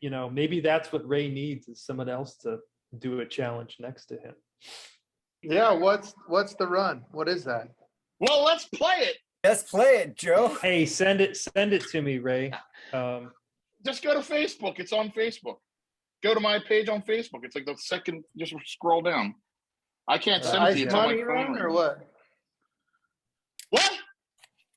you know, maybe that's what Ray needs is someone else to do a challenge next to him. Yeah, what's the run? What is that? Well, let's play it. Let's play it, Joe. Hey, send it to me, Ray. Just go to Facebook. It's on Facebook. Go to my page on Facebook. It's like the second, just scroll down. I can't send it to you. Ice It's on my money phone run right or now. what? What?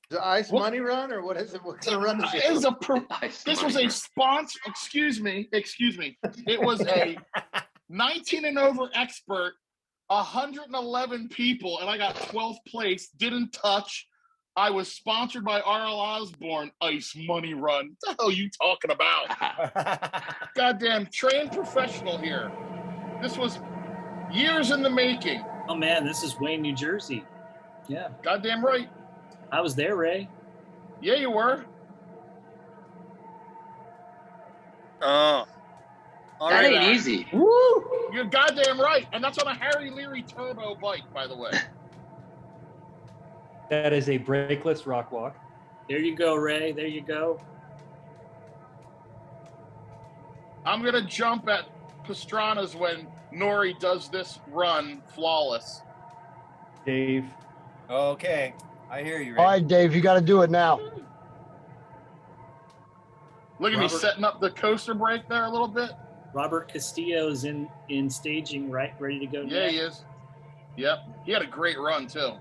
The ice What? money run or what is it? What kind of run is It it? was this was a sponsor. Excuse me. It was a 19 and over expert, 111 people, and I got 12th place. Didn't touch. I was sponsored by R.L. Osborne. Ice money run. What the hell are you talking about? Goddamn trained professional here. This was years in the making. Oh man, this is Wayne, New Jersey. Yeah, Goddamn right. I was there, Ray. Yeah, you were. Oh. All That right. ain't easy. Woo! You're goddamn right. And that's on a Harry Leary turbo bike, by the way. That is a brakeless rock walk. There you go, Ray. There you go. I'm going to jump at Pastrana's when Nori does this run flawless. Dave. Okay. I hear you, Ray. All right, Dave, you got to do it now. Look at me Robert. setting up the coaster brake there a little bit. Robert Castillo's in staging, right? Ready to go. Yeah, next. he is. Yep. He had a great run, too.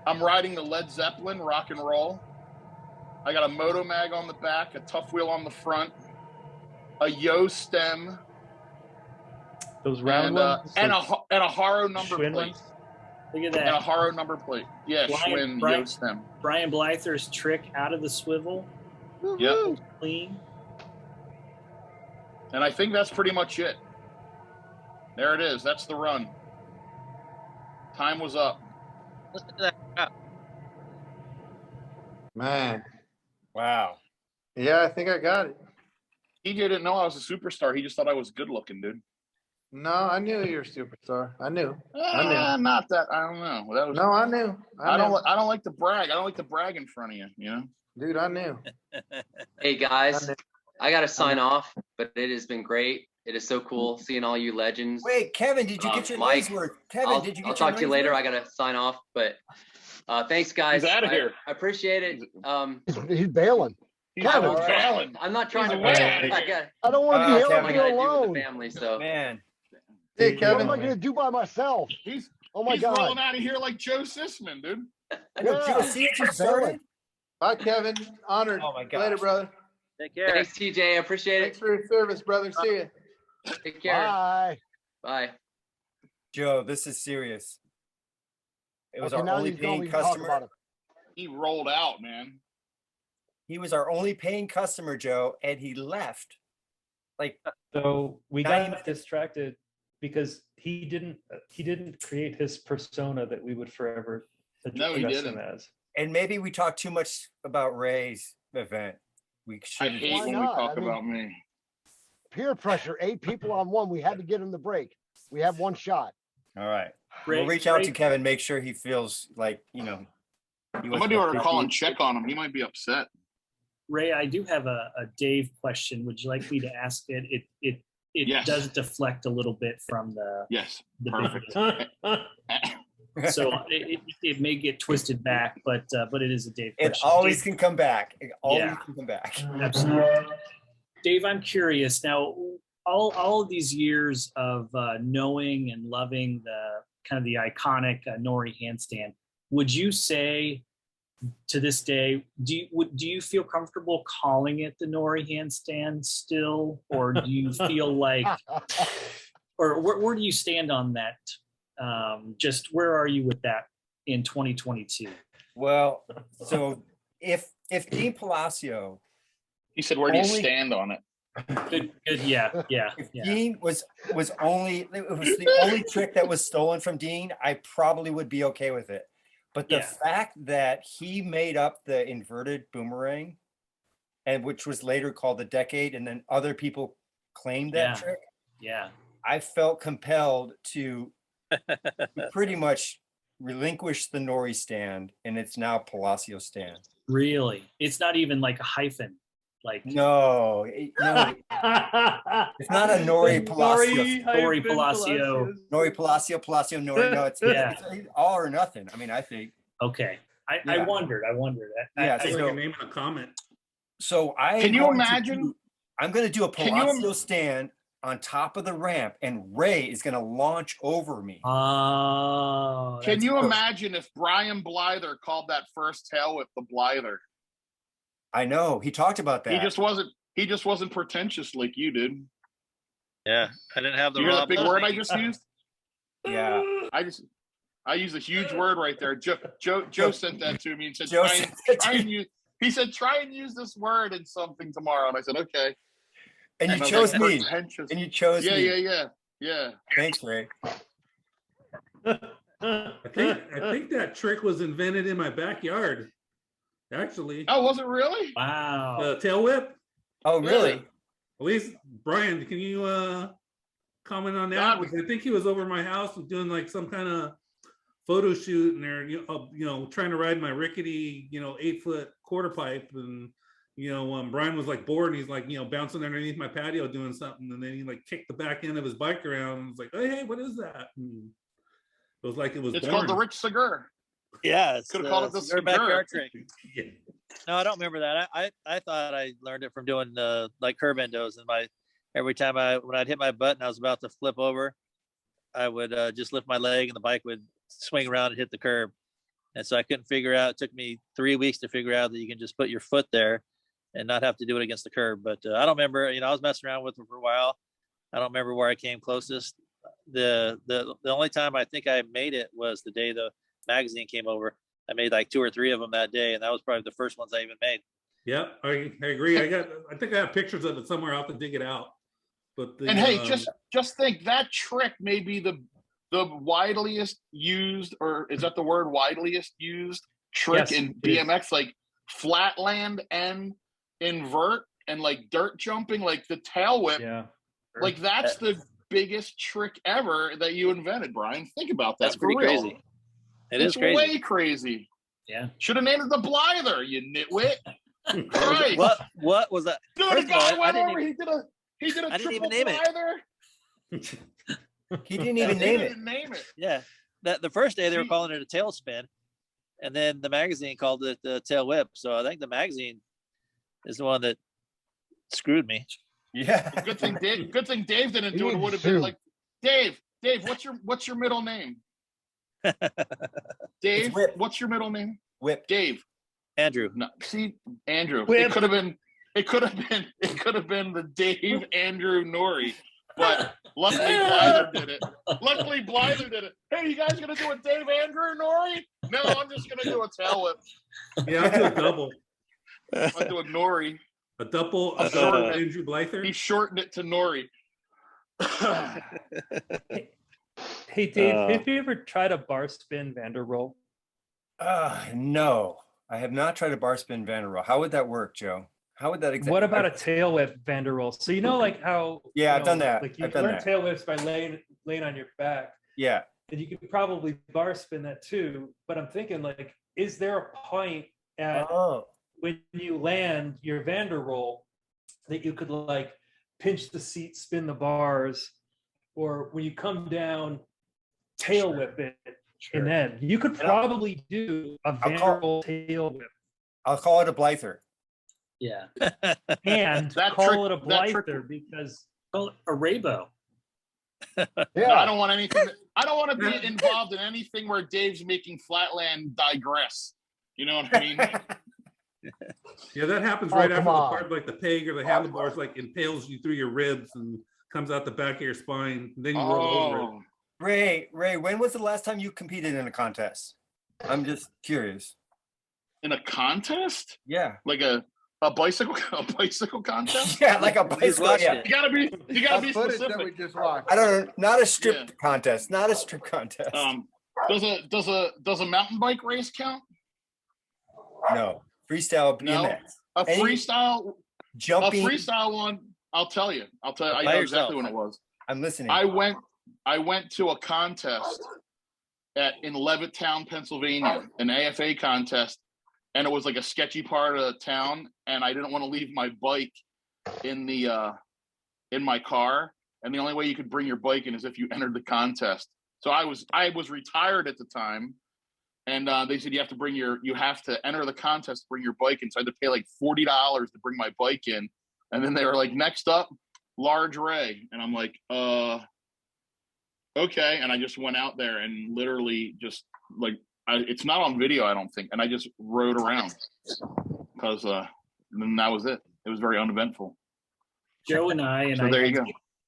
I'm riding the Led Zeppelin rock and roll. I got a Moto Mag on the back, a Tough Wheel on the front, a Yo stem, Those round ones. and a Haro number Schwinn plate. ones? Look at And a that. Haro number plate. Yeah, Schwinn Yo stem. Brian Blyther's trick out of the swivel. Yep. Clean. And I think that's pretty much it. There it is. That's the run. Time was up. Listen to that crap. Man. Wow. Yeah, I think I got it. TJ didn't know I was a superstar. He just thought I was good looking, dude. No, I knew you were a superstar. I knew. I knew. Not that. I don't know. That was, No, I knew. I knew. don't like to brag. I don't like to brag in front of you. You know. Dude, I knew. Hey guys, I got to sign off, but it has been great. It is so cool seeing all you legends. Wait, Kevin, did you get your Mike, noise work? Kevin, I'll did you get I'll your talk to you noise later. work? I got to sign off, but thanks guys. He's outta here. I appreciate it. He's bailing. He's Kevin. bailing. I'm not trying to He's way brag. outta here. I don't want to be here Kevin. I with got you to do with alone. the family. So Man. Hey, What Kevin. am I going to do by myself? He's Oh my he's God. rolling out of here like Joe Sisman, dude. I know, Yeah. Joe, see what you started? Bye, Kevin. Honored. Oh my gosh. Later, brother. Take care. thanks, TJ. I appreciate Thanks it. for your service, brother. See you. Take care. Bye. Bye. Joe, this is serious. It was Okay, our now only you tell me paying to talk about customer. it. He rolled out, man. He was our only paying customer, Joe, and he left. Like, So we Now you got might- distracted because he didn't create his persona that we would forever No, he address him didn't. as. and maybe we talked too much about Ray's event. We I should hate Why when we not? talk I mean- about me. peer pressure, 8 people on one. We had to get him the break. We have one shot. All right. Ray- We'll reach out Ray- to Kevin, make sure he feels like, I might be able to call and check on him. He might be upset. Ray, I do have a Dave question. Would you like me to ask it? It Yes. does deflect a little bit from the Yes. the Perfect. video. So it may get twisted back, but it is a Dave It question. always Dave, can come back. It always Yeah. can come back. absolutely. Dave, I'm curious now. All of these years of knowing and loving the kind of the iconic Nori handstand, would you say to this day, do you feel comfortable calling it the Nori handstand still, or do you feel like, or where do you stand on that? Just where are you with that in 2022? Well, so if Dean Palacio, He said, where do you Only- stand on it? Good. Yeah. if Dean was the only trick that was stolen from Dean, I probably would be okay with it. But the Yeah. fact that he made up the inverted boomerang, and which was later called the decade, and then other people claimed that Yeah. trick, Yeah. I felt compelled to pretty much relinquish the Nori stand, and it's now Palacio stand. Really? It's not even like a hyphen. Like No, no, it's not a Nori Palacio. Nori Palacio. Nori Palacio, Palacio Nori. No, it's, Yeah. it's all or nothing. I mean, I think. Okay. I Yeah. wondered. Yeah, I so- like a name in a comment. So Can you imagine? I'm going to do a Can you Palacio stand on top of the ramp, and Ray is going to launch over me. Oh. Can that's you cool. imagine if Brian Blyther called that first tail whip the Blyther? I know he talked about that. He just wasn't pretentious like you did. Yeah, I didn't have the You hear that Rob big Lowe word I thing. just used? Yeah. I used a huge word right there. Joe sent that to me and said, Joe try sent that to and use. He said, try and use this word in something tomorrow. And I said, okay. And you I was chose like, me. pretentious. And you chose me. Yeah. Thanks, Ray. I think that trick was invented in my backyard. Actually, Oh, was it really? Wow. the tail whip. Oh, really? Yeah. At least, Brian, can you comment on that? God, Because I think he was over my house doing like some kind of photo shoot, and they're trying to ride my rickety 8-foot quarter pipe, and Brian was like bored, and he's like bouncing underneath my patio doing something, and then he like kicked the back end of his bike around and was like, hey, what is that? And it was like it was It's born. called the Rich Cigar. Yeah, it's Could have called it the cigar cigar. backyard trick. Yeah. No, I don't remember that. I thought I learned it from doing like curb endos, and every time when I'd hit my butt and I was about to flip over, I would just lift my leg and the bike would swing around and hit the curb. And so I couldn't figure out. It took me 3 weeks to figure out that you can just put your foot there and not have to do it against the curb. But I don't remember. I was messing around with it for a while. I don't remember where I came closest. The only time I think I made it was the day the magazine came over. I made like 2 or 3 of them that day, and that was probably the first ones I even made. Yeah, I agree. I think I have pictures of it somewhere. I'll have to dig it out. But And hey, just think that trick may be the wideliest used, or is that the word, wideliest used trick Yes, in it is. BMX, like flatland and invert and like dirt jumping, like the tail whip. Yeah. Like that's the biggest trick ever that you invented, Brian. Think about that. That's for pretty real. crazy. It is It's crazy. way crazy. Yeah. Should have named it the Blyther, you nitwit. Christ. What was that? Dude, First the of all, guy I went didn't over. even- He did a I didn't triple even name it. Blyther. He didn't even He name it. didn't name it. Yeah, that the first day they were See- calling it a tailspin, and then the magazine called it the tail whip. So I think the magazine is the one that screwed me. Yeah. Good thing Dave didn't do it. It He would have been sued. like, Dave, what's your middle name? Dave, Whip. what's your middle name? Whip. Dave. Andrew. No, see, Andrew. Whip. It could have been the Dave Andrew Nori, but luckily Blyther did it. Hey, you guys gonna do a Dave Andrew Nori? No, I'm just gonna do a tail whip. yeah, I'll do a double. I'll do a Nori. A double Andrew Blyther. He shortened it to Nori. Hey Dave, have you ever tried a bar spin Vander roll? No, I have not tried a bar spin Vanderbilt. How would that work, Joe? How would that exactly? What about a tail whip Vander roll? So you know, like how Yeah, you I've done know, that. Like you I've done learn that. tail whips by laying on your back, Yeah. and you could probably bar spin that too. But I'm thinking, like, is there a point at when you land your Vander roll that you could like pinch the seat, spin the bars, or when you come down, tail whip it, and then you could probably do a Vander roll tail whip. I'll call it a Blyther. Yeah. And call it a Blyther because call it a Raybo. No, I don't want anything. I don't want to be involved in anything where Dave's making Flatland digress. You know what I mean? Yeah, that happens right after the part, like the peg or the handlebars, like impales you through your ribs and comes out the back of your spine. And then you roll over it. Ray, when was the last time you competed in a contest? I'm just curious. In a contest? Yeah. Like a bicycle contest? Yeah, like a bicycle. Yeah. You gotta be footage that we specific. just watched. I don't know. Not a strip contest. Not a strip contest. Does a mountain bike race count? No. Freestyle BMX. A freestyle jumping. A freestyle one. I'll tell you. I By know yourself. exactly when it was. I'm listening. I went to a contest in Levittown, Pennsylvania, an AFA contest, and it was like a sketchy part of town, and I didn't want to leave my bike in my car, and the only way you could bring your bike in is if you entered the contest. So I was retired at the time, and they said you have to enter the contest to bring your bike in. So I had to pay like $40 to bring my bike in, and then they were like, next up, Large Ray, and I'm like, okay, and I just went out there and literally just like it's not on video, I don't think, and I just rode around because then that was it. It was very uneventful. Joe and I, and so there you go.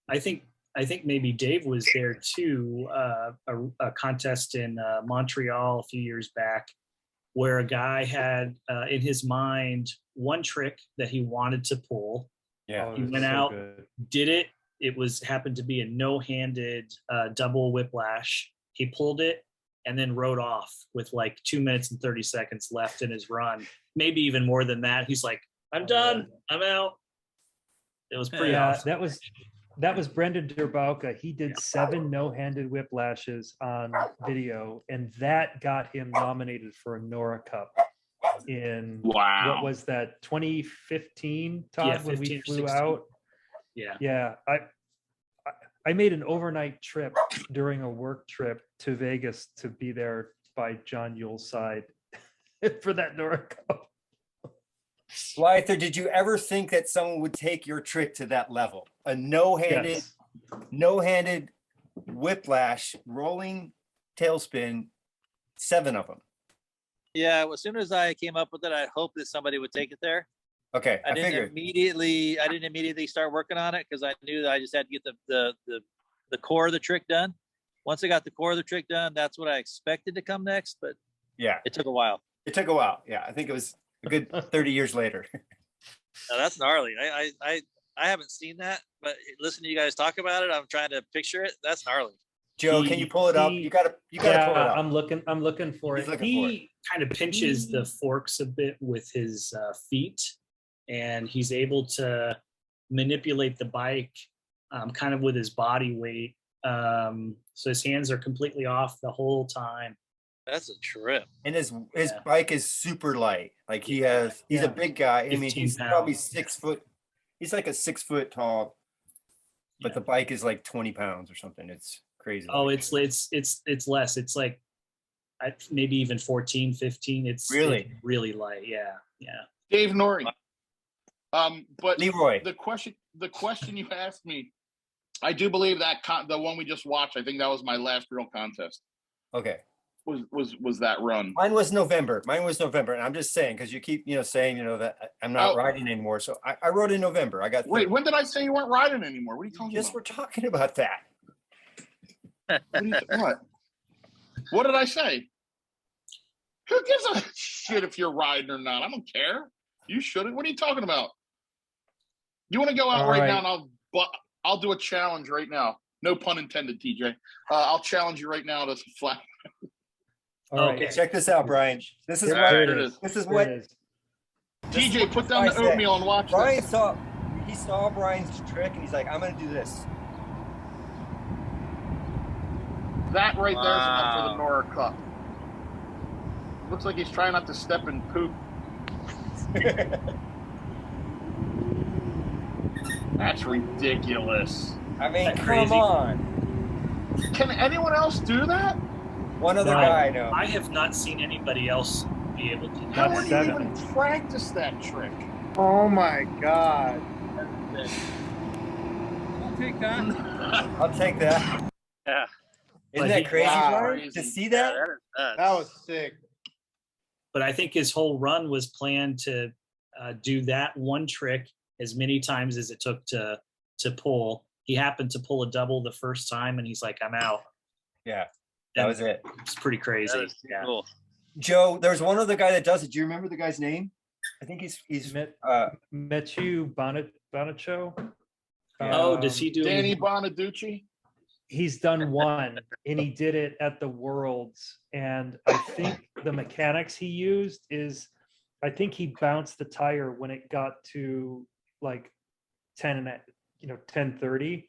I think maybe Dave was there too. A contest in Montreal a few years back, where a guy had in his mind one trick that he wanted to pull. Yeah, he went out, did it. It happened to be a no-handed double whiplash. He pulled it and then rode off with like 2 minutes and 30 seconds left in his run. Maybe even more than that. He's like, I'm done. I'm out. It was pretty awesome. That was Brendan Durbauka. He did 7 no-handed whiplashes on video, and that got him nominated for a Nora Cup in what was that, 2015, Todd, when we flew 16. out? Yeah. I made an overnight trip during a work trip to Vegas to be there by John Yule's side for that Nora Cup. Blyther, did you ever think that someone would take your trick to that level? A no-handed whiplash, rolling tailspin, 7 of them. Yeah, as soon as I came up with it, I hoped that somebody would take it there. Okay, I didn't immediately start working on it because I knew that I just had to get the core of the trick done. Once I got the core of the trick done, that's what I expected to come next. But yeah, it took a while. Yeah, I think it was a good 30 years later. No, that's gnarly. I haven't seen that, but listening to you guys talk about it, I'm trying to picture it. That's gnarly. Joe, can you pull it up? You gotta pull it up. I'm looking for it. He kind of pinches the forks a bit with his feet, and he's able to manipulate the bike kind of with his body weight. So his hands are completely off the whole time. That's a trip. And his bike is super light. Like he's a big guy. I mean, he's probably 6 foot. He's like a 6 foot tall, but the bike is like 20 pounds or something. It's crazy. Oh, it's less. It's like maybe even 14, 15. It's really light. Yeah. Dave Norrie. But Leroy, the question you asked me, I do believe that the one we just watched, I think that was my last real contest. Okay. Was that run? Mine was November. And I'm just saying, because you keep saying that I'm not riding anymore. So I rode in November. I got Wait, when did I say you weren't riding anymore? What are you talking about? Yes, we're talking about that. What did I say? Who gives a shit if you're riding or not? I don't care. You shouldn't. What are you talking about? You want to go out right now, and I'll do a challenge right now. No pun intended, TJ. I'll challenge you right now to flat. All right. Okay, check this out, Brian. This is There it is. This is what This is TJ, what put this down guy the said. oatmeal and watch Brian this. he saw Brian's trick and he's like, I'm gonna do this. That right there is enough for the Wow. Nora Cup. Looks like he's trying not to step in poop. That's ridiculous. I mean, That come crazy? on. Can anyone else do that? One other No, guy I know. I have not seen anybody else be able to do How That's that. would you seven. even practice that trick? Oh my God. I'll take that. I'll take that. Yeah. Isn't But that he- crazy, Wow. Brian? To see Yeah, that? that is nuts. That was sick. But I think his whole run was planned to do that one trick as many times as it took to pull. He happened to pull a double the first time, and he's like, "I'm out." Yeah, that And was it. It's pretty crazy. That is Yeah. cool. Joe, there's one other guy that does it. Do you remember the guy's name? I think he's Matthew Bonacho. Oh, does he do Danny any- Bonaducci? He's done one, and he did it at the Worlds. And I think the mechanics he used is, I think he bounced the tire when it got to like 10:30,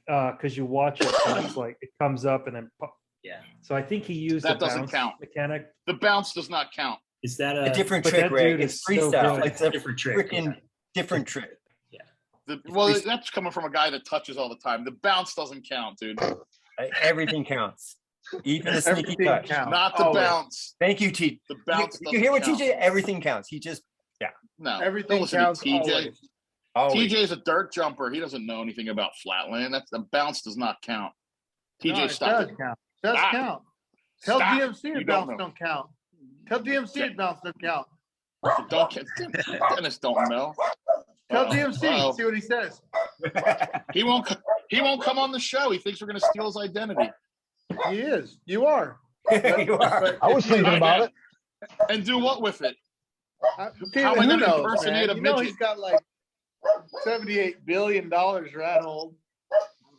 because you watch it, and it's like it comes up and then. Yeah. So I think he used That a doesn't bounce count. mechanic. The bounce does not count. Is that a different but trick, that Ray. dude It's is so freestyle. good. It's a Different trick, freaking yeah. different trick. Well, that's coming from a guy that touches all the time. The bounce doesn't count, dude. Everything counts. Even a sneaky Everything touch. counts. Not the Always. bounce. Thank you, T. The bounce You doesn't hear what count. TJ? Everything counts. He just No. Everything Don't listen counts to TJ. always. always. TJ's a dirt jumper. He doesn't know anything about flatland. That's the bounce does not count. TJ, No, it stop does it. count. Does Stop. count. Tell Stop. DMC You it don't bounce know. don't count. Tell DMC it bounce don't count. Don't Dennis don't know. Tell Uh-oh. DMC. Uh-oh. See what he says. He won't come on the show. He thinks we're gonna steal his identity. He is. You are. You are. But I was thinking about it. And do what with it? How am I who gonna knows, impersonate man? a You know midget? he's got like $78 billion rattled.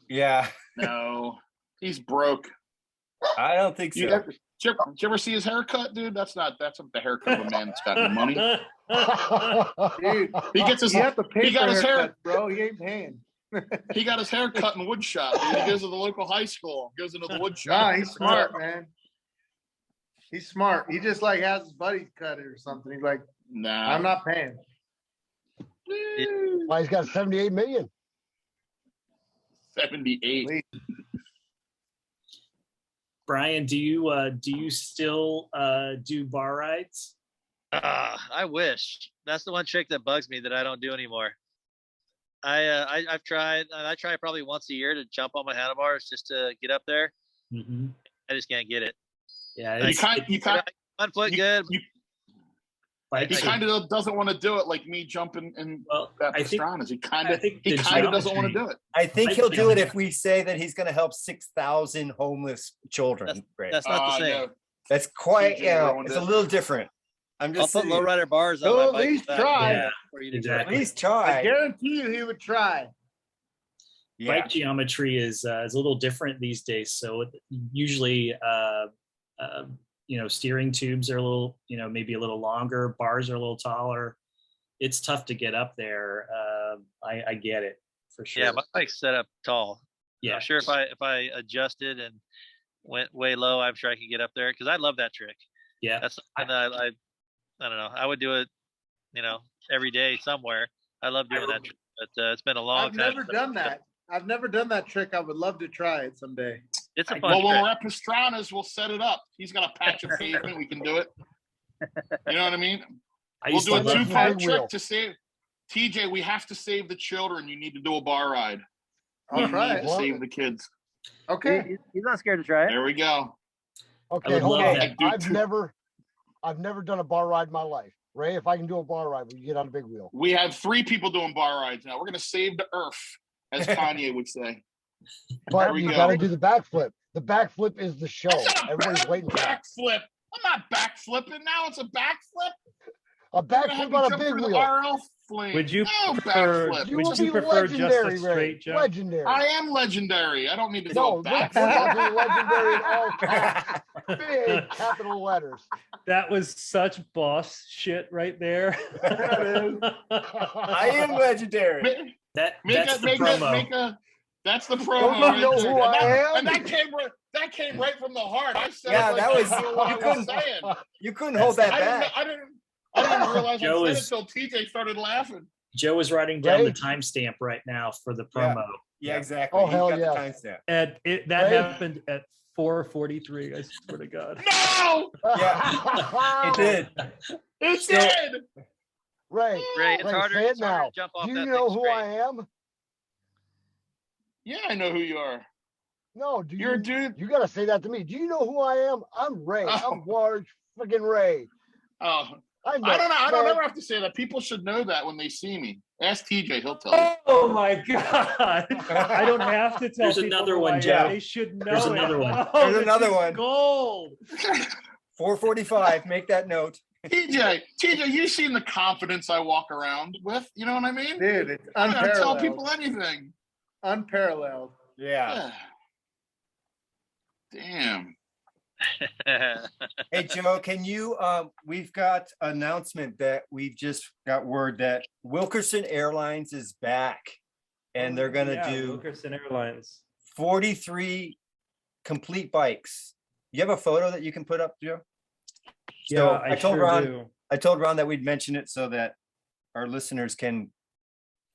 Yeah, No. He's broke. I don't think so. Did you ever see his haircut, dude? That's the haircut of a man that's got no money. Dude, He gets his you have to pay he got for his hair haircuts, bro. He ain't paying. he got his hair cut in wood shop. Dude. He goes to the local high school, goes into the wood Nah, shop. he's smart, man. He's smart. He just like has his buddies cut it or something. He's like, Nah. I'm not paying. Why he's got 78 million. 78. Brian, do you still do bar rides? I wish. That's the one trick that bugs me that I don't do anymore. I've tried, and I try probably once a year to jump on my handlebars just to get up there. Mm-hmm. I just can't get it. Yeah, You kind One foot good. he kind of doesn't want to do it like me jumping in that I think- Pastrana's. He kind I of think he the kind of doesn't want to geometry- do it. I think I he'll think- do it if we say that he's going to help 6,000 homeless children. Ray. That's not the same. No. That's quite, TJ ruined it's a it. little different. I'm I'll just put saying. lowrider bars on He'll my at bike. least back try. Yeah, for you to do it. At exactly. least I try. guarantee you he would try. Yeah. Bike geometry is a little different these days. So usually, steering tubes are a little, maybe a little longer. Bars are a little taller. It's tough to get up there. I get it for sure. Yeah, my bike's set up tall. Yeah. I'm sure if I adjusted and went way low, I'm sure I could get up there because I love that trick. Yeah. That's something that I don't know. I would do it, every day somewhere. I love doing that trick, but it's been a long I've time. never done that. I've never done that trick. I would love to try it someday. It's a fun Well, when trick. we're at Pastrana's, we'll set it up. He's got a patch of pavement. We can do it. You know what I mean? I We'll used do to a love two-part Big wheel. trick to save. TJ, we have to save the children. You need to do a bar ride. I'll You try need it. to save the kids. Okay. He's not scared to try it. There we go. Okay, would hold love on. that. I've never done a bar ride in my life. Ray, if I can do a bar ride, we get on a big wheel. We have 3 people doing bar rides now. We're going to save the earth, as Kanye would say. But we you go. got to do the backflip. The backflip is the show. It's not a Everybody's waiting for that. backflip. I'm not backflipping. Now it's a backflip. A We're gonna have backflip you on a jump big through the wheel. RL flame. Would you No prefer- backflip. You Would will you be prefer just a legendary, Ray. straight jump? Legendary. I am legendary. I don't need to No, go look, back. I'll be legendary in all caps. Big capital letters. That was such boss shit right there. I am legendary. That's the Make promo. a. That's the Don't promo you right know there. who I am? And that came right from the heart. I said, Yeah, it like that I was- knew what you I was couldn't- saying. You couldn't hold that I didn't, back. I didn't realize Joe I said is- it until TJ started laughing. Joe is writing down the Right? timestamp right now for the Yeah. promo. Yeah, exactly. Oh, He's hell got yeah. the timestamp. And that Right? happened at 4:43. I swear to God. No, It did. it So- did. Ray, Ray, it's Ray, harder, say it it's harder now. to jump off Do that you thing know who straight. I am? Yeah, I know who you are. No, do You're a you? dude. You gotta say that to me. Do you know who I am? I'm Ray. Oh. I'm large freaking Ray. Oh, I know. I don't know. I don't man. ever have to say that. People should know that when they see me. Ask TJ, he'll tell you. Oh my God. I don't have to tell There's people another who one, I am. Joe. They should know There's it. another one. Oh, There's this another is one. Gold. 4:45. Make that note. TJ, you've seen the confidence I walk around with. You know what I mean? Dude, it's I don't tell unparalleled. people anything. Unparalleled. Yeah. Damn. Hey, Joe, can you, we've got announcement that we've just got word that Wilkerson Airlines is back. And they're gonna Yeah, do Wilkerson Airlines. 43 complete bikes. You have a photo that you can put up, Joe? Yeah, So I told sure Ron, do. I told Ron that we'd mention it so that our listeners can,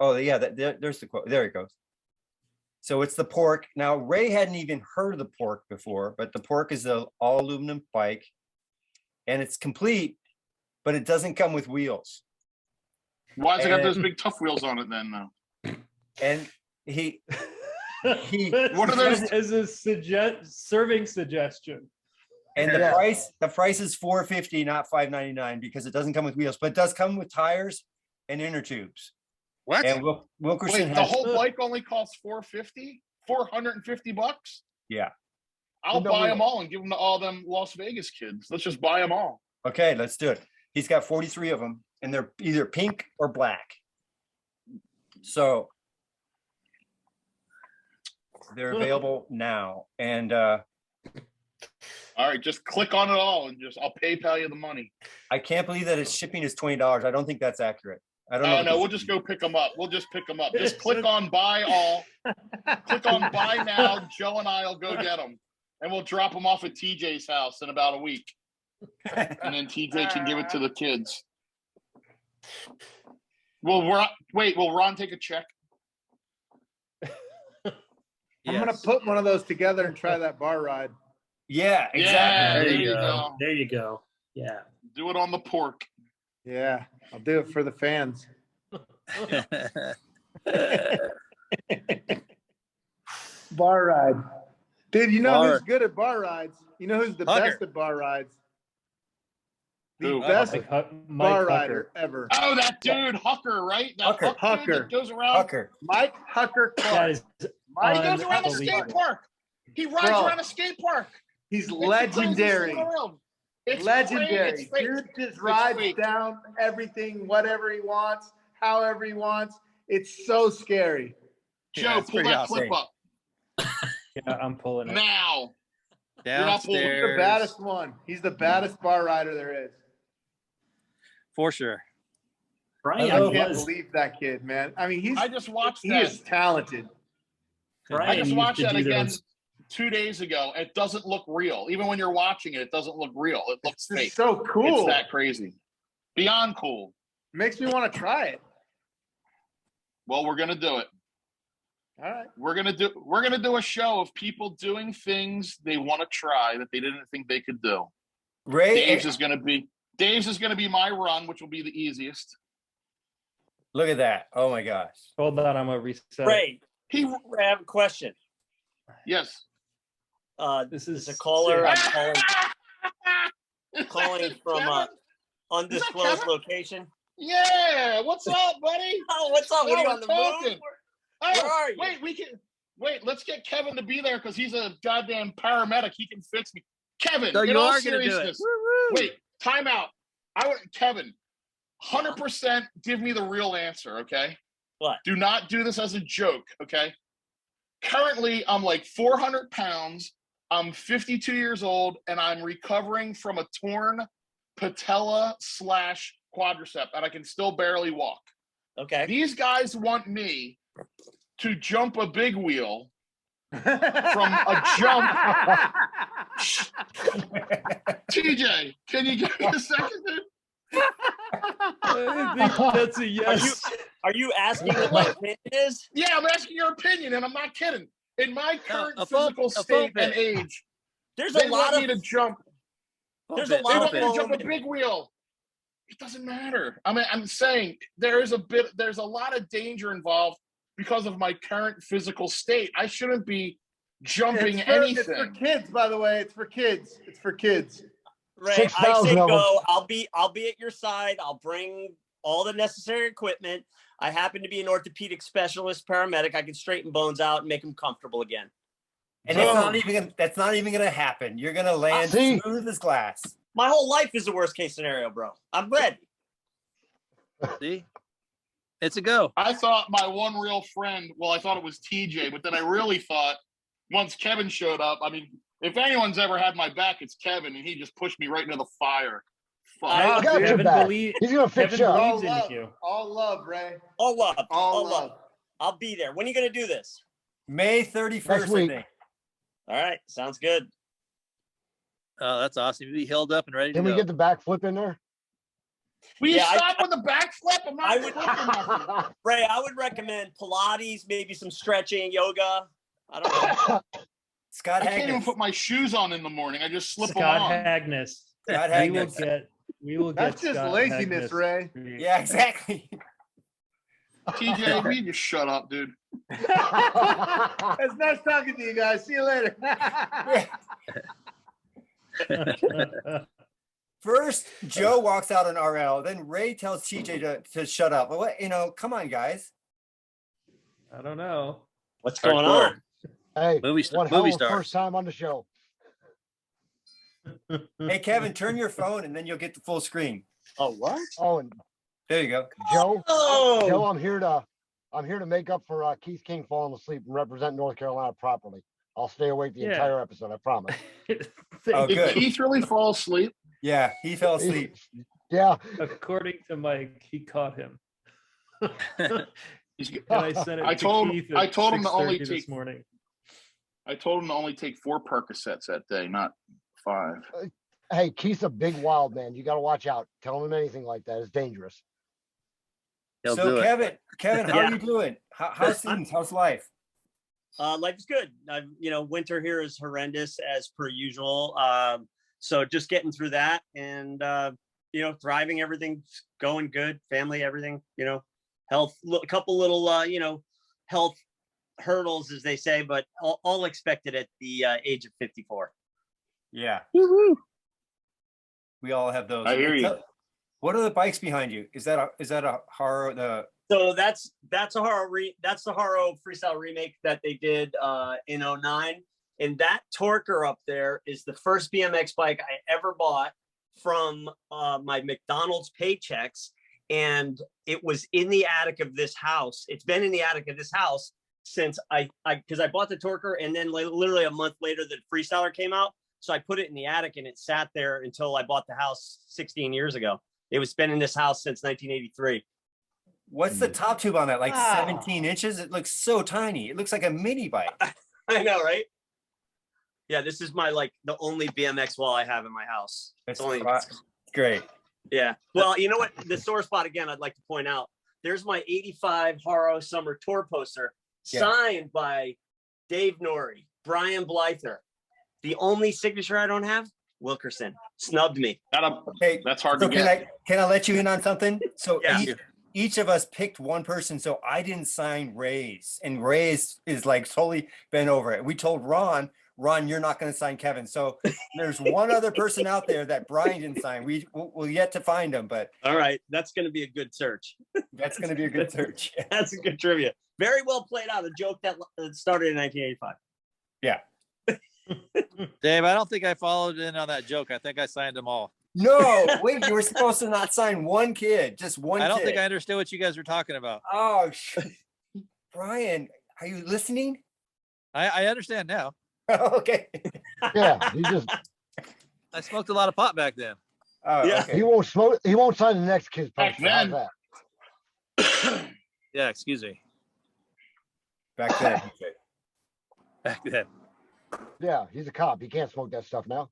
oh yeah, there's the quote. There it goes. So it's the Pork. Now, Ray hadn't even heard of the Pork before, but the Pork is the all aluminum bike and it's complete, but it doesn't come with wheels. Why has it got And- those big tough wheels on it then, though? And he, What are those- As a serving suggestion. and the Yeah. price is $450, not $599 because it doesn't come with wheels, but it does come with tires and inner tubes. What? And Wilkerson Wait, the has, whole bike only costs $450? $450? yeah. I'll No buy wheel. them all and give them to all them Las Vegas kids. Let's just buy them all. Okay, let's do it. He's got 43 of them and they're either pink or black. So they're available now. And All right, just click on it all and I'll PayPal you the money. I can't believe that its shipping is $20. I don't think that's accurate. I don't know. I what know. the We'll just shipping- go pick them up. We'll just pick them up. Just click on buy all. Click on buy now. Joe and I will go get them. And we'll drop them off at TJ's house in about a week. And then TJ can give it to the kids. Will Ron take a check? I'm gonna Yes. put one of those together and try that bar ride. Yeah, Yeah, exactly. there you go. There you go. Yeah. Do it on the Pork. Yeah, I'll do it for the fans. Bar ride. Dude, you know Bar. who's good at bar rides? You know who's the Hugger. best at bar rides? The Who? best Mike bar Hucker. rider ever. Oh, that dude, Hucker, right? That Hucker. Huck dude Hucker. that goes around. Hucker. Mike Hucker That Clark. is He goes around the skate unbelievable. park. He rides Bro. around a skate park. He's It's the craziest thing legendary. in the world. It's Legendary. It's fake. Dude just It's rides fake. down everything, whatever he wants, however he wants. It's so scary. Joe, Yeah, it's pull pretty that awesome. clip up Yeah, I'm pulling it. now. He's the Downstairs. baddest one. He's the baddest bar rider there is. For sure. Brian I can't was believe that kid, man. I mean, I just watched he that. is talented. I Brian just used watched to that do again those. 2 days ago. It doesn't look real. Even when you're watching it, it doesn't look real. It looks It's fake. so cool. It's that crazy. Beyond cool. Makes me want to try it. Well, we're gonna do it. All right. We're gonna do a show of people doing things they want to try that they didn't think they could do. Ray, Dave's is gonna be my run, which will be the easiest. look at that. Oh my gosh. Hold on, I'm gonna reset. Ray, He I have a question. yes. This There's is a caller. sick. I'm calling from a undisclosed Kevin? location. Yeah, what's up, buddy? Oh, what's up? What are you we're on the talking. move? Oh, Where are you? Let's get Kevin to be there because he's a goddamn paramedic. He can fix me. Kevin, So in you all are gonna do it. seriousness, Woo-woo. wait, time out. Kevin, 100% give me the real answer, okay? What? Do not do this as a joke, okay? Currently, I'm like 400 pounds. I'm 52 years old, and I'm recovering from a torn patella / quadricep, and I can still barely walk. Okay. These guys want me to jump a big wheel from a jump. TJ, can you give me a second, dude? I think that's a yes. Are you asking what my opinion is? Yeah, I'm asking your opinion, and I'm not kidding. In my current a foam- physical a foam state and pit. age, There's they a lot want of me to jump. there's a They lot want of me to jump a foam big wheel. It doesn't matter. I mean, I'm saying there's a lot of danger involved because of my current physical state. I shouldn't be jumping anything. It's for kids, by the way. It's for kids. It's for kids. Ray, I 6,000 say of 'em. go. I'll be at your side. I'll bring all the necessary equipment. I happen to be an orthopedic specialist paramedic. I can straighten bones out and make them comfortable again. And that's not even gonna happen. You're gonna land See? smooth as glass. My whole life is the worst case scenario, bro. I'm ready. See, it's a go. I thought my one real friend, well, I thought it was TJ, but then I really thought once Kevin showed up, I mean, if anyone's ever had my back, it's Kevin, and he just pushed me right into the fire. Fuck. I got your Kevin back. believe- He's gonna fix Kevin you up. believes All in love. you. All love, Ray. All love. All All love. love. I'll be there. When are you going to do this? May Next 31st, I week. think. All right. Sounds good. Oh, that's awesome. You'll be healed up and ready to Can we go. get the backflip in there? Will you Yeah, stop with the backflip? I'm not I would- flipping nothing. Ray, I would recommend Pilates, maybe some stretching, yoga. I don't know. Scott I can't even Haggis. put my shoes on in the morning. I just slip them Scott on. Hagness. Scott We will get That's just Scott laziness, Hagness. Ray. Yeah, exactly. TJ, will you just shut up, dude? It's nice talking to you guys. See you later. First, Joe walks out on RL, then Ray tells TJ to shut up. What, come on, guys. I don't know. What's going Hardcore. on? Hey, Movie one hell movie of a stars. first time on the show. Hey, Kevin, turn your phone and then you'll get the full screen. Oh, what? Oh, and There you go. Joe, Oh, Joe, I'm here to make up for Keith King falling asleep and represent North Carolina properly. I'll stay awake the Yeah. entire episode, I promise. Oh, Did good. Keith really fall asleep? Yeah, he fell asleep. Yeah. According to Mike, he caught him. He's, And I sent it I to told- Keith I at told him to only 6:30 this take- morning. I told him to only take 4 Percocets that day, not 5. Hey, Keith's a big wild man. You got to watch out. Tell him anything like that is dangerous. He'll do So it. Kevin, how are you doing? How's things? How's life? life is good. Winter here is horrendous as per usual. So just getting through that and, thriving, everything's going good. Family, everything, health, a couple little, health hurdles, as they say, but all expected at the age of 54. Yeah. We all have those. I hear you. What are the bikes behind you? Is that a horror? So that's a Haro that's the Haro Freestyle remake that they did in 09. And that Torquer up there is the first BMX bike I ever bought from my McDonald's paychecks. And it was in the attic of this house. It's been in the attic of this house since because I bought the Torquer, and then literally a month later the Freestyler came out. So I put it in the attic and it sat there until I bought the house 16 years ago. It was been in this house since 1983. What's the top tube on that? Like Wow. 17 inches? It looks so tiny. It looks like a mini bike. I know, right? Yeah, this is the only BMX wall I have in my house. It's only great. Yeah. Well, you know what? The sore spot again, I'd like to point out. There's my 85 Haro Summer Tour poster signed by Dave Norrie, Brian Blyther. The only signature I don't have, Wilkerson. Snubbed me. Hey, That's hard so to get. can I let you in on something? So Yeah. each of us picked one person. So I didn't sign Ray's, and Ray's is like totally bent over it. We told Ron, you're not going to sign Kevin. So there's one other person out there that Brian didn't sign. We'll yet to find him, but All right. That's going to be a good search. that's going to be a good search. That's a good trivia. Very well played out. A joke that started in 1985. Yeah. Dave, I don't think I followed in on that joke. I think I signed them all. No, wait, you were supposed to not sign one kid, just one I don't kid. think I understood what you guys were talking about. Oh, Brian, are you listening? I understand now. Okay. Yeah, you just I smoked a lot of pot back then. Oh, Yeah. okay. He won't smoke. He won't sign the next kid's Back poster. How's then. that? Yeah, excuse me. Back then. Okay. Back then. Yeah, he's a cop. He can't smoke that stuff now.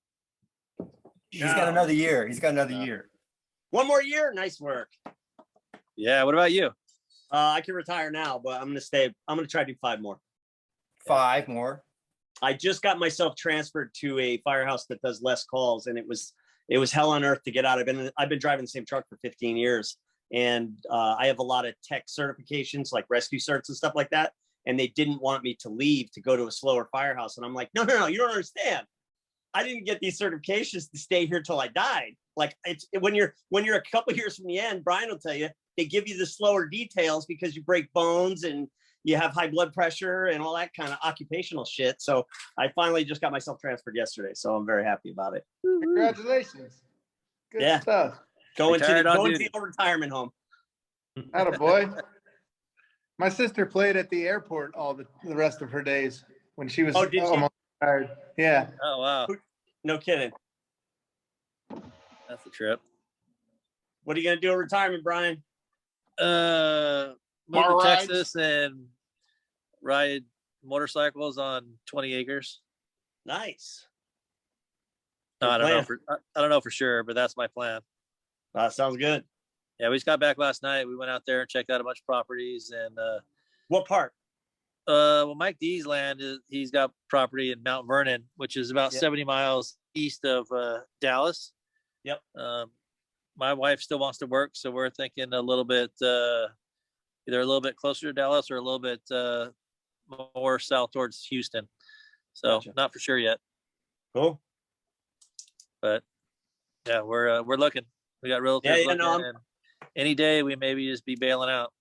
He's got another year. He's got another year. One more year. Nice work. Yeah. What about you? I can retire now, but I'm gonna stay. I'm gonna try to do 5 more. 5 more. I just got myself transferred to a firehouse that does less calls, and it was hell on earth to get out. I've been driving the same truck for 15 years, and I have a lot of tech certifications like rescue certs and stuff like that. And they didn't want me to leave to go to a slower firehouse, and I'm like, no, you don't understand. I didn't get these certifications to stay here till I died. Like it's when you're a couple years from the end, Brian will tell you they give you the slower details because you break bones and you have high blood pressure and all that kind of occupational shit. So I finally just got myself transferred yesterday, so I'm very happy about it. Congratulations. Good Yeah. stuff. Going to Retired on the duty. old retirement home. Attaboy. My sister played at the airport all the rest of her days when she was Oh, did she? almost retired. Yeah. Oh wow, No kidding. that's a trip. What are you gonna do in retirement, Brian? Move Bar to rides? Texas and ride motorcycles on 20 acres. Nice. No, Good I don't know plan. I don't know for sure, but that's my plan. Sounds good. Yeah, we just got back last night. We went out there and checked out a bunch of properties, and What part? well, Mike D's land he's got property in Mount Vernon, which is about Yep. 70 miles east of Dallas. Yep. My wife still wants to work, so we're thinking a little bit either a little bit closer to Dallas or a little bit more south towards Houston. So Gotcha. not for sure yet, Cool. but yeah, we're looking. We got realtors Yeah, looking, no, and any day we maybe just be bailing out.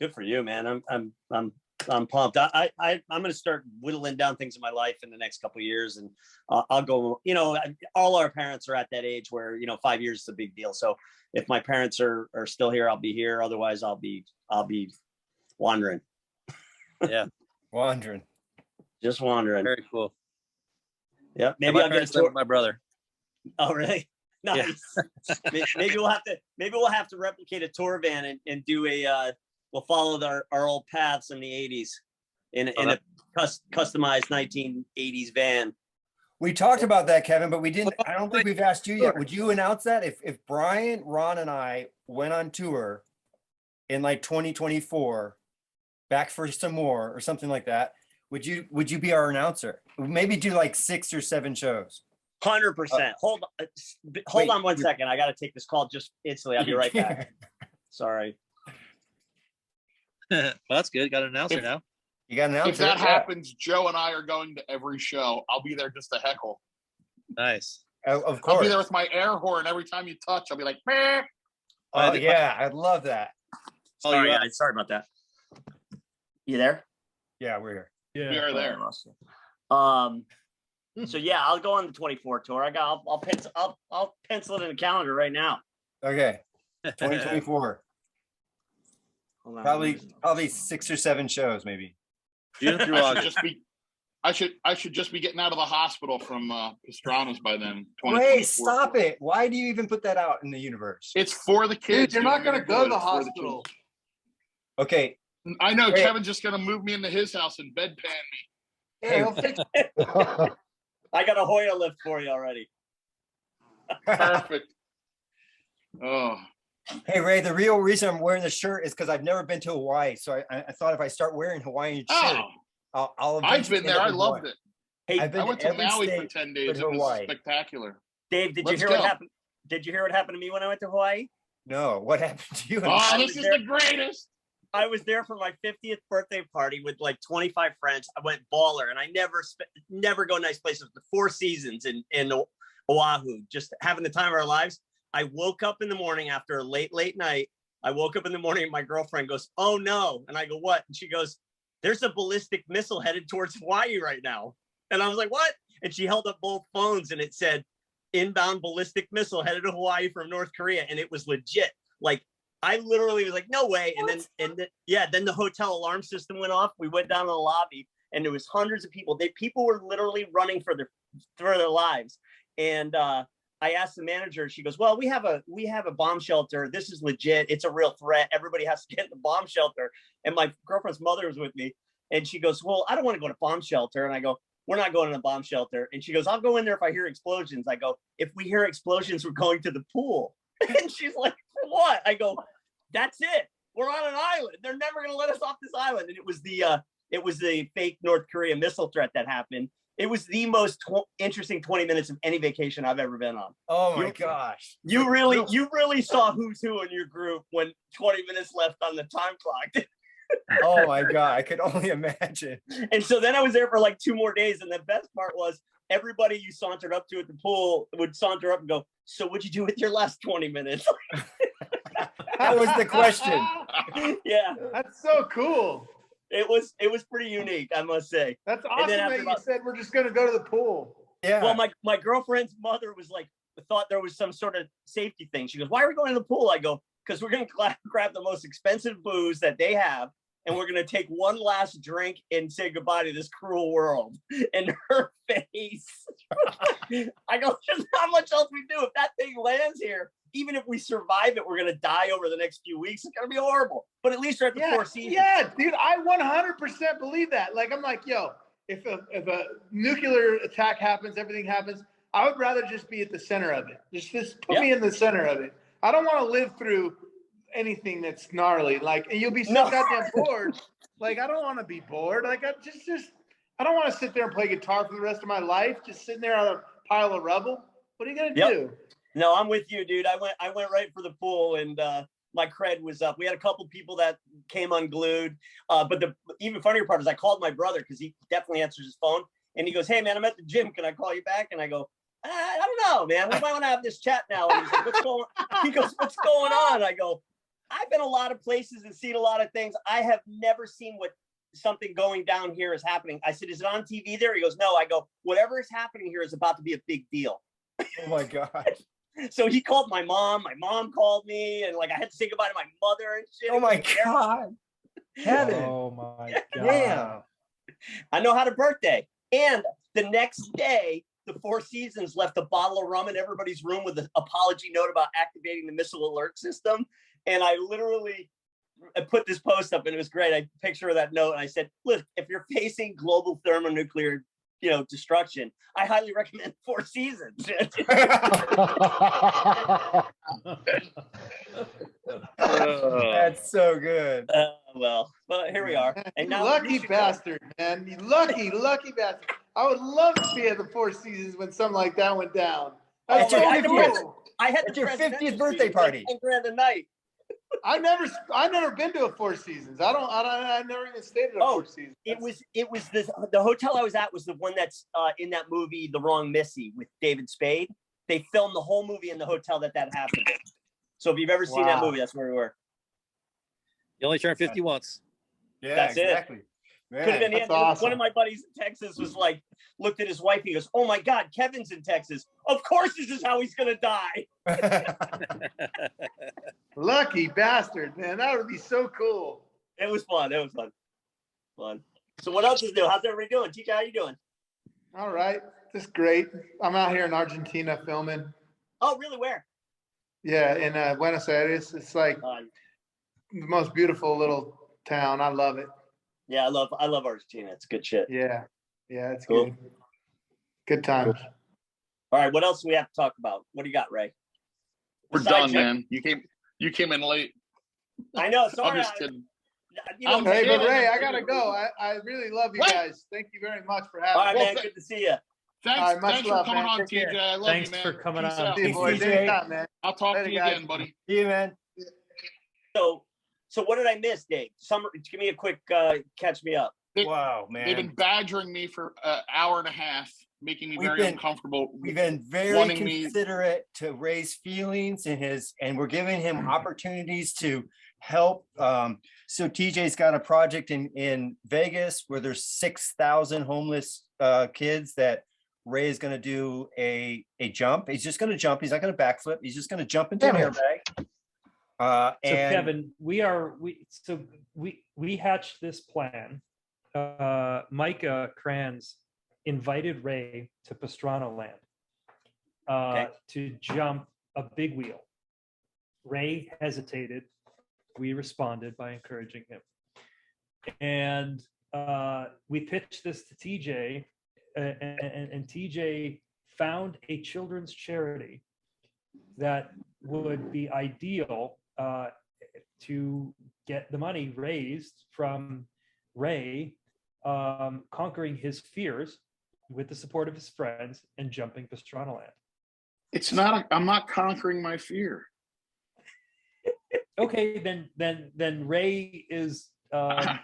Good for you, man. I'm pumped. I'm gonna start whittling down things in my life in the next couple of years, and I'll go. You know, all our parents are at that age where 5 years is a big deal. So if my parents are still here, I'll be here. Otherwise, I'll be wandering. Yeah, Wandering. Just wandering. very cool. Yeah, Yeah, maybe my I'll get a parents live tour. with my brother. Oh, really? Yeah. Nice. Maybe we'll have to replicate a tour van and do we'll follow our old paths in the 80s in a customized 1980s van. We talked about that, Kevin, but we didn't. I don't think we've asked you yet. Would you announce that if Brian, Ron, and I went on tour in like 2024, back for some more or something like that? Would you be our announcer? Maybe do like 6 or 7 shows. 100%. Hold wait, on 1 second. I got to take this call just instantly. I'll be right back. Sorry. Well, that's good. Got an announcer If- now. You got an announcer. If that yeah. happens, Joe and I are going to every show. I'll be there just to heckle. Nice. Of I'll course. be there with my air horn every time you touch. I'll be like, meh. Oh yeah, I'd love that. Oh, Sorry, you guys. Sorry about that. You there? Yeah, we're here. We Yeah. are there. So yeah, I'll go on the 24 tour. I'll pencil it in the calendar right now. Okay, 2024. Hold on. Probably 6 or 7 shows, maybe. June through August. I should just be getting out of the hospital from Pastrana's by then. Wait, stop it! Why do you even put that out in the universe? It's for the kids. Dude, you're not gonna go to the hospital. Okay, I know Hey. Kevin's just gonna move me into his house and bedpan me. Yeah, he'll fix I got a Hoya lift for you already. Perfect. Oh, hey Ray, the real reason I'm wearing this shirt is because I've never been to Hawaii, so I thought if I start wearing Hawaiian shirt, oh, I'll I've eventually been end there. up I in loved Hawaii. it. Hey, I've been I went to to every Maui for state 10 but days. It was Hawaii. spectacular. Dave, did you Let's hear go. what happened? Did you hear what happened to me when I went to Hawaii? No, what happened to you? Oh, was this is there. the greatest. I was there for my 50th birthday party with like 25 friends. I went baller, and I never go nice places. The 4 Seasons in Oahu, just having the time of our lives. I woke up in the morning after a late night. I woke up in the morning and my girlfriend goes, "Oh no!" And I go, "What?" And she goes, "There's a ballistic missile headed towards Hawaii right now." And I was like, "What?" And she held up both phones and it said, "Inbound ballistic missile headed to Hawaii from North Korea," and it was legit. Like, I literally was like, "No way!" And then the hotel alarm system went off. We went down to the lobby, and there was hundreds of people. People were literally running for their lives. And I asked the manager, she goes, well, we have a bomb shelter. This is legit. It's a real threat. Everybody has to get in the bomb shelter. And my girlfriend's mother was with me. And she goes, well, I don't want to go to bomb shelter. And I go, we're not going to the bomb shelter. And she goes, I'll go in there if I hear explosions. I go, if we hear explosions, we're going to the pool. And she's like, for what? I go, that's it. We're on an island. They're never going to let us off this island. And it was the fake North Korea missile threat that happened. It was the most interesting 20 minutes of any vacation I've ever been on. Oh my gosh. You really saw who's who in your group when 20 minutes left on the time clock. Oh my God, I could only imagine. And so then I was there for like 2 more days. And the best part was everybody you sauntered up to at the pool would saunter up and go, so what'd you do with your last 20 minutes? That was the question. Yeah. That's so cool. It was pretty unique, I must say. That's awesome that you said we're just going to go to the pool. Yeah. Well, my girlfriend's mother was like, thought there was some sort of safety thing. She goes, why are we going to the pool? I go, because we're going to grab the most expensive booze that they have. And we're going to take one last drink and say goodbye to this cruel world. And her face. I go, just how much else we do? If that thing lands here, even if we survive it, we're going to die over the next few weeks. It's going to be horrible. But at least we're at the 4 seasons. Yeah, dude, I 100% believe that. Like, I'm like, yo, if a nuclear attack happens, everything happens, I would rather just be at the center of it. Just put me in the center of it. I don't want to live through anything that's gnarly. Like, and you'll be so goddamn bored. Like, I don't want to be bored. Like, I don't want to sit there and play guitar for the rest of my life, just sitting there on a pile of rubble. What are you gonna do? No, I'm with you, dude. I went right for the pool, and my cred was up. We had a couple people that came unglued, but the even funnier part is I called my brother because he definitely answers his phone, and he goes, "Hey, man, I'm at the gym. Can I call you back?" And I go, I don't know, man. We might want to have this chat now. And he's like, "What's going?" He goes, "What's going on?" I go, "I've been a lot of places and seen a lot of things. I have never seen what something going down here is happening." I said, "Is it on TV there?" He goes, "No." I go, "Whatever is happening here is about to be a big deal." Oh my God. So he called my mom. My mom called me, and like I had to say goodbye to my mother and shit. Oh my God. Heaven. Oh my God. Yeah. I know how to birthday. And the next day, the Four Seasons left a bottle of rum in everybody's room with an apology note about activating the missile alert system. And I literally put this post up, and it was great. I picture of that note, and I said, "Look, if you're facing global thermonuclear, destruction, I highly recommend Four Seasons." That's so good. Well, here we are. And now lucky bastard, man. You lucky bastard. I would love to be at the Four Seasons when something like that went down. That's so cool. I had your 50th birthday party. 10 grand a night. I've never been to a Four Seasons. I never even stayed at a Four Seasons. It was the hotel I was at was the one that's in that movie The Wrong Missy with David Spade. They filmed the whole movie in the hotel that happened in. So if you've ever seen that movie, that's where we were. You only turn 50 once. Yeah, that's exactly. it. Man, could have been that's awesome. One of my buddies in Texas was like, looked at his wife. He goes, "Oh my God, Kevin's in Texas. Of course, this is how he's gonna die." Lucky bastard, man. That would be so cool. It was fun. Fun. So what else is new? How's everybody doing? TJ, how you doing? All right, just great. I'm out here in Argentina filming. Oh, really? Where? Yeah, in Buenos Aires. It's like the most beautiful little town. I love it. Yeah, I love Argentina. It's good shit. Yeah, it's cool. good. Good times. All right, what else do we have to talk about? What do you got, Ray? We're done, man. You came in late. I know. Sorry. I'm just kidding. Hey, but Ray, I gotta go. I really love you guys. Thank you very much for having me. All right, man. Good to see you. Thanks, much thanks love, for coming man. on, TJ. I love Thanks you, man. for coming Peace on. out. See you, boys. Anytime, man. I'll talk Later, to you guys. again, buddy. See you, man. So what did I miss, Dave? Give me a quick catch me up. Wow, man. They've been badgering me for an hour and a half, making me very uncomfortable. We've been very considerate to Ray's feelings and we're giving him opportunities to help. So TJ's got a project in Vegas where there's 6,000 homeless kids that Ray is going to do a jump. He's just going to jump. He's not going to backflip. He's just going to jump into an airbag. So and Kevin, we hatched this plan. Micah Kranz invited Ray to Pastrana Land. to jump a big wheel. Ray hesitated. We responded by encouraging him. And we pitched this to TJ, and TJ found a children's charity that would be ideal to get the money raised from Ray conquering his fears with the support of his friends and jumping Pastrana Land. It's not, I'm not conquering my fear. Okay, then Ray is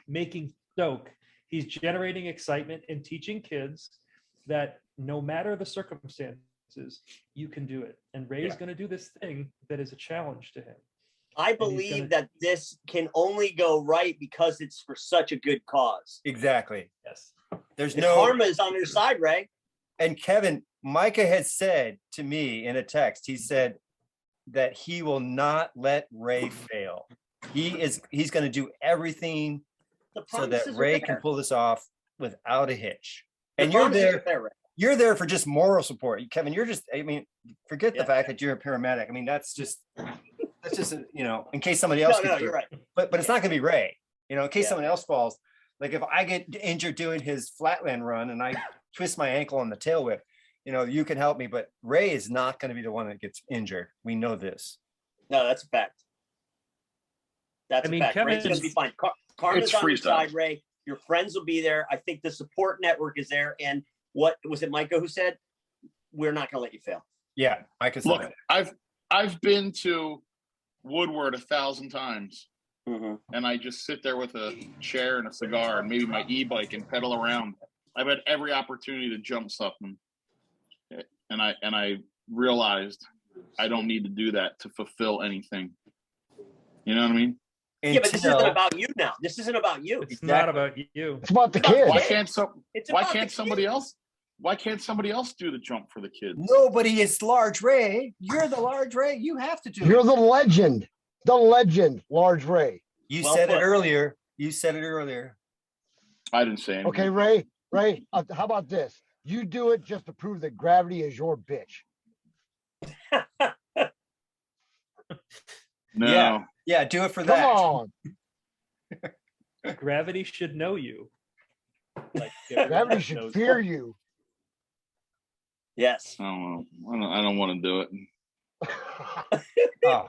making stoke. He's generating excitement and teaching kids that no matter the circumstances, you can do it. And Ray is going to do this thing that is a challenge to him. I believe that this can only go right because it's for such a good cause. Exactly. Yes. There's The no karma is on your side, Ray. And Kevin, Micah had said to me in a text, he said that he will not let Ray fail. He's going to do everything so that Ray can pull this off without a hitch. And you're there. You're there for just moral support, Kevin. You're just, I mean, forget the fact that you're a paramedic. I mean, that's just, you know, in case somebody else. No, you're right. But it's not going to be Ray. You know, in case someone else falls. Like if I get injured doing his Flatland run and I twist my ankle on the tail whip, you know, you can help me. But Ray is not going to be the one that gets injured. We know this. No, that's a fact. That's a fact. Ray's going to be fine. Karma's on your side, Ray. Your friends will be there. I think the support network is there. And what was it, Micah, who said, we're not going to let you fail? Yeah, Micah said Look, I've been to Woodward 1,000 times. And I just sit there with a chair and a cigar and maybe my e-bike and pedal around. I've had every opportunity to jump something. And I realized I don't need to do that to fulfill anything. You know what I mean? Yeah, but this isn't about you now. This isn't about you. It's not about you. It's about the kids. Why can't somebody else do the jump for the kids? Nobody is large Ray. You're the large Ray. You have to do it. You're the legend. The legend, Large Ray. You said it earlier. You said it earlier. I didn't say anything. Okay, Ray, how about this? You do it just to prove that gravity is your bitch. No. Yeah, do it for Come that. on. Gravity should know you. Like Gravity should fear you. Yes. I don't want to do it. Oh.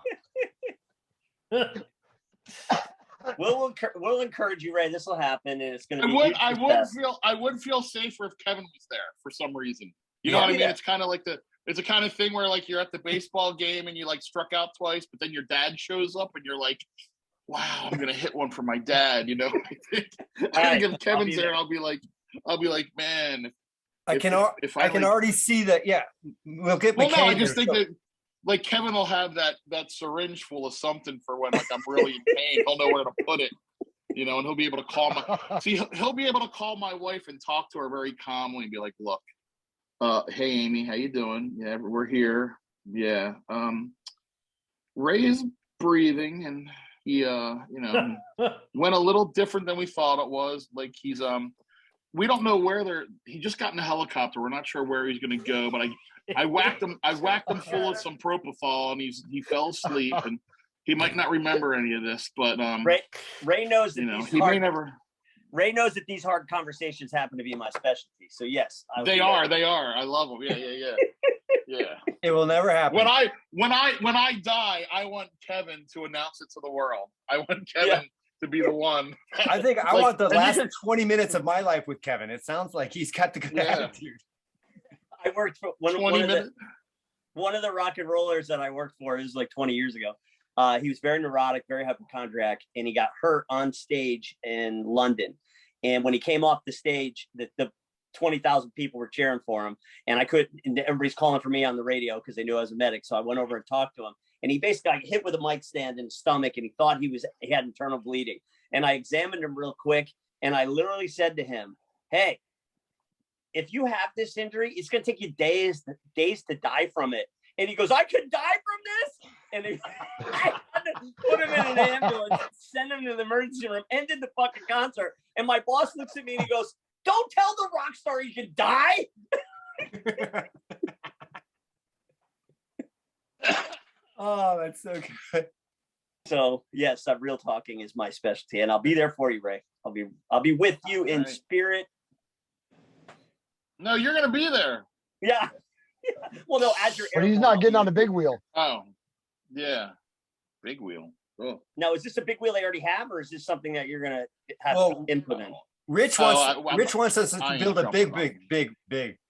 We'll encourage you, Ray. This will happen, and it's going to be. I would feel safer if Kevin was there for some reason. You know what I mean? It's kind of like it's a kind of thing where like you're at the baseball game and you like struck out twice, but then your dad shows up and you're like, "Wow, I'm gonna hit one for my dad." You know, I think if Kevin's there, I'll be like, man. I can already see that. Yeah, we'll get. Well, no, I just think that. Like Kevin will have that syringe full of something for when like I'm really in pain. He'll know where to put it, you know, and he'll be able to call he'll be able to call my wife and talk to her very calmly and be like, "Look, hey Amy, how you doing? Yeah, we're here. Yeah, Ray's breathing and he went a little different than we thought it was. Like he's we don't know where he just got in a helicopter. We're not sure where he's gonna go, but I whacked him full of some propofol and he fell asleep and he might not remember any of this, but Ray knows that Ray knows that these hard conversations happen to be my specialty. So yes, they are. I love them. Yeah. It will never happen. When I die, I want Kevin to announce it to the world. I want Kevin to be the one. I think I want the last 20 minutes of my life with Kevin. It sounds like he's got the good attitude. I worked for one of the rock and rollers that I worked for. It was like 20 years ago. He was very neurotic, very hypochondriac, and he got hurt on stage in London. And when he came off the stage, the 20,000 people were cheering for him, and everybody's calling for me on the radio because they knew I was a medic. So I went over and talked to him, and he basically got hit with a mic stand in the stomach, and he thought he had internal bleeding. And I examined him real quick, and I literally said to him, "Hey, if you have this injury, it's going to take you days to die from it." And he goes, "I could die from this?" And I had to put him in an ambulance, send him to the emergency room, ended the fucking concert. And my boss looks at me and he goes, "Don't tell the rock star you can die." Oh, that's so good. So yes, real talking is my specialty, and I'll be there for you, Ray. I'll be with you in spirit. No, you're gonna be there. Yeah. Well, no, as your But he's not getting on the big wheel. Oh, yeah, big wheel. Oh. Now, is this a big wheel they already have, or is this something that you're gonna have input in? Rich wants us to build a big.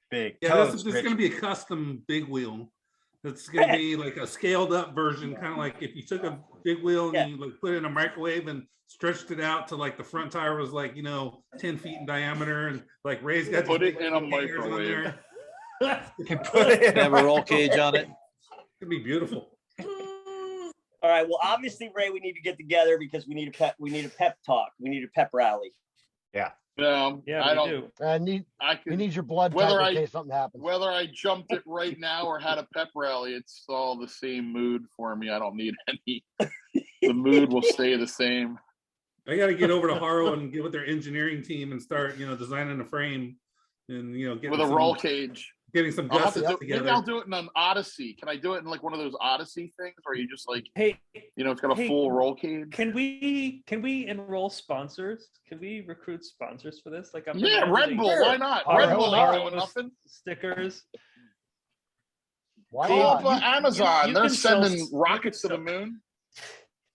Yeah, this is going to be a custom big wheel. It's going to be like a scaled up version, kind of like if you took a big wheel and you like put it in a microwave and stretched it out to like the front tire was like 10 feet in diameter, and like Ray's got put it in a microwave. Put it have a roll cage on it. It'd be beautiful. All right. Well, obviously, Ray, we need to get together because we need a pep talk. We need a pep rally. Yeah. Yeah, I don't. He needs your blood whether type in case something happens. Whether I jumped it right now or had a pep rally, it's all the same mood for me. I don't need any. The mood will stay the same. I got to get over to Haro and get with their engineering team and start, designing a frame and get with a roll cage. Getting some I'll have guts to together. Maybe I'll do it in an Odyssey. Can I do it in like one of those Odyssey things where you just like, hey, it's got a full roll cage? Can we enroll sponsors? Can we recruit sponsors for this? Like, Red Bull. Why not? Red Bull ain't doing nothing. Stickers. Why Call not? up Amazon. You They're can sell- sending rockets to the moon.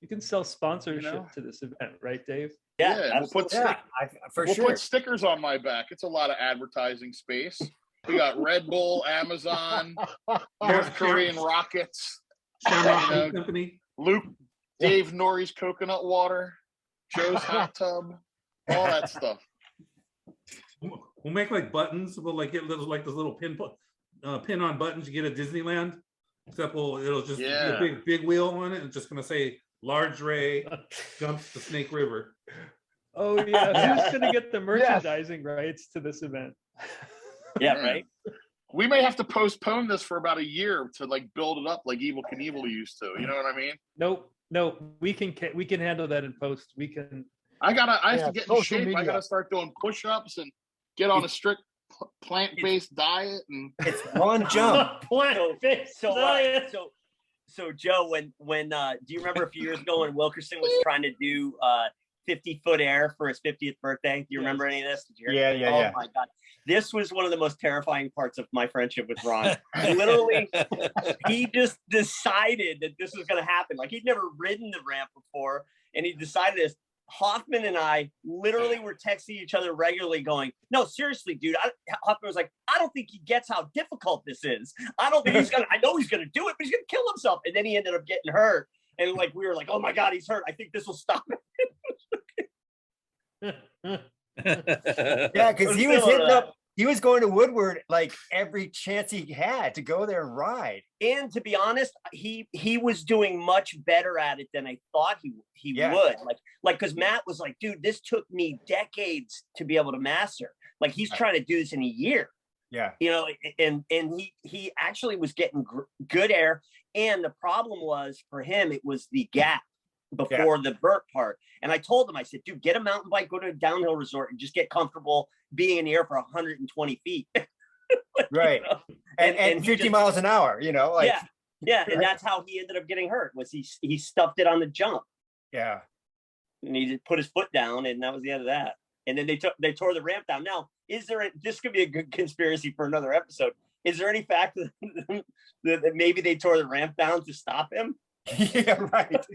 You can sell sponsorship to this event, right, Dave? Yeah, we'll put for put stickers on my back. It's a lot of advertising space. We got Red Bull, Amazon, North Korean rockets, Shamrock Company, Dave Norrie's coconut water, Joe's hot tub, all that stuff. We'll make like buttons. We'll like get those little pin on buttons you get at Disneyland. Except it'll just be a big wheel on it, and it's just gonna say "Large Ray jumps the Snake River." Oh yeah, who's gonna get the merchandising rights to this event? Yeah, right. We may have to postpone this for about a year to like build it up like Evil Knievel used to. You know what I mean? No, we can handle that in post. We can. I have to get in shape. Media. I gotta start doing push-ups and get on a strict plant-based diet. And it's one jump. Plant-based diet. So Joe, when do you remember a few years ago when Wilkerson was trying to do 50-foot air for his 50th birthday? Do you remember any of this? Did you hear? Yeah. Oh my God. This was one of the most terrifying parts of my friendship with Ron. Literally, he just decided that this was going to happen. Like, he'd never ridden the ramp before, and he decided this. Hoffman and I literally were texting each other regularly going, no, seriously, dude. Hoffman was like, I don't think he gets how difficult this is. I don't think I know he's going to do it, but he's going to kill himself. And then he ended up getting hurt. And like, we were like, oh my God, he's hurt. I think this will stop him. Yeah, because he was hitting up. He was going to Woodward like every chance he had to go there and ride. And to be honest, he was doing much better at it than I thought he would. Like because Matt was like, dude, this took me decades to be able to master. Like, he's trying to do this in a year. Yeah, and he actually was getting good air. And the problem was for him, it was the gap before the vert part. And I told him, I said, dude, get a mountain bike, go to a downhill resort and just get comfortable being in the air for 120 feet. Right. And 50 miles an hour, like. Yeah. And that's how he ended up getting hurt, was he stuffed it on the jump. Yeah. And he just put his foot down, and that was the end of that. And then they tore the ramp down. Now, this could be a good conspiracy for another episode. Is there any fact that maybe they tore the ramp down to stop him? Yeah, right.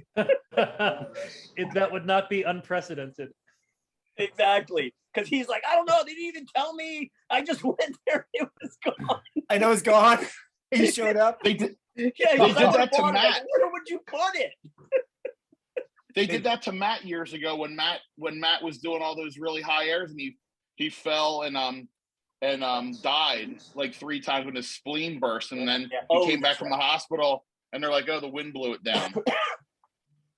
That would not be unprecedented. Exactly. Because he's like, I don't know. They didn't even tell me. I just went there. It was gone. I know it's gone. He showed up. They did that to Matt. Where would you put it? They did that to Matt years ago when Matt was doing all those really high airs, and he fell and died like 3 times when his spleen burst, and then he came back from the hospital. And they're like, oh, the wind blew it down.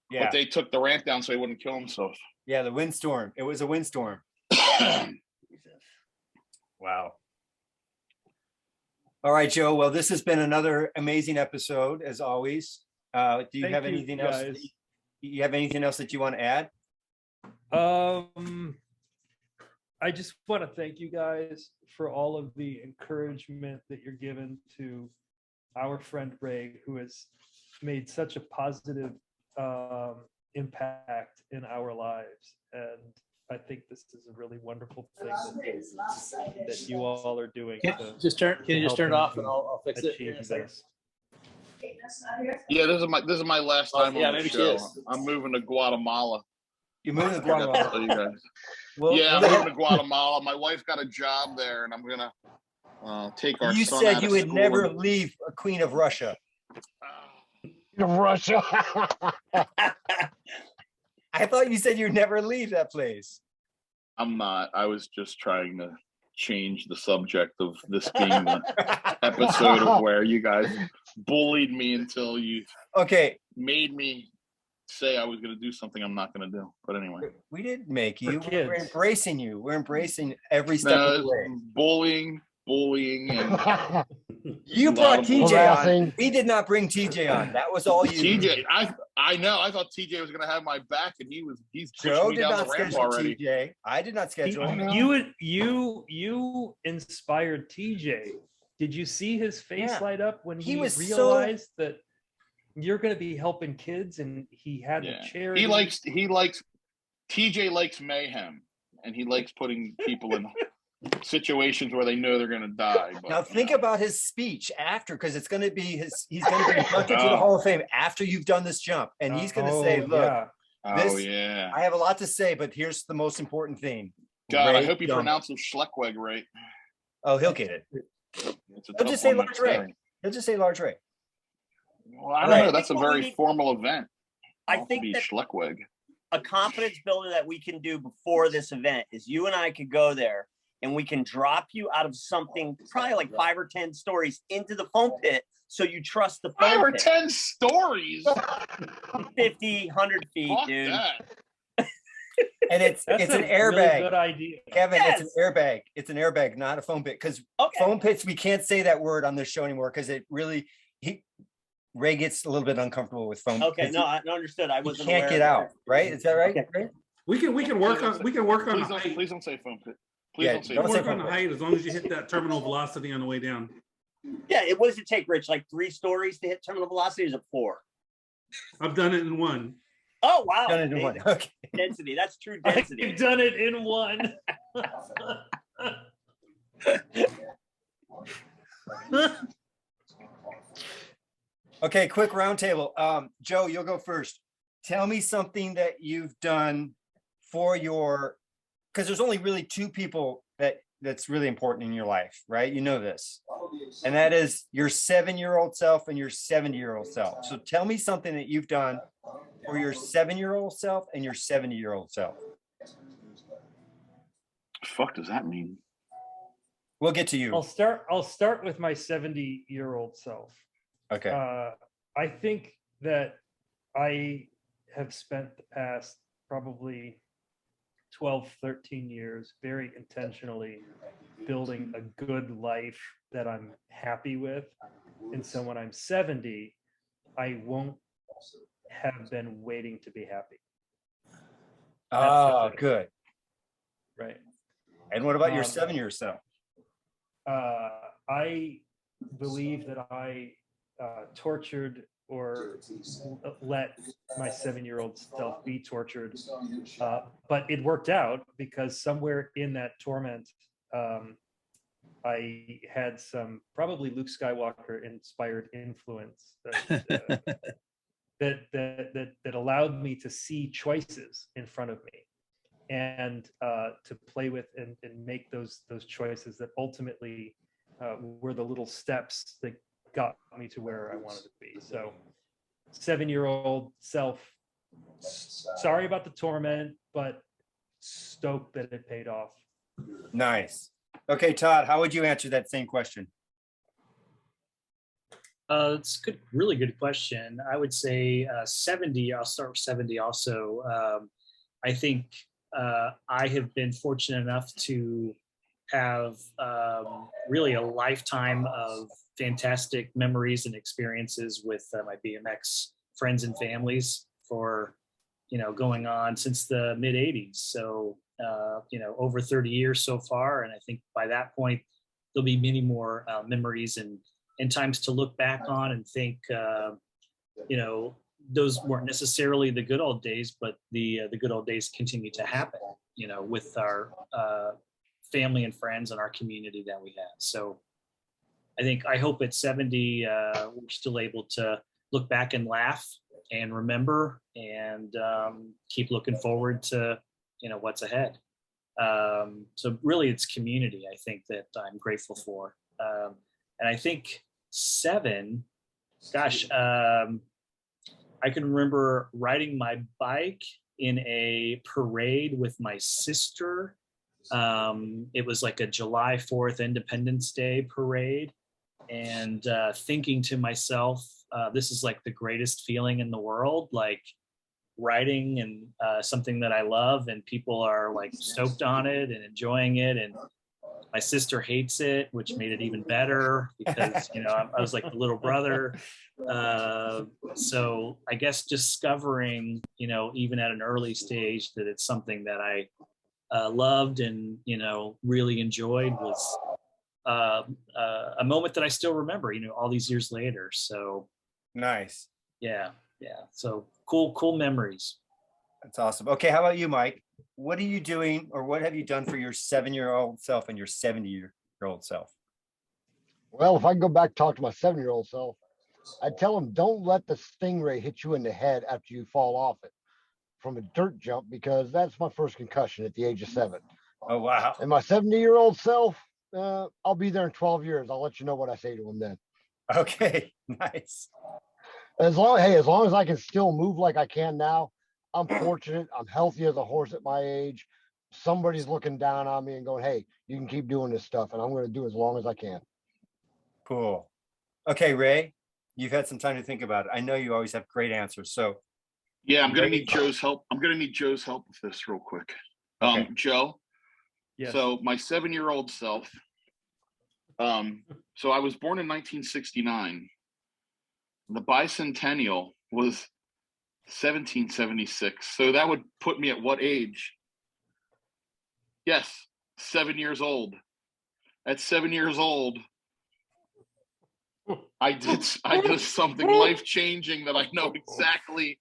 Yeah. But they took the ramp down so he wouldn't kill himself. Yeah, the windstorm. It was a windstorm. Wow. All right, Joe. Well, this has been another amazing episode, as always. Do you have anything else? You have anything else that you want to add? I just want to thank you guys for all of the encouragement that you're given to our friend Ray, who has made such a positive impact in our lives. And I think this is a really wonderful thing that you all are doing. Can to you just turn it help off him and I'll fix it here in achieve a second. this. Yeah, this is my last Oh, time yeah, on the maybe she show. is. I'm moving to Guatemala. You moving to I forgot to Guatemala? tell you guys. Well, Yeah, I'm well, moving to Guatemala. My wife got a job there, and I'm gonna take our you son said out you of would school never and- leave a queen of Russia. Russia. I thought you said you'd never leave that place. I'm not. I was just trying to change the subject of this being the episode of where you guys bullied me until you Okay, made me say I was going to do something I'm not going to do. But anyway, we didn't make you. For We're kids. embracing you. We're embracing every step no, of the way. bullying, and You a lot brought of TJ on. harassing. We did not bring TJ on. That was all you. TJ. I know. I thought TJ was going to have my back, and he's pushing Joe me did down not the ramp schedule already. TJ. I did not schedule. You inspired TJ. Did you see his face Yeah. light up when He he was realized that you're going to be helping kids, and he had Yeah. the charity? He likes TJ likes mayhem, and he likes putting people in situations where they know they're going to die. But, Now think about his speech after, because it's going to be he's going to be inducted to the Oh. Hall of Fame after you've done this jump, and he's going to say, "Look, yeah. oh this- yeah. I have a lot to say, but here's the most important thing." God, I Ray hope you jumped. pronounce the Schleckweg right. Oh, he'll get it. It's a He'll tough just say one to large Ray. say. He'll just say large Ray. Well, I All don't right, know. I That's a think what we very need- formal event. I I'll have to think be that Schleckweg. a confidence builder that we can do before this event is you and I could go there and we can drop you out of something, probably like 5 or 10 stories into the foam pit. So you trust the 5 foam or pit. 10 stories. 50, 100 feet, Fuck dude. that. And it's That's an a really airbag. good idea. Kevin, it's an Yes. airbag. It's an airbag, not a foam pit. Because Okay. foam pits, we can't say that word on this show anymore because it really Ray gets a little bit uncomfortable with foam. Okay, pits. no, I understood. I He wasn't can't aware get of out, right? Is that right? Okay. Ray? We can work on Please the height. Please don't say foam pit. Please Yeah, don't say don't We'll say work on foam the pit. height as long as you hit that terminal velocity on the way down. Yeah, what does it take, Rich? Like 3 stories to hit terminal velocity? Or is it 4? I've done it in one. Oh wow. Done it in one. Okay. Density. That's true I've density. done it in one. Okay, quick roundtable. Joe, you'll go first. Tell me something that you've done for your, because there's only really 2 people that's really important in your life, right? You know this. And that is your 7-year-old self and your 70-year-old self. So tell me something that you've done for your 7-year-old self and your 70-year-old self. Fuck does that mean? We'll get to you. I'll start with my 70-year-old self. Okay. I think that I have spent the past probably 12, 13 years very intentionally building a good life that I'm happy with. And so when I'm 70, I won't have been waiting to be happy. Oh, good. Right. And what about your Um, 7-year self? I believe that I tortured or let my 7-year-old self be tortured. But it worked out because somewhere in that torment, I had some probably Luke Skywalker inspired influence that allowed me to see choices in front of me and to play with and make those choices that ultimately were the little steps that got me to where I wanted to be. So 7-year-old self, sorry about the torment, but stoked that it paid off. Nice. Okay, Todd, how would you answer that same question? It's good, really good question. I would say 70. I'll start with 70 also. I think I have been fortunate enough to have really a lifetime of fantastic memories and experiences with my BMX friends and families for, going on since the mid 80s. So, over 30 years so far. And I think by that point, there'll be many more memories and and times to look back on and think, you know, those weren't necessarily the good old days, but the good old days continue to happen, you know, with our family and friends and our community that we have. So I hope at 70, we're still able to look back and laugh and remember and keep looking forward to, you know, what's ahead. So really it's community, I think, that I'm grateful for. And I think 7, gosh, I can remember riding my bike in a parade with my sister. It was like a July 4th Independence Day parade, and thinking to myself, this is like the greatest feeling in the world, like riding and something that I love, and people are like stoked on it and enjoying it. And my sister hates it, which made it even better because, you know, I was like the little brother. So I guess discovering, you know, even at an early stage, that it's something that I loved and, you know, really enjoyed was a moment that I still remember, you know, all these years later. So nice. Yeah. So cool memories. That's awesome. Okay, how about you, Mike? What are you doing, or what have you done for your 7-year-old self and your 70-year-old self? Well, if I can go back and talk to my 7-year-old self, I'd tell him, don't let the Stingray hit you in the head after you fall off it from a dirt jump, because that's my first concussion at the age of 7. Oh, wow. And my 70-year-old self, I'll be there in 12 years. I'll let you know what I say to him then. Okay, nice. As long as I can still move like I can now, I'm fortunate. I'm healthy as a horse at my age. Somebody's looking down on me and going, hey, you can keep doing this stuff, and I'm going to do as long as I can. Cool. Okay, Ray, you've had some time to think about it. I know you always have great answers. So yeah, I'm going to need Joe's help. I'm going to need Joe's help with this real quick. Okay. Joe. Yes. So my 7-year-old self. So I was born in 1969. The bicentennial was 1776. So that would put me at what age? Yes, 7 years old. At 7 years old, I did something life-changing that I know exactly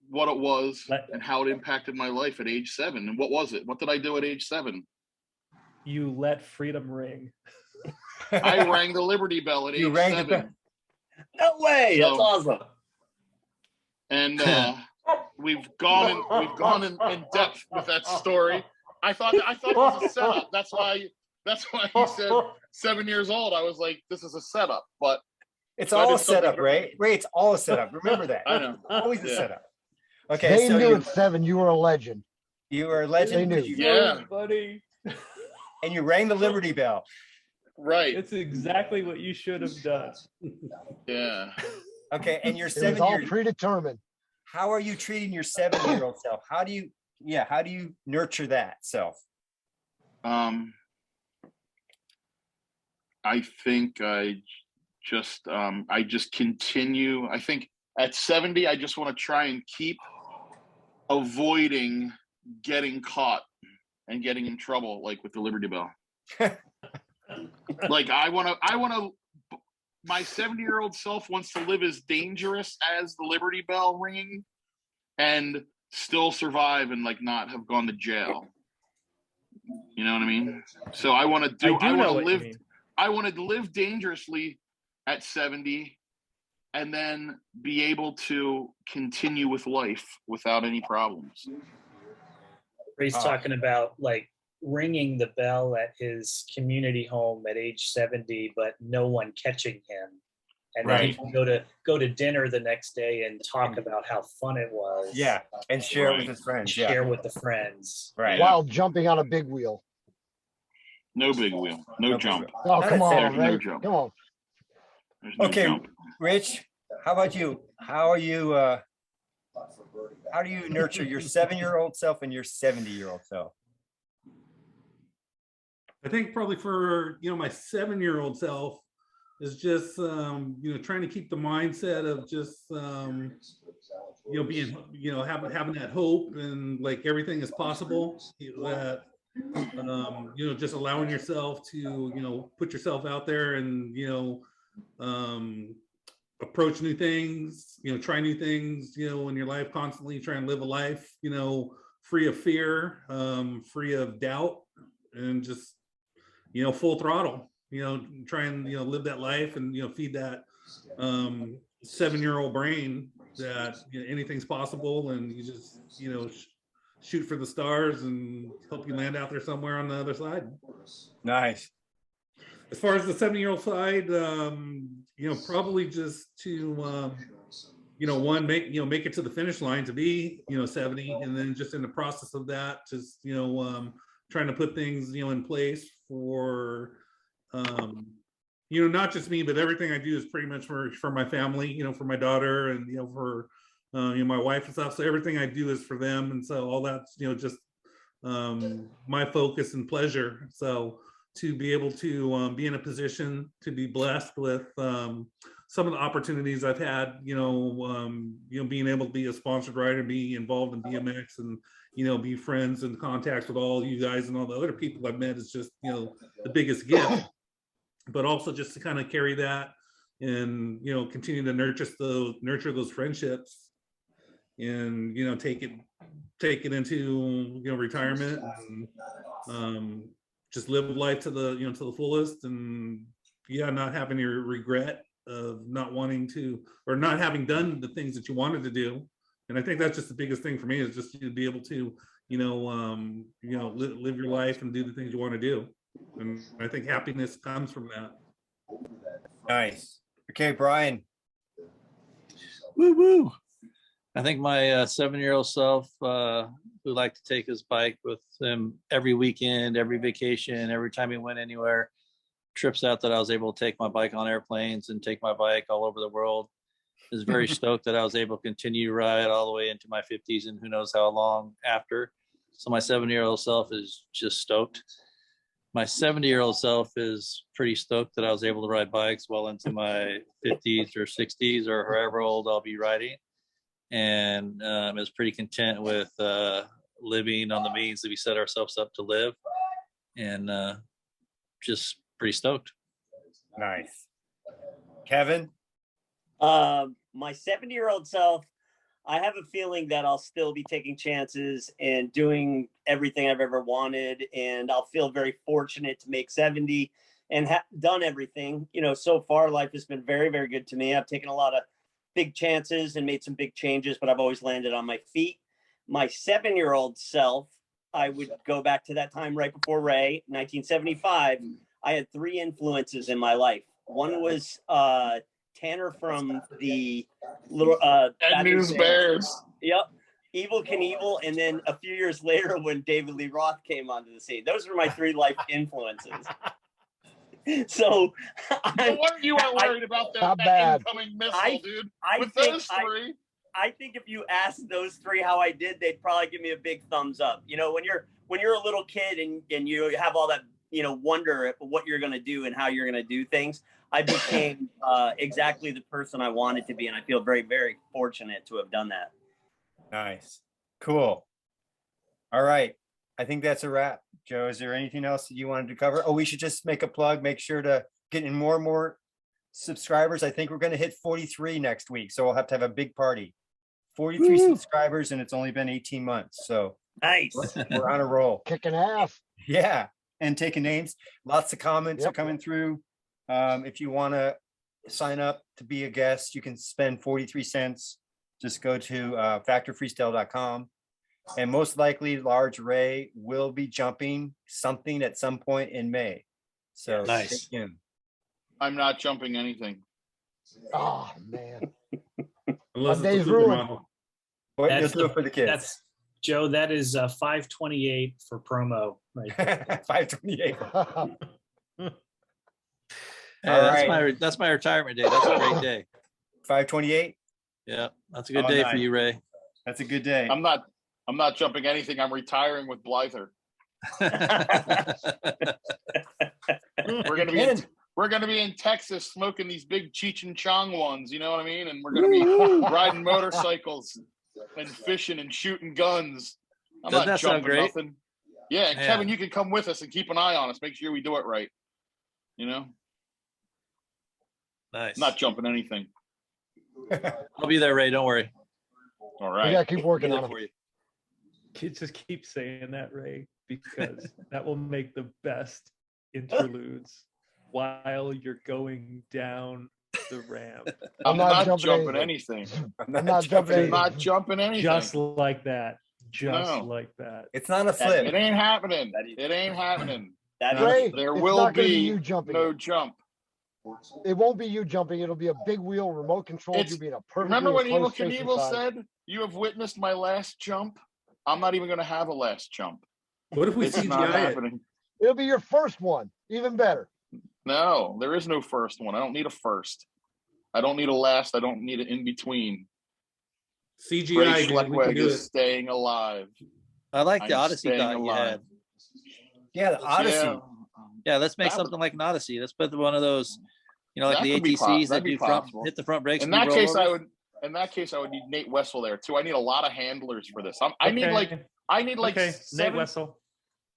what it was and how it impacted my life at age 7. And what was it? What did I do at age 7? You let freedom ring. I rang the Liberty Bell at age 7. No way! That's awesome. And we've gone in depth with that story. I thought it was a setup. That's why he said 7 years old. I was like, this is a setup, but it's all a setup, Ray. Ray, it's all a setup. Remember that. I know. Always a setup. Okay, They so knew at 7 you were a legend. You were a legend. They knew. Yeah, buddy. And you rang the Liberty Bell. Right. It's exactly what you should have done. Yeah. Okay, and your It was all 7-year. predetermined. How are you treating your 7-year-old self? How do you nurture that self? I think I just continue. I think at 70, I just want to try and keep avoiding getting caught and getting in trouble, like with the Liberty Bell. Like I want to, my 70-year-old self wants to live as dangerous as the Liberty Bell ringing and still survive and like not have gone to jail. You know what I mean? So I want to live dangerously at 70 and then be able to continue with life without any problems. Ray's talking about like ringing the bell at his community home at age 70, but no one catching him. And then he can go to dinner the next day and talk about how fun it was. Yeah, and share it with his friends. Share with the friends. Right. While jumping on a big wheel. No big wheel. No jump. Oh, come on, There's no Ray. jump. Come on. There's no Okay, jump. Rich, how about you? How do you nurture your 7-year-old self and your 70-year-old self? I think probably for, my 7-year-old self is just, trying to keep the mindset of just, being, having that hope and like everything is possible, that just allowing yourself to, put yourself out there and, approach new things, try new things, in your life, constantly try and live a life, free of fear, free of doubt, and just, full throttle, try and, live that life and, feed that 7-year-old brain that anything's possible, and you just, shoot for the stars and hope you land out there somewhere on the other side. Nice. As far as the 7-year-old side, probably just to, one, make it to the finish line to be, 70, and then just in the process of that, just, trying to put things, in place for, not just me, but everything I do is pretty much for my family, for my daughter and, for, my wife and stuff. So everything I do is for them. And so all that's, just my focus and pleasure. So to be able to be in a position to be blessed with some of the opportunities I've had, being able to be a sponsored rider, be involved in BMX, and be friends and contacts with all you guys and all the other people I've met is just the biggest gift. But also just to kind of carry that and continue to nurture those friendships, and take it into retirement, and just live life to the to the fullest, and not having your regret of not wanting to, or not having done the things that you wanted to do. And I think that's just the biggest thing for me, is just to be able to live your life and do the things you want to do. And I think happiness comes from that. Nice. Okay, Brian. Woo woo. I think my 7-year-old self who liked to take his bike with him every weekend, every vacation, every time he went anywhere, trips out that I was able to take my bike on airplanes and take my bike all over the world, is very stoked that I was able to continue to ride all the way into my 50s and who knows how long after. So my 7-year-old self is just stoked. My 70-year-old self is pretty stoked that I was able to ride bikes well into my 50s or 60s or however old I'll be riding. And is pretty content with living on the means that we set ourselves up to live, and just pretty stoked. Nice. Kevin? My 70-year-old self, I have a feeling that I'll still be taking chances and doing everything I've ever wanted, and I'll feel very fortunate to make 70 and have done everything. So far life has been very, very good to me. I've taken a lot of big chances and made some big changes, but I've always landed on my feet. My 7-year-old self, I would go back to that time right before Ray, 1975. I had 3 influences in my life. One was Tanner from the little News Bears. Yep. Evil Knievel, and then a few years later when David Lee Roth came onto the scene. Those were my 3 life influences. So no wonder you weren't worried about that incoming missile, dude. With those 3. I think if you asked those 3 how I did, they'd probably give me a big thumbs up. When you're a little kid and you have all that wonder at what you're gonna do and how you're gonna do things, I became exactly the person I wanted to be, and I feel very, very fortunate to have done that. Nice. Cool. All right. I think that's a wrap. Joe, is there anything else that you wanted to cover? Oh, we should just make a plug. Make sure to get in more and more subscribers. I think we're going to hit 43 next week. So we'll have to have a big party. 43 subscribers, and it's only been 18 months. So nice. We're on a roll. Kicking ass. Yeah. And taking names. Lots of comments are coming through. If you want to sign up to be a guest, you can spend 43 cents. Just go to factOrFreestyle.com. And most likely Large Ray will be jumping something at some point in May. So nice. I'm not jumping anything. Oh man. Unless My day's ruined. What you'll do it for the kids. That's Joe, that is 528 for promo right there. 528. That's my retirement day. That's a great day. 528. Yeah, that's a good day for you, Ray. That's a good day. I'm not jumping anything. I'm retiring with Blyther. We're gonna be in Texas smoking these big Cheech and Chong ones, you know what I mean? And we're gonna be riding motorcycles and fishing and shooting guns. I'm not jumping nothing. Yeah, and Yeah. Kevin, you can come with us and keep an eye on us. Make sure we do it right. You know, Nice. not jumping anything. I'll be there, Ray. Don't worry. All We right. gotta keep Be working there on for it. you. Kids just keep saying that, Ray, because that will make the best interludes while you're going down the ramp. I'm not not jumping jumping anything. I'm not jumping I'm not jumping anything. Just like that. Just No. like that. It's not a It flip. ain't happening. It ain't happening. That Ray, There it's will not gonna be be you jumping no it. jump. It won't be you jumping. It'll be a big wheel, remote controlled. It's- You'll be in a perfectly Remember when Evil enclosed space Knievel inside. said, "You have witnessed my last jump. I'm not even going to have a last jump. What if we It's not CGI it? happening." It'll be your first one. Even better. No, there is no first one. I don't need a first. I don't need a last. I don't need an in between. Ray CGI, dude, we can Schleckweg do is it. staying alive. I like the I'm Odyssey staying thought you had. alive. Yeah, the Odyssey. Yeah, Yeah, let's make That would- something like an Odyssey. Let's put one of those, like That the could be ATCs that that'd be do front, possible. hit the front brakes. In and do that case, rollovers. In that case, I would need Nate Wessel there too. I need a lot of handlers for this. I need like okay, Nate seven, Wessel.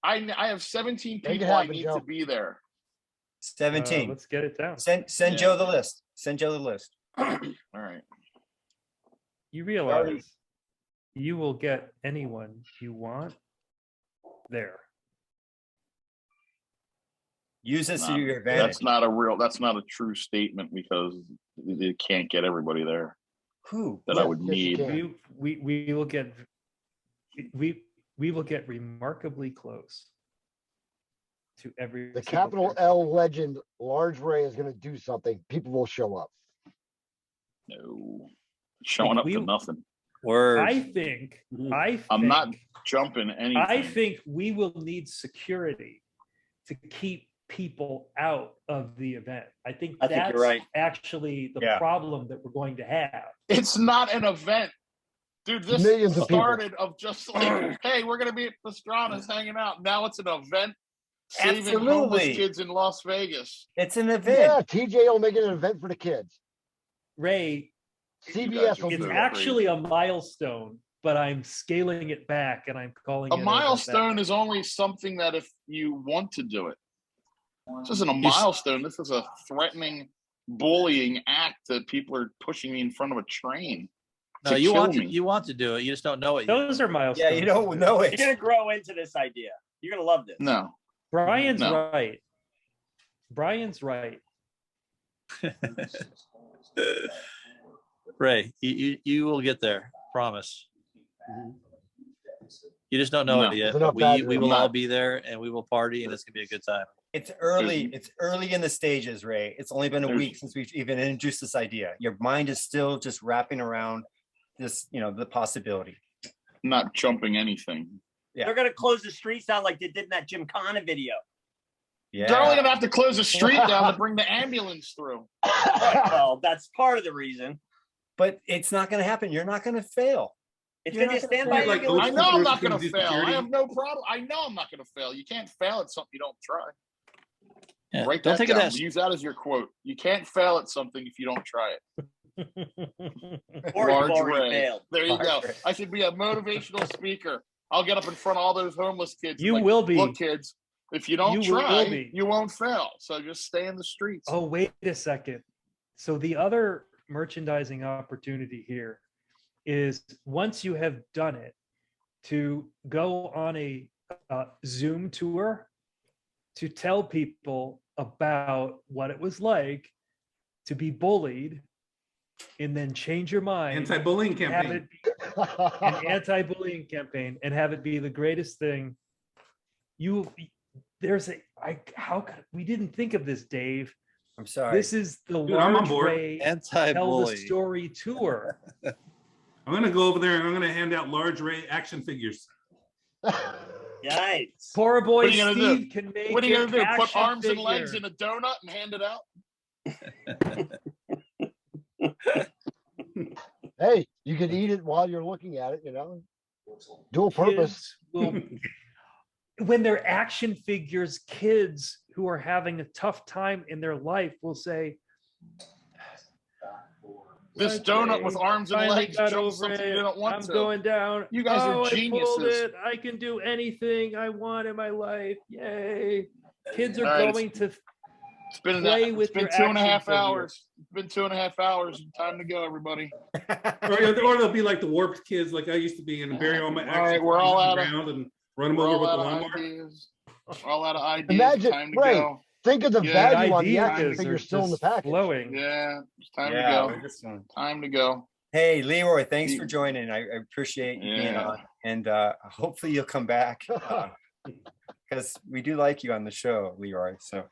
I have 17 Make it people I happen, need Joe. to be there. 17. Let's get it down. Send Yeah. Joe the list. Send Joe the list. All right. You realize you will get anyone you want there. Use this to Nah, your advantage. That's not a true statement because you can't get everybody there Who? that I would need. We will get we will get remarkably close to every The single capital person. L legend, Large Ray, is going to do something. People will show up. No, showing up to nothing. Word. I think I'm not jumping anything. I think we will need security to keep people out of the event. I think I think that's you're right. actually the Yeah. problem that we're going to have. It's not an event. Dude, this Millions of people. started of just like, hey, we're gonna be at Pastrana's hanging out. Now it's an event saving homeless Absolutely. kids in Las Vegas. It's an event. Yeah, TJ will make it an event for the kids. Ray, CBS will it's do it. actually a milestone, but I'm scaling it back and I'm calling A it milestone is only something that if you want to do it. This isn't a milestone. This is a threatening, bullying act that people are pushing me in front of a train. No, to you kill want me. to. You want to do it. You just don't know it yet. Those are milestones. Yeah, you don't know You're it. gonna grow into this idea. You're gonna love this. No. Brian's No. right. Brian's right. Ray, you will get there. Promise. You just don't know No. it yet. There's enough But we Badgering. will all Not. be there, and we will party, and it's gonna be a good time. It's early. It's early in the stages, Ray. It's only been a There's- week since we've even introduced this idea. Your mind is still just wrapping around this, the possibility. Not jumping anything. Yeah. They're gonna close the streets down like they did in that Gymkhana video. Yeah. They're only gonna have to close the street down to bring the ambulance through. Well, that's part of the reason. But it's not going to happen. You're not going to fail. It's You're gonna be a not gonna standby fail. Like, ambulance. I know I'm Who's not gonna gonna do fail. security? I have no problem. I know I'm not gonna fail. You can't fail at something you don't try. Yeah. Write Don't that take down. it as Use that as your quote. You can't fail at something if you don't try it. Or you've Large already Ray. failed. There you go. Large Ray. I should be a motivational speaker. I'll get up in front of all those homeless kids. and You like, will be. Look, kids, if you don't You will try, be. you won't fail. So just stay in the streets. Oh, wait a second. So the other merchandising opportunity here is once you have done it, to go on a Zoom tour to tell people about what it was like to be bullied and then change your mind. Anti-bullying have campaign. it be an anti-bullying campaign and have it be the greatest thing. How could we didn't think of this, Dave? I'm sorry. This is the Dude, I'm on Large board. Ray Tell the Anti-bully. Story tour. I'm gonna go over there and I'm gonna hand out Large Ray action figures. Yikes. Poor boy What are you gonna do? Steve can make What are you an gonna do? Put action arms and legs figure. in a donut and hand it out? Hey, you can eat it while you're looking at it, Dual purpose. Kids will- when they're action figures, kids who are having a tough time in their life will say, This donut with arms and Finally legs got jumped over something you it. didn't want I'm to. going down. You guys are Oh, I pulled geniuses. it. I can do anything I want in my life. Yay. Kids are All right, going to It's been, play with your 2.5 action figure. hours. It's been 2.5 hours. Time to go, everybody. Or they'll be like the warped kids, like I used to be, and bury all my All action right, we're all figures on out the of- ground and run them We're over all with the out of lawnmower. ideas. We're all out of ideas. Imagine, Time to Ray, go. think of the Yeah, value on the Ideas action are figure still in the just package. flowing. Yeah, it's time Yeah, to go. look at this one. Time to go. Hey, Leroy, thanks See- for joining. I appreciate you being Yeah. on, and hopefully you'll come back because we do like you on the show, Leroy. So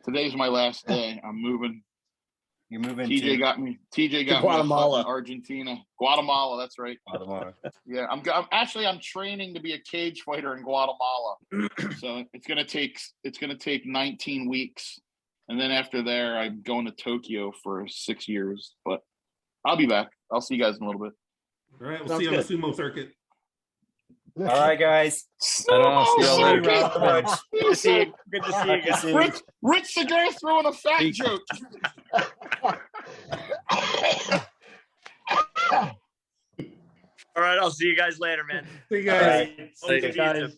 Today's my last day. I'm moving. you're moving TJ to got me a Guatemala. hut in Argentina. Guatemala, that's right. Guatemala. Yeah, I'm training to be a cage fighter in Guatemala. So it's gonna take 19 weeks, and then after there, I'm going to Tokyo for 6 years. But I'll be back. I'll see you guys in a little bit. All right, we'll Sounds see you on the good. sumo circuit. All right, guys. Sumo see y'all later. circuit! So much. Good to see you. Good to see you guys. Rich the guy throwing a fat Peace. joke. All right, I'll see you guys later, man. See you All guys. right. Hope to see you Guys. soon.